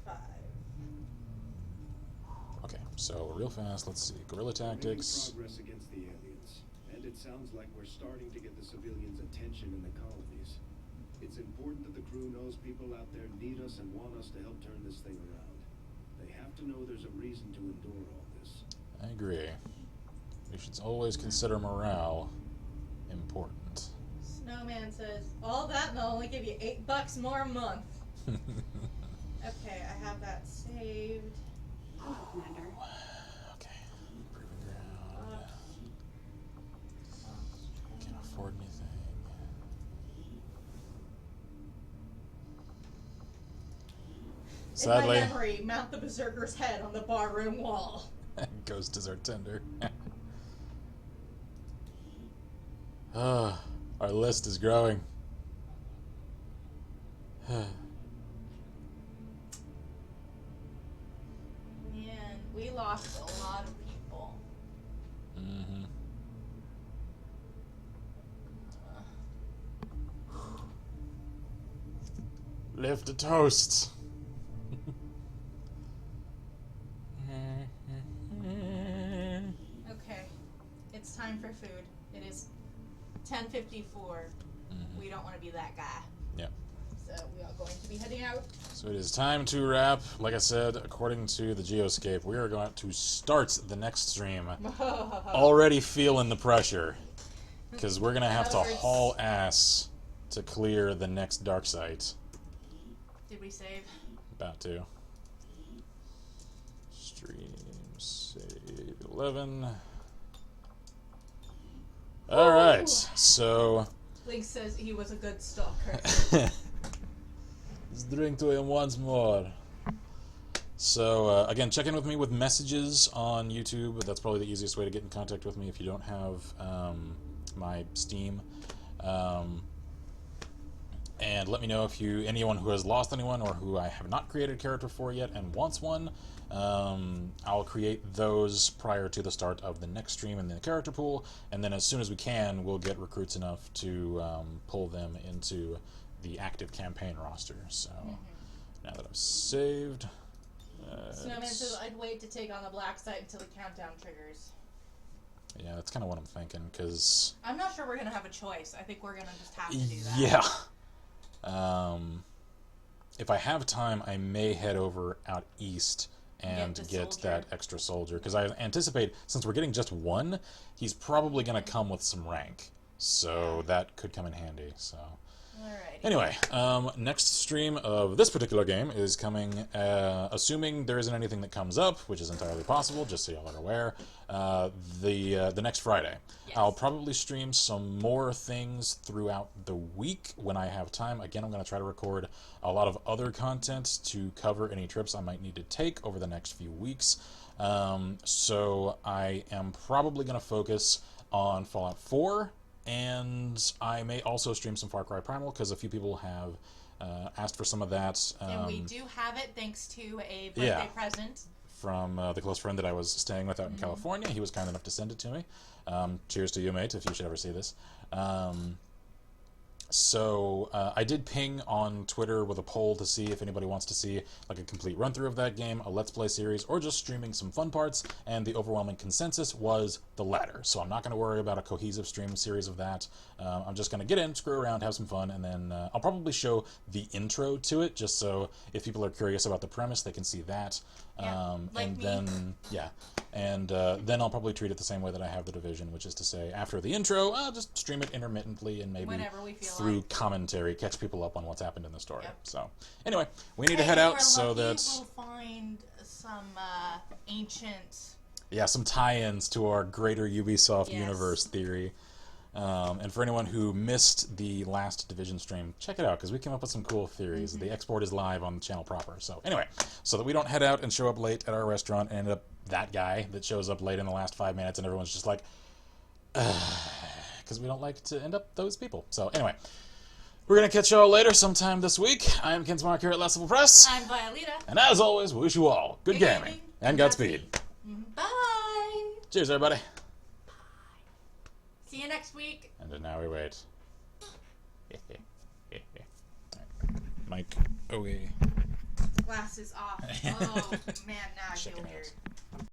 5. Okay, so real fast, let's see. Guerrilla tactics. We're making progress against the aliens, and it sounds like we're starting to get the civilians' attention in the colonies. It's important that the crew knows people out there need us and want us to help turn this thing around. They have to know there's a reason to endure all this. I agree. We should always consider morale important. Snowman says, all that and I'll only give you $8 more a month. Okay, I have that saved. Oh, Commander. Okay. Proving ground. Can't afford anything. Sadly, In my memory, mount the berserker's head on the barroom wall. goes dessert tender. Our list is growing. Man, we lost a lot of people. Mm-hmm. Lift a toast. Okay, it's time for food. It is 10:54. We don't want to be that guy. Yeah. So we are going to be heading out. So it is time to wrap. Like I said, according to the Geoscape, we are going to start the next stream. Already feeling the pressure. Because we're going to have to haul ass to clear the next dark site. Did we save? About to. Stream save 11. Alright, so... Link says he was a good stalker. Let's drink to him once more. So, again, check in with me with messages on YouTube. That's probably the easiest way to get in contact with me if you don't have my Steam. And let me know if anyone who has lost anyone or who I have not created a character for yet and wants one. I'll create those prior to the start of the next stream in the character pool, and then as soon as we can, we'll get recruits enough to pull them into the active campaign roster. So, now that I've saved... Snowman says I'd wait to take on the black site until the countdown triggers. Yeah, that's kind of what I'm thinking, because... I'm not sure we're going to have a choice. I think we're going to just have to do that. Yeah. If I have time, I may head over out east and get that extra soldier, because I anticipate, since we're getting just one, he's probably going to come with some rank. So that could come in handy, so... Alrighty. Anyway, next stream of this particular game is coming, assuming there isn't anything that comes up, which is entirely possible, just so y'all are aware, the next Friday. Yes. I'll probably stream some more things throughout the week when I have time. Again, I'm going to try to record a lot of other content to cover any trips I might need to take over the next few weeks. So I am probably going to focus on Fallout 4, and I may also stream some Far Cry Primal, because a few people have asked for some of that. And we do have it, thanks to a birthday present. From the close friend that I was staying with out in California. He was kind enough to send it to me. Cheers to you, mate, if you should ever see this. So I did ping on Twitter with a poll to see if anybody wants to see like a complete run-through of that game, a Let's Play series, or just streaming some fun parts, and the overwhelming consensus was the latter. So I'm not going to worry about a cohesive stream series of that. I'm just going to get in, screw around, have some fun, and then I'll probably show the intro to it, just so if people are curious about the premise, they can see that. Then I'll probably treat it the same way that I have The Division, which is to say, after the intro, I'll just stream it intermittently and maybe through commentary catch people up on what's happened in the story. Yep. So anyway, we need to head out so that we'll find some ancient, some tie-ins to our greater Ubisoft universe theory. And for anyone who missed the last Division stream, check it out, because we came up with some cool theories. The export is live on the channel proper. So anyway, so that we don't head out and show up late at our restaurant and end up that guy that shows up late in the last 5 minutes and everyone's just like, because we don't like to end up those people. So anyway, we're going to catch y'all later sometime this week. I'm Kinsmarck here at Last Level Press. I'm Violeta. And as always, we wish you all good gaming and Godspeed. Bye. Cheers, everybody. See you next week. And then now we wait. Mike, away. Glasses off. Oh man, now I feel Chicken weird. ass.